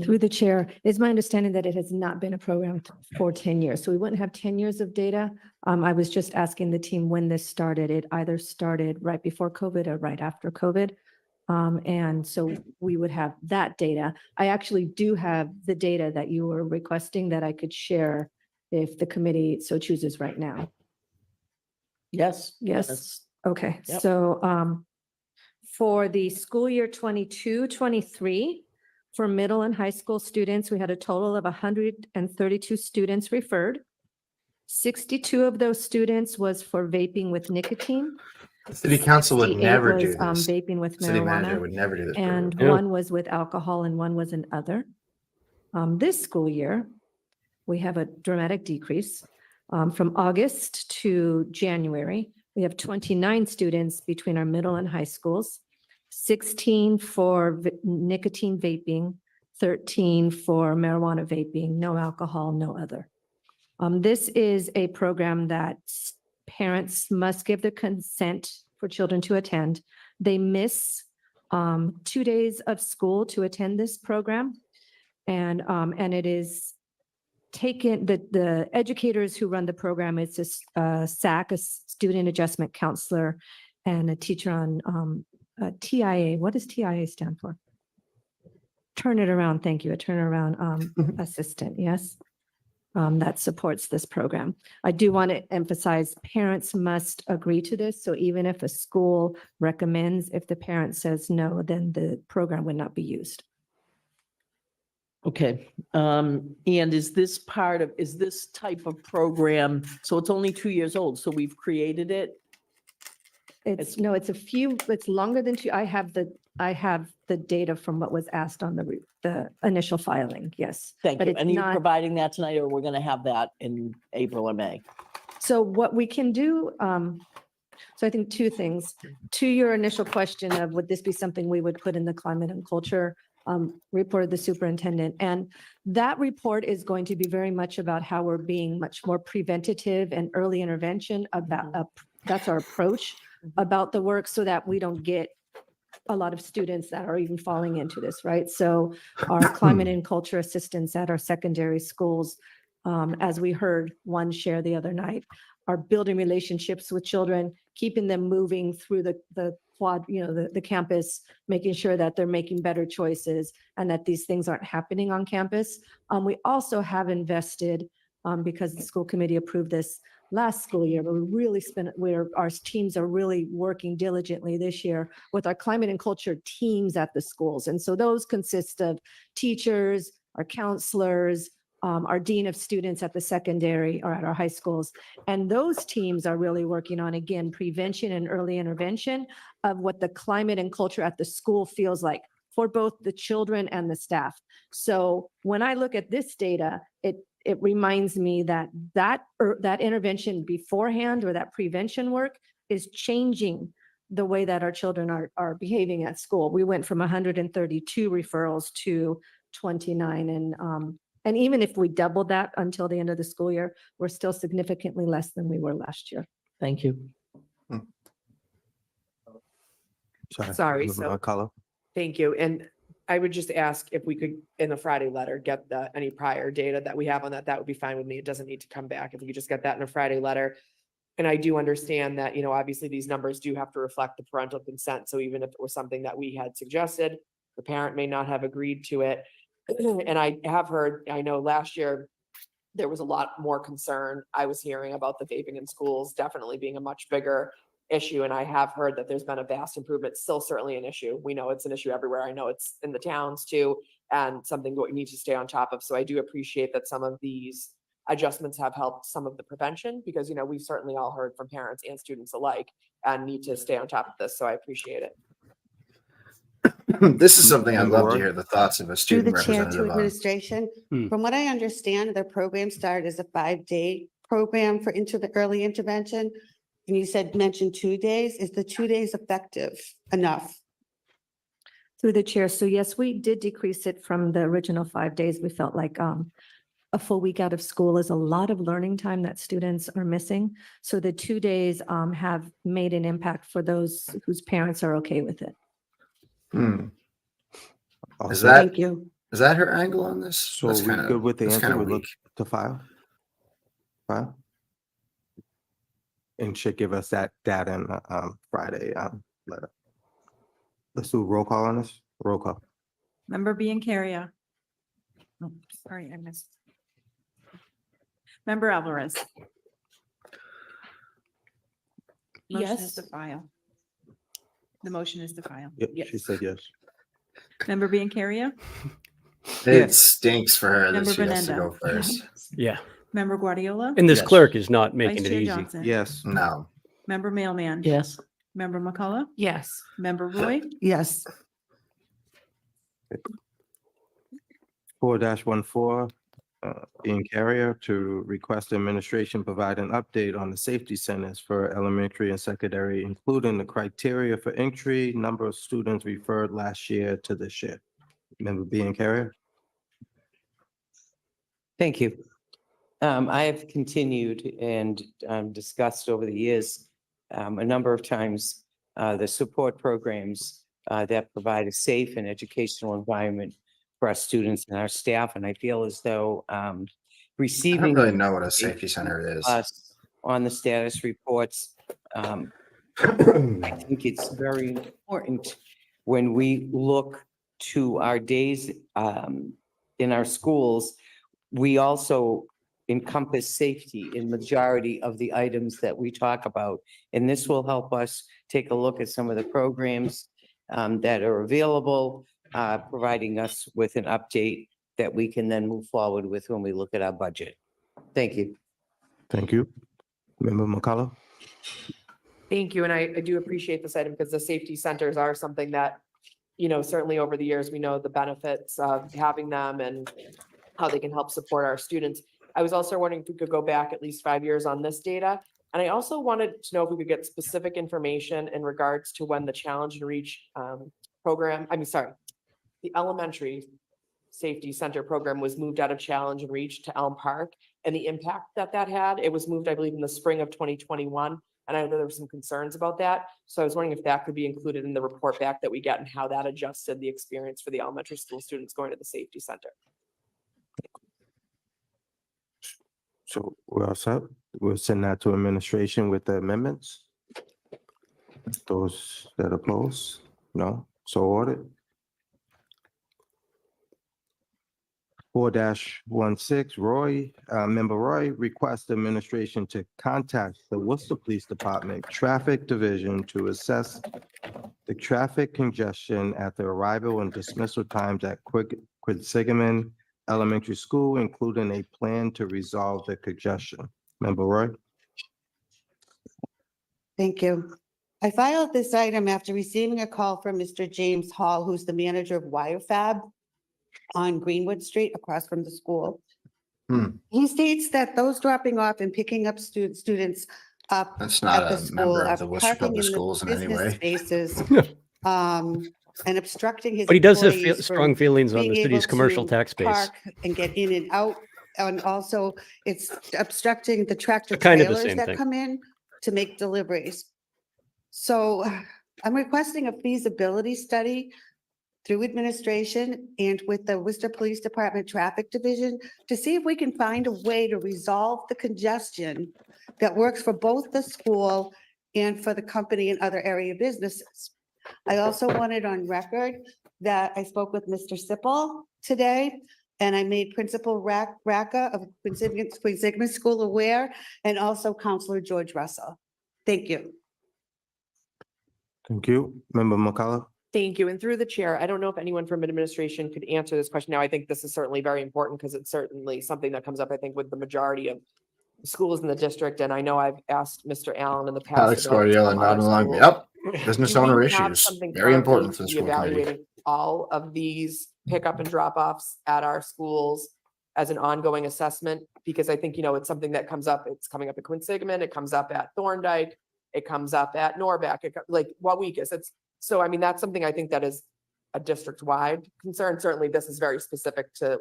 K: Through the chair, it's my understanding that it has not been a program for 10 years. So we wouldn't have 10 years of data. I was just asking the team when this started. It either started right before COVID or right after COVID. And so we would have that data. I actually do have the data that you were requesting that I could share if the committee so chooses right now.
O: Yes.
K: Yes. Okay.
O: Yep.
K: So for the school year 22-23, for middle and high school students, we had a total of 132 students referred. 62 of those students was for vaping with nicotine.
B: City council would
K: 68
B: never
K: was,
B: do this.
K: vaping with
B: City manager
K: marijuana,
B: would never do this.
K: and
B: program.
K: one was with alcohol and one was an other. This school year, we have a dramatic decrease. From August to January, we have 29 students between our middle and high schools, 16 for nicotine vaping, 13 for marijuana vaping, no alcohol, no other. This is a program that parents must give their consent for children to attend. They miss 2 days of school to attend this program. And it is taken, the educators who run the program, it's a SAC, a student adjustment counselor, and a teacher on TIA. What does TIA stand for? Turn It Around. Thank you. A turnaround assistant. Yes. That supports this program. I do want to emphasize parents must agree to this. So even if a school recommends, if the parent says no, then the program would not be used.
O: Okay, and is this type of program, so it's only 2 years old, so we've created it?
K: It's longer than 2. I have the data from what was asked on the initial filing. Yes.
O: Thank
K: But
O: you.
K: it's
O: And are you
K: not-
O: providing that tonight, or we're going to have that in April or May?
K: So what we can do, so I think 2 things. To your initial question of would this be something we would put in the climate and culture reported the superintendent. And that report is going to be very much about how we're being much more preventative and early intervention about, that's our approach about the work so that we don't get a lot of students that are even falling into this, right? So our climate and culture assistants at our secondary schools, as we heard one share the other night, are building relationships with children, keeping them moving through the quad, the campus, making sure that they're making better choices and that these things aren't happening on campus. We also have invested, because the school committee approved this last school year, but our teams are really working diligently this year with our climate and culture teams at the schools. And so those consist of teachers, our counselors, our dean of students at the secondary or at our high schools. And those teams are really working on, again, prevention and early intervention of what the climate and culture at the school feels like for both the children and the staff. So when I look at this data, it reminds me that intervention beforehand or that prevention work is changing the way that our children are behaving at school. We went from 132 referrals to 29. And even if we doubled that until the end of the school year, we're still significantly less than we were last year.
O: Thank you.
N: Sorry,
Q: Ms.
N: so-
Q: McCullough.
N: Thank you. And I would just ask if we could, in the Friday letter, get any prior data that we have on that. That would be fine with me. It doesn't need to come back. If we could just get that in a Friday letter. And I do understand that, obviously these numbers do have to reflect the parental consent. So even if it was something that we had suggested, the parent may not have agreed to it. And I have heard, I know last year, there was a lot more concern I was hearing about the vaping in schools definitely being a much bigger issue. And I have heard that there's been a vast improvement, still certainly an issue. We know it's an issue everywhere. I know it's in the towns too, and something that we need to stay on top of. So I do appreciate that some of these adjustments have helped some of the prevention because, we've certainly all heard from parents and students alike and need to stay on top of this. So I appreciate it.
B: This is something I'd
Q: Member
B: love to
Q: Roy?
B: hear the thoughts of a
R: Through
B: student
R: the chair to
B: representative on.
R: administration, from what I understand, their program started as a 5-day program for early intervention. And you mentioned 2 days. Is the 2 days effective enough?
K: Through the chair. So yes, we did decrease it from the original 5 days. We felt like a full week out of school is a lot of learning time that students are missing. So the 2 days have made an impact for those whose parents are okay with it.
B: Is that,
R: Thank you.
B: is that her angle on this?
Q: So
B: That's
Q: we
B: kinda-
Q: good with the
B: that's
Q: answer?
B: kinda
Q: We look
B: weak.
Q: to file? File? And should give us that data in Friday letter. Let's do a roll call on this. Roll call.
E: Member Biancaria. Oh, sorry, I missed. Member Alvarez. Motion is to file. The motion is to file.
Q: Yep, she said yes.
E: Member Biancaria.
B: It stinks for her that
E: Member
B: she has to
E: Bernenda.
B: go first.
C: Yeah.
E: Member Guardiola.
C: And this
Q: Yes.
C: clerk is not
E: Vice
C: making it
E: Chair
C: easy.
E: Johnson.
Q: Yes.
B: No.
E: Member Mailman.
O: Yes.
E: Member McCullough.
R: Yes.
E: Member Roy.
R: Yes.
Q: 4-14, being carrier to request administration provide an update on the safety centers for elementary and secondary, including the criteria for entry, number of students referred last year to this year. Member being carrier?
P: Thank you. I have continued and discussed over the years a number of times the support programs that provide a safe and educational environment for our students and our staff. And I feel as though
B: I don't
P: receiving
B: really know what a safety center is.
P: us on the status reports, I think it's very important when we look to our days in our schools, we also encompass safety in majority of the items that we talk about. And this will help us take a look at some of the programs that are available, providing us with an update that we can then move forward with when we look at our budget. Thank you.
Q: Thank you. Member McCullough?
N: Thank you. And I do appreciate this item because the safety centers are something that, certainly over the years, we know the benefits of having them and how they can help support our students. I was also wondering if we could go back at least 5 years on this data. And I also wanted to know if we could get specific information in regards to when the Challenge and Reach program, the elementary safety center program was moved out of Challenge and Reach to Elm Park, and the impact that that had. It was moved, I believe, in the spring of 2021. And I know there were some concerns about that. So I was wondering if that could be included in the report back that we get and how that adjusted the experience for the elementary school students going to the safety center.
Q: So we're all set. We'll send that to administration with the amendments. Those that oppose, no, so ordered. 4-16, Roy, Member Roy requests administration to contact the Worcester Police Department Traffic Division to assess the traffic congestion at the arrival and dismissal times at Quinsigamond Elementary School, including a plan to resolve the congestion. Member Roy?
R: Thank you. I filed this item after receiving a call from Mr. James Hall, who's the manager of WireFab on Greenwood Street across from the school. He states that those dropping off and picking up students up
B: That's not
R: at the
B: a
R: school
B: member
R: are
B: of the Worcester
R: parking
B: Public
R: in the
B: Schools in any
R: business
B: way.
R: spaces, and obstructing his
C: But he does have
R: employees from
C: strong feelings on
R: being
C: the city's
R: able
C: commercial
R: to
C: tax base.
R: park and get in and out. And also it's obstructing the tractor
C: Kind of the
R: trailers
C: same
R: that
C: thing.
R: come in to make deliveries. So I'm requesting a feasibility study through administration and with the Worcester Police Department Traffic Division to see if we can find a way to resolve the congestion that works for both the school and for the company and other area businesses. I also wanted on record that I spoke with Mr. Sipple today, and I made Principal Racca of Quinsigamond School aware, and also Counselor George Russell. Thank you.
Q: Thank you. Member McCullough?
N: Thank you. And through the chair, I don't know if anyone from administration could answer this question. Now, I think this is certainly very important because it's certainly something that comes up, I think, with the majority of schools in the district. And I know I've asked Mr. Allen in the past.
B: Alex
N: about
B: Guardiola
N: some
B: nodding
N: other
B: along.
N: schools.
B: Yep. Business
N: Do we
B: owner
N: have
B: issues.
N: something
B: Very
N: currently
B: important for the
N: to be
B: school committee.
N: evaluating all of these pickup and drop offs at our schools as an ongoing assessment? Because I think, it's something that comes up. It's coming up at Quinsigamond. It comes up at Thorndike. It comes up at Norbeck. Like Wawekus. So, I mean, that's something I think that is a district-wide concern. Certainly, this is very specific to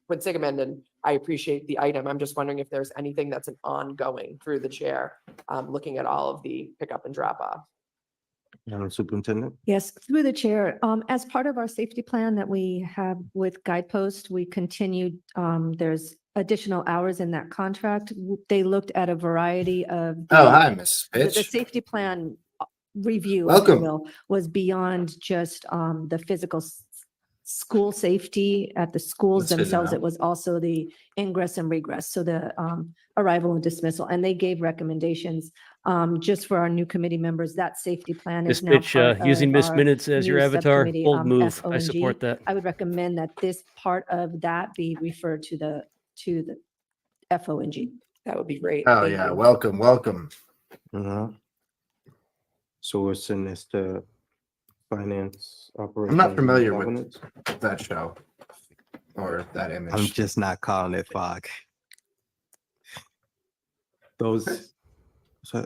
N: Quinsigamond, and I appreciate the item. I'm just wondering if there's anything that's an ongoing through the chair, looking at all of the pickup and drop off.
Q: Madam Superintendent?
K: Yes, through the chair, as part of our safety plan that we have with Guidepost, we continued, there's additional hours in that contract. They looked at a variety of.
B: Oh, hi, Miss
K: The
B: Pitch.
K: safety plan review, if you
B: Welcome.
K: will, was beyond just the physical school safety at the schools
B: That's good to
K: themselves.
B: know.
K: It was also the ingress and regress, so the arrival and dismissal. And they gave recommendations just for our new committee members. That safety plan
C: Miss
K: is now
C: Pitch,
K: part
C: using
K: of
C: Miss
K: our
C: Minutes as your
K: new
C: avatar,
K: subcommittee,
C: bold move. I
K: SONG.
C: support that.
K: I would recommend that this part of that be referred to the FONG.
N: That would be great.
B: Oh,
N: Thank
B: yeah.
N: you.
B: Welcome. Welcome.
Q: So we'll send this to finance,
B: I'm
Q: operations.
B: not
Q: and
B: familiar
Q: governance.
B: with that show or that image.
Q: I'm just not calling it fog. Those. So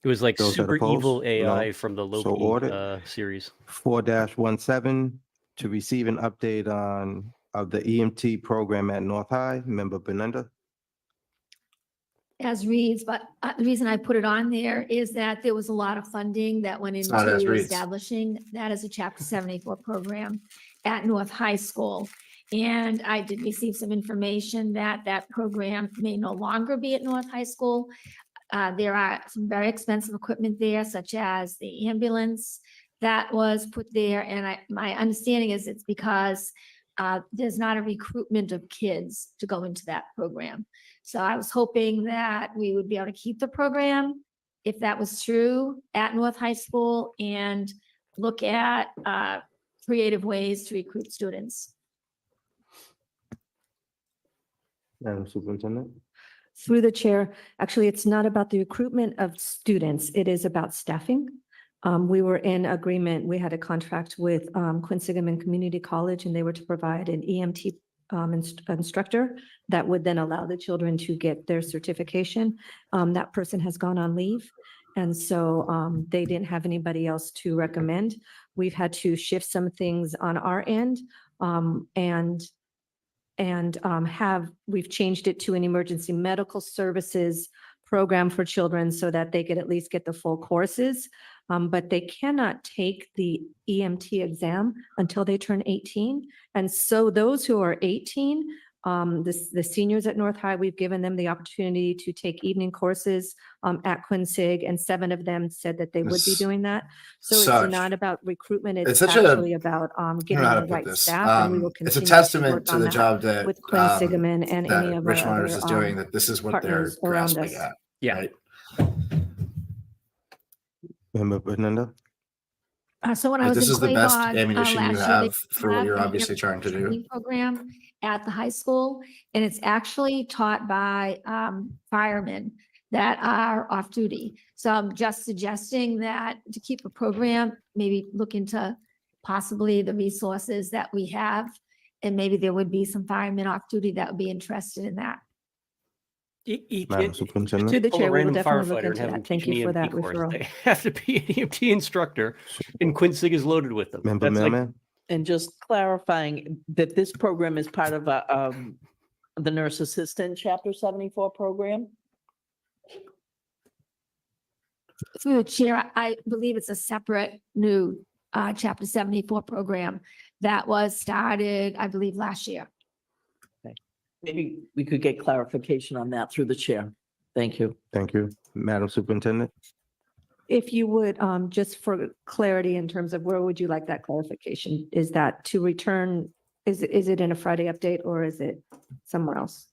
C: It was like
Q: those that
C: super
Q: oppose?
C: evil AI
Q: No.
C: from the
Q: So
C: Loki
Q: ordered.
C: series.
Q: 4-17 to receive an update of the EMT program at North High. Member Benenda?
M: As reads, but the reason I put it on there is that there was a lot of funding that went
B: It's not as
M: into
B: reads.
M: establishing that as a Chapter 74 program at North High School. And I did receive some information that that program may no longer be at North High School. There are some very expensive equipment there, such as the ambulance that was put there. And my understanding is it's because there's not a recruitment of kids to go into that program. So I was hoping that we would be able to keep the program, if that was true, at North High School and look at creative ways to recruit students.
Q: Madam Superintendent?
K: Through the chair, actually, it's not about the recruitment of students. It is about staffing. We were in agreement. We had a contract with Quinsigamond Community College, and they were to provide an EMT instructor that would then allow the children to get their certification. That person has gone on leave. And so they didn't have anybody else to recommend. We've had to shift some things on our end we've changed it to an emergency medical services program for children so that they could at least get the full courses. But they cannot take the EMT exam until they turn 18. And so those who are 18, the seniors at North High, we've given them the opportunity to take evening courses at Quincy, and 7 of them said that they would be doing that. So
B: Such-
K: it's not about recruitment. It's
B: such a-
K: actually about
B: I don't know
K: getting
B: how
K: the
B: to put
K: right
B: this.
K: staff, and we will
B: It's a
K: continue to
B: testament
K: work
B: to
K: on
B: the
K: that
B: job that
K: with Quinn Sigeman and any of our
B: Rich Monitors
K: other
B: is doing, that this is what they're
K: partners around
B: grasping
K: us.
B: at.
C: Yeah.
B: Right?
Q: Member Bernanda?
M: So when I
B: Like,
M: was
B: this
M: in
B: is the best
M: Quabog
B: ammunition you
M: last year, they
B: have for what
M: have
B: you're
M: an
B: obviously trying to do.
M: training program at the high school, and it's actually taught by firemen that are off duty. So I'm just suggesting that to keep a program, maybe look into possibly the resources that we have, and maybe there would be some firemen off duty that would be interested in that.
Q: Madam Superintendent?
K: To the
C: Pull a
K: chair, we will
C: random
K: definitely look
C: firefighter and
K: into
C: have them
K: that. Thank
C: teach
K: you
C: an
K: for that
C: EMT course.
K: referral.
C: They have to be an EMT instructor, and Quincy is loaded with them.
Q: Member
C: That's like,
Q: Millman?
O: And just clarifying that this program is part of the Nurse Assistant Chapter 74 program?
M: Through the chair, I believe it's a separate new Chapter 74 program that was started, I believe, last year.
O: Maybe we could get clarification on that through the chair. Thank you.
Q: Thank you. Madam Superintendent?
K: If you would, just for clarity in terms of where would you like that clarification? Is that to return, is it in a Friday update or is it somewhere else?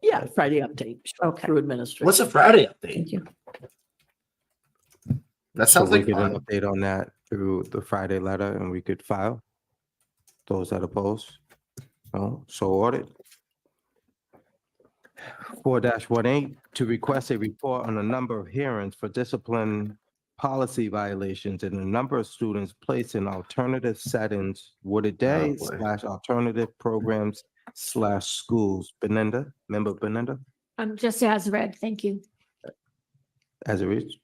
O: Yeah, Friday update.
K: Okay.
O: Through administration.
B: What's a Friday update?
K: Thank you.
B: That
Q: So
B: sounds
Q: we
B: like
Q: get an
B: fun.
Q: update on that through the Friday letter and we could file. Those that oppose? No, so ordered. 4-18, to request a report on the number of hearings for discipline policy violations and the number of students placed in alternative settings, Wooded Day
B: boy.
Q: / alternative programs / schools. Benenda, member Benenda,
M: Just as read, thank you.
Q: as it reads.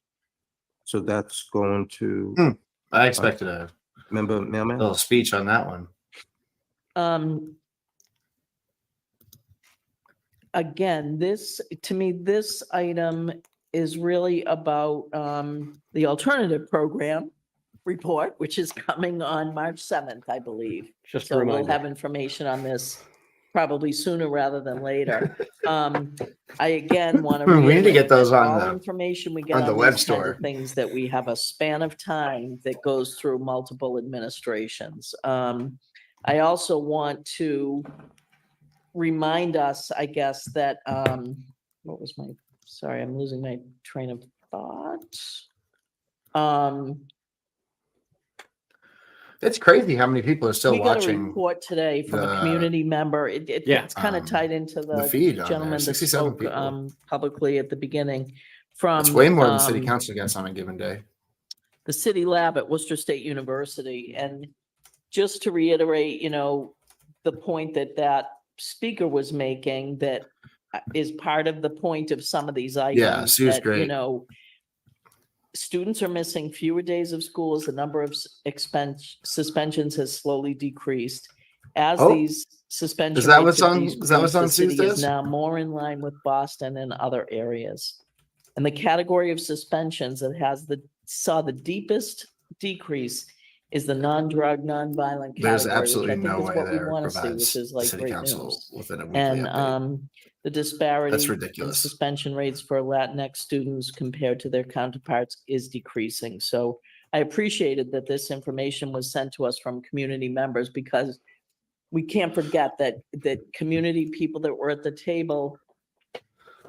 Q: So that's going to
B: I expected a
Q: member Mailman.
B: little speech on that one.
O: Again, to me, this item is really about the alternative program report, which is coming on March 7th, I believe.
C: Just a
O: So we'll
C: reminder.
O: have information on this probably sooner rather than later. I again want to.
B: We need to get those on
O: all
B: the-
O: information we get
B: on the
O: on
B: web
O: these kinds of
B: store.
O: things, that we have a span of time that goes through multiple administrations. I also want to remind us, I guess, that, sorry, I'm losing my train of thought.
B: It's crazy how many people are still
O: We got a
B: watching
O: report today from a
B: the-
O: community member. It's kind of tied into
B: the
O: the
B: feed on there,
O: gentleman that
B: 67
O: spoke
B: people.
O: publicly at the beginning from.
B: It's way more than city council gets on a given day.
O: The city lab at Worcester State University. And just to reiterate, the point that speaker was making, that is part of the point of some of these items.
B: she was
O: that,
B: great.
O: Students are missing fewer days of school as the number of suspensions has slowly decreased. As
B: Oh,
O: these suspensions.
B: is that what's on Sue's
O: Is
B: desk?
O: now more in line with Boston and other areas. And the category of suspensions that saw the deepest decrease is the non-drug, non-violent category.
B: There's
O: which I
B: absolutely
O: think
B: no
O: is
B: way
O: what we
B: there
O: want to see,
B: provides
O: which is
B: the
O: like
B: city
O: great
B: council
O: news.
B: within a weekly
O: And
B: update.
O: the disparity.
B: That's
O: in
B: ridiculous.
O: suspension rates for Latinx students compared to their counterparts is decreasing. So I appreciated that this information was sent to us from community members, because we can't forget that community people that were at the table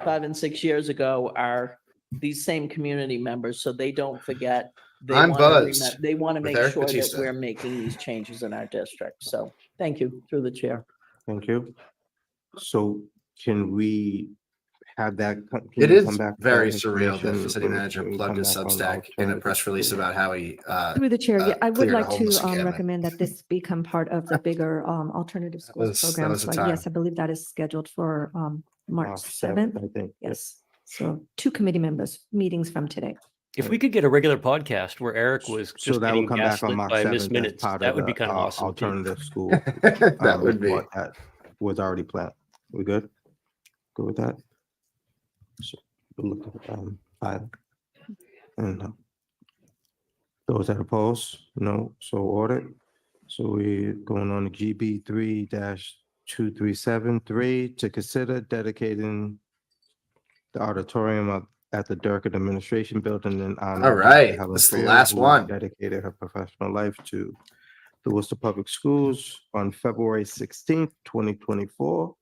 O: 5 and 6 years ago are these same community members, so they don't forget.
B: I'm buzzed
O: They want to
B: with
O: make
B: Eric
O: sure that
B: Batista.
O: we're making these changes in our district. So thank you, through the chair.
Q: Thank you. So can we have that? Can
B: It
Q: you
B: is
Q: come back with
B: very
Q: that
B: surreal that the
Q: information
B: city
Q: when-
B: manager
Q: when we
B: plugged
Q: come
B: his
Q: back on the
B: Substack in a
Q: alternative
B: press release
Q: school?
B: about how he
K: Through the chair, yeah, I would
B: cleared a
K: like to
B: homeless encampment.
K: recommend that this become part of the bigger alternative schools
B: was- that
K: program.
B: was the
K: So yes,
B: time.
K: I believe that is scheduled for March
Q: March 7th,
K: 7th.
Q: I think.
K: Yes. So 2 committee members, meetings from today.
C: If we could get a regular podcast where Eric was
Q: So
C: just
Q: that will
C: getting
Q: come back on
C: gaslit
Q: March
C: by Miss
Q: 7th as
C: Minutes,
Q: part
C: that
Q: of
C: would be
Q: the
C: kind of awesome. Too.
Q: alternative school.
B: That would be.
Q: report that was already planned. We good? Good with that? So we'll look at, aye. And those that oppose, no, so ordered. So we going on to GB 3-2373 to consider dedicating the auditorium at the Durkin Administration Building in honor
B: All
Q: of
B: right,
Q: Helen
B: this is the
Q: Freer,
B: last
Q: who
B: one.
Q: dedicated her professional life to the Worcester Public Schools on February 16th, 2024.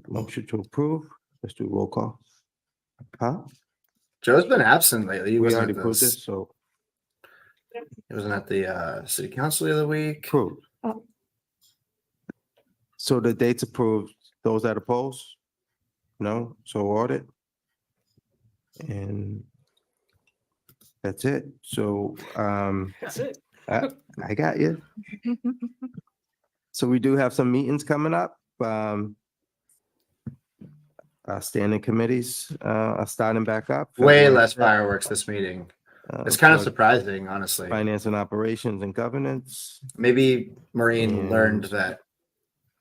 Q: Motion to approve. Let's do roll call. Huh?
B: Joe's been absent lately. He
Q: We
B: wasn't
Q: already
B: at
Q: approved
B: this.
Q: this, so
B: He wasn't at the city council the other week.
Q: approved. So the date's approved. Those that oppose? No, so ordered. And that's it. So,
C: That's it.
Q: I got you. So we do have some meetings coming up. Standing committees are starting back up.
B: Way
Q: February
B: less
Q: 5th.
B: fireworks this meeting. It's kind of
Q: for
B: surprising, honestly.
Q: Finance and operations and governance.
B: Maybe Maureen learned
Q: And
B: that.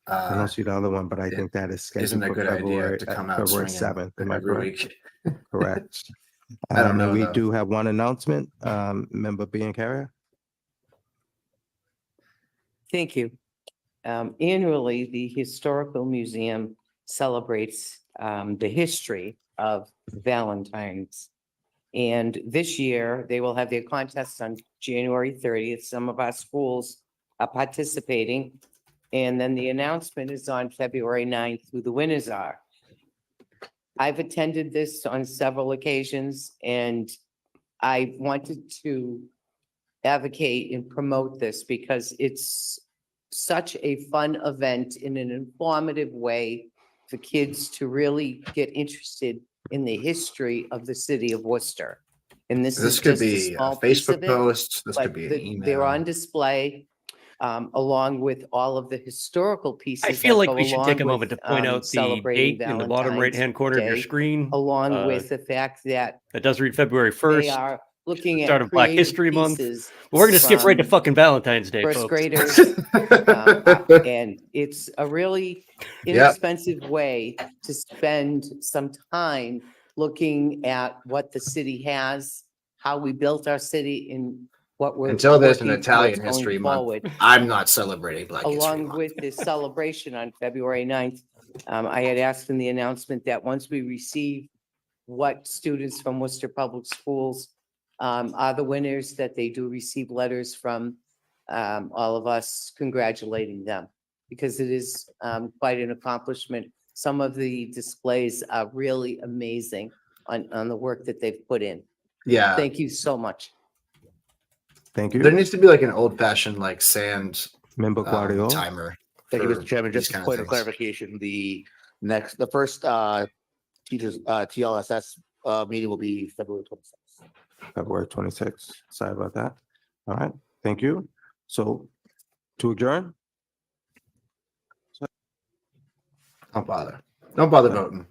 Q: I don't see the other one, but I think that is
B: Isn't
Q: scheduled
B: a
Q: for
B: good idea
Q: February,
B: to come out
Q: February
B: swinging
Q: 7th. Am I
B: every
Q: correct?
B: week.
Q: Correct.
B: I don't know,
Q: And we
B: though.
Q: do have one announcement, member being carrier.
P: Thank you. Annually, the Historical Museum celebrates the history of Valentine's. And this year, they will have their contest on January 30th. Some of our schools are participating. And then the announcement is on February 9th who the winners are. I've attended this on several occasions, and I wanted to advocate and promote this because it's such a fun event in an informative way for kids to really get interested in the history of the city of Worcester. And this is
B: could
P: just a
B: be a
P: small piece of
B: Facebook
P: it,
B: post. This could
P: but
B: be an
P: they're
B: email.
P: on display along with all of the historical pieces.
C: I feel
P: that
C: like
P: go
C: we should take a
P: along
C: moment to
P: with,
C: point out the
P: celebrating
C: date in the bottom
P: Valentine's
C: right-hand corner of your
P: Day,
C: screen.
P: along with the fact that
C: That does read February
P: they
C: 1st.
P: are looking
C: Start
P: at
C: of Black
P: creative
C: History Month.
P: pieces
C: But we're going to skip right to
P: from
C: fucking Valentine's Day,
P: first
C: folks.
P: graders. And it's a really inexpensive way to spend some time looking at what the city has, how we built our city, and what we're
B: Until there's an
P: working
B: Italian
P: towards
B: History
P: going
B: Month,
P: forward.
B: I'm not celebrating Black History
P: Along
B: Month.
P: with the celebration on February 9th, I had asked in the announcement that once we receive what students from Worcester Public Schools are the winners, that they do receive letters from all of us congratulating them, because it is quite an accomplishment. Some of the displays are really amazing on the work that they've put in.
B: Yeah.
P: Thank you so much.
Q: Thank you.
B: There needs to be like an old fashioned like sand
Q: Member Guardiola.
B: timer.
S: Thank you,
B: for
S: Mr. Chairman.
B: these
S: Just a
B: kind of
S: point of
B: things.
S: clarification, the first teachers, TLSS meeting will be February 26th.
Q: February 26th. Sorry about that. All right, thank you. So to adjourn?
B: Don't bother. Don't bother voting.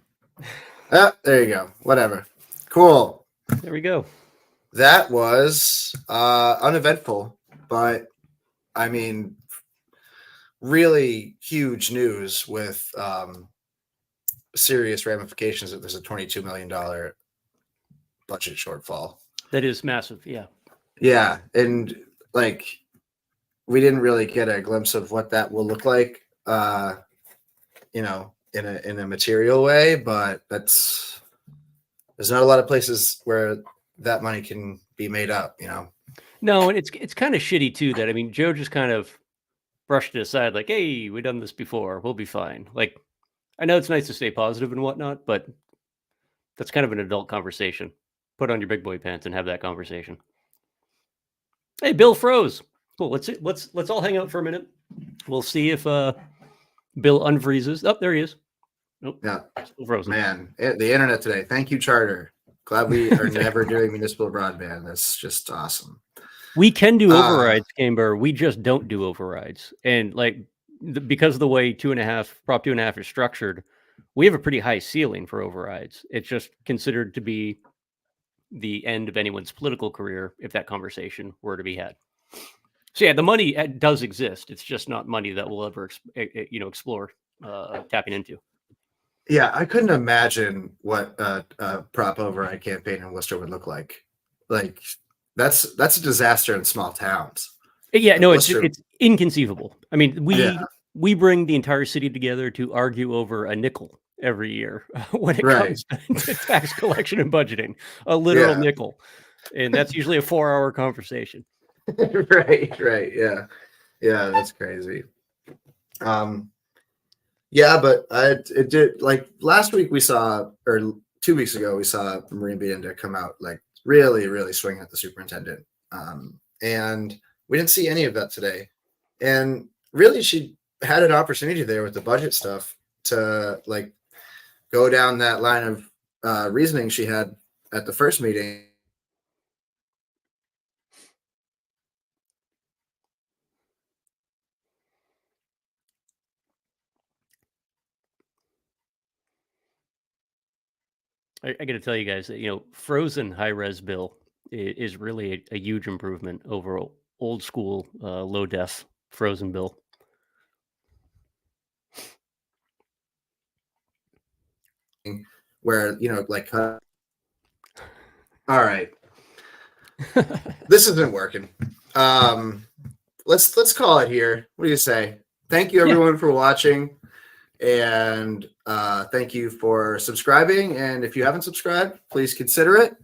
B: There you go. Whatever. Cool.
C: There we go.
B: That was uneventful, but I mean, really huge news with serious ramifications that there's a $22 million budget shortfall.
C: That is massive. Yeah.
B: Yeah. And like, we didn't really get a glimpse of what that will look like, you know, in a material way, but there's not a lot of places where that money can be made up, you know?
C: No, and it's kind of shitty too that, I mean, Joe just kind of brushed it aside like, hey, we've done this before. We'll be fine. Like, I know it's nice to stay positive and whatnot, but that's kind of an adult conversation. Put on your big boy pants and have that conversation. Hey, Bill froze. Cool. Let's all hang out for a minute. We'll see if Bill unfreezes. Oh, there he is. Nope.
B: Yeah.
C: Still frozen.
B: Man, the internet today. Thank you, Charter. Glad we are never doing municipal broadband. That's just awesome.
C: We can do overrides, Camber. We just don't do overrides. And like, because of the way Prop 2.5 is structured, we have a pretty high ceiling for overrides. It's just considered to be the end of anyone's political career if that conversation were to be had. So yeah, the money does exist. It's just not money that we'll ever, explore tapping into.
B: Yeah, I couldn't imagine what a prop override campaign in Worcester would look like. Like that's a disaster in small towns.
C: Yeah, no,
B: Worcester-
C: it's inconceivable. I mean,
B: Yeah.
C: we bring the entire city together to argue over a nickel every year when it
B: Right.
C: comes to tax collection and budgeting, a literal
B: Yeah.
C: nickel, and that's usually a 4-hour conversation.
B: right, yeah, that's crazy. Yeah, but it did, like last week we saw, or 2 weeks ago we saw Maureen Bienda come out like really swing at the superintendent, and we didn't see any of that today. And really, she had an opportunity there with the budget stuff to like go down that line of reasoning she had at the first meeting.
C: I got to tell you guys that frozen high res bill is really a huge improvement over old school low def frozen bill.
B: Where like all right, this isn't working. Let's call it here. What do you say? Thank you everyone for watching, and thank you for subscribing, and if you haven't subscribed, please consider it.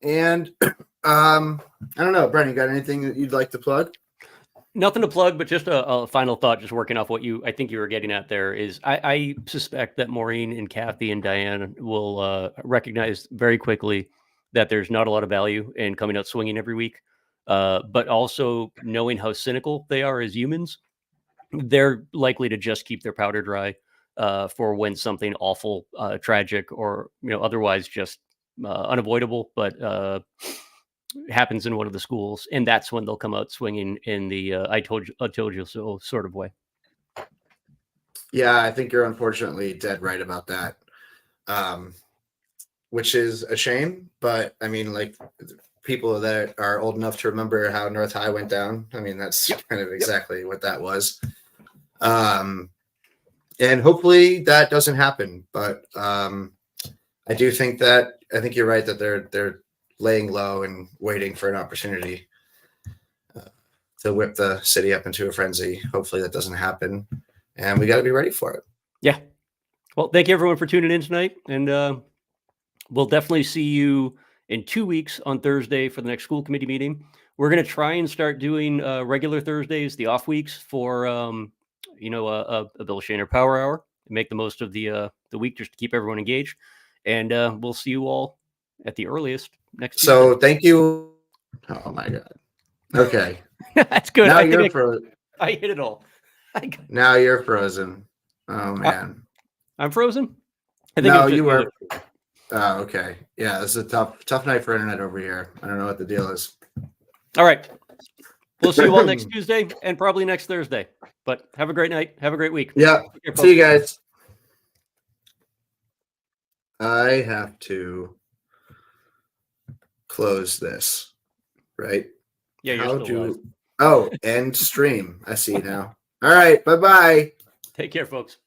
B: And I don't know, Brennan, you got anything that you'd like to plug?
C: Nothing to plug, but just a final thought, just working off what I think you were getting at there is I suspect that Maureen and Kathy and Diane will recognize very quickly that there's not a lot of value in coming out swinging every week, but also knowing how cynical they are as humans, they're likely to just keep their powder dry for when something awful, tragic, or otherwise just unavoidable, but happens in one of the schools, and that's when they'll come out swinging in the I told you so sort of way.
B: Yeah, I think you're unfortunately dead right about that, which is a shame. But I mean, like people that are old enough to remember how North High went down, I mean, that's kind of exactly what that was. And hopefully that doesn't happen. But I think you're right that they're laying low and waiting for an opportunity to whip the city up into a frenzy. Hopefully that doesn't happen, and we got to be ready for it.
C: Yeah. Well, thank you everyone for tuning in tonight, and we'll definitely see you in 2 weeks on Thursday for the next school committee meeting. We're going to try and start doing regular Thursdays, the off weeks, for a Bill Shaner Power Hour. Make the most of the week just to keep everyone engaged, and we'll see you all at the earliest next
B: So
C: Tuesday.
B: thank you. Oh my God. Okay.
C: That's good.
B: Now
C: I
B: you're
C: think
B: frozen.
C: I hit it all.
B: Now you're frozen. Oh man.
C: I'm frozen? I think
B: No,
C: I'm just
B: you
C: the
B: were.
C: other-
B: Oh, okay. Yeah, this is a tough night for internet over here. I don't know what the deal is.
C: All right. We'll see you all next Tuesday and probably next Thursday. But have a great night. Have a great week.
B: Yeah.
C: Take care,
B: See you
C: folks.
B: guys. I have to close this, right?
C: Yeah, you're
B: How
C: still live.
B: do? Oh, end stream. I see now. All right. Bye bye.
C: Take care, folks.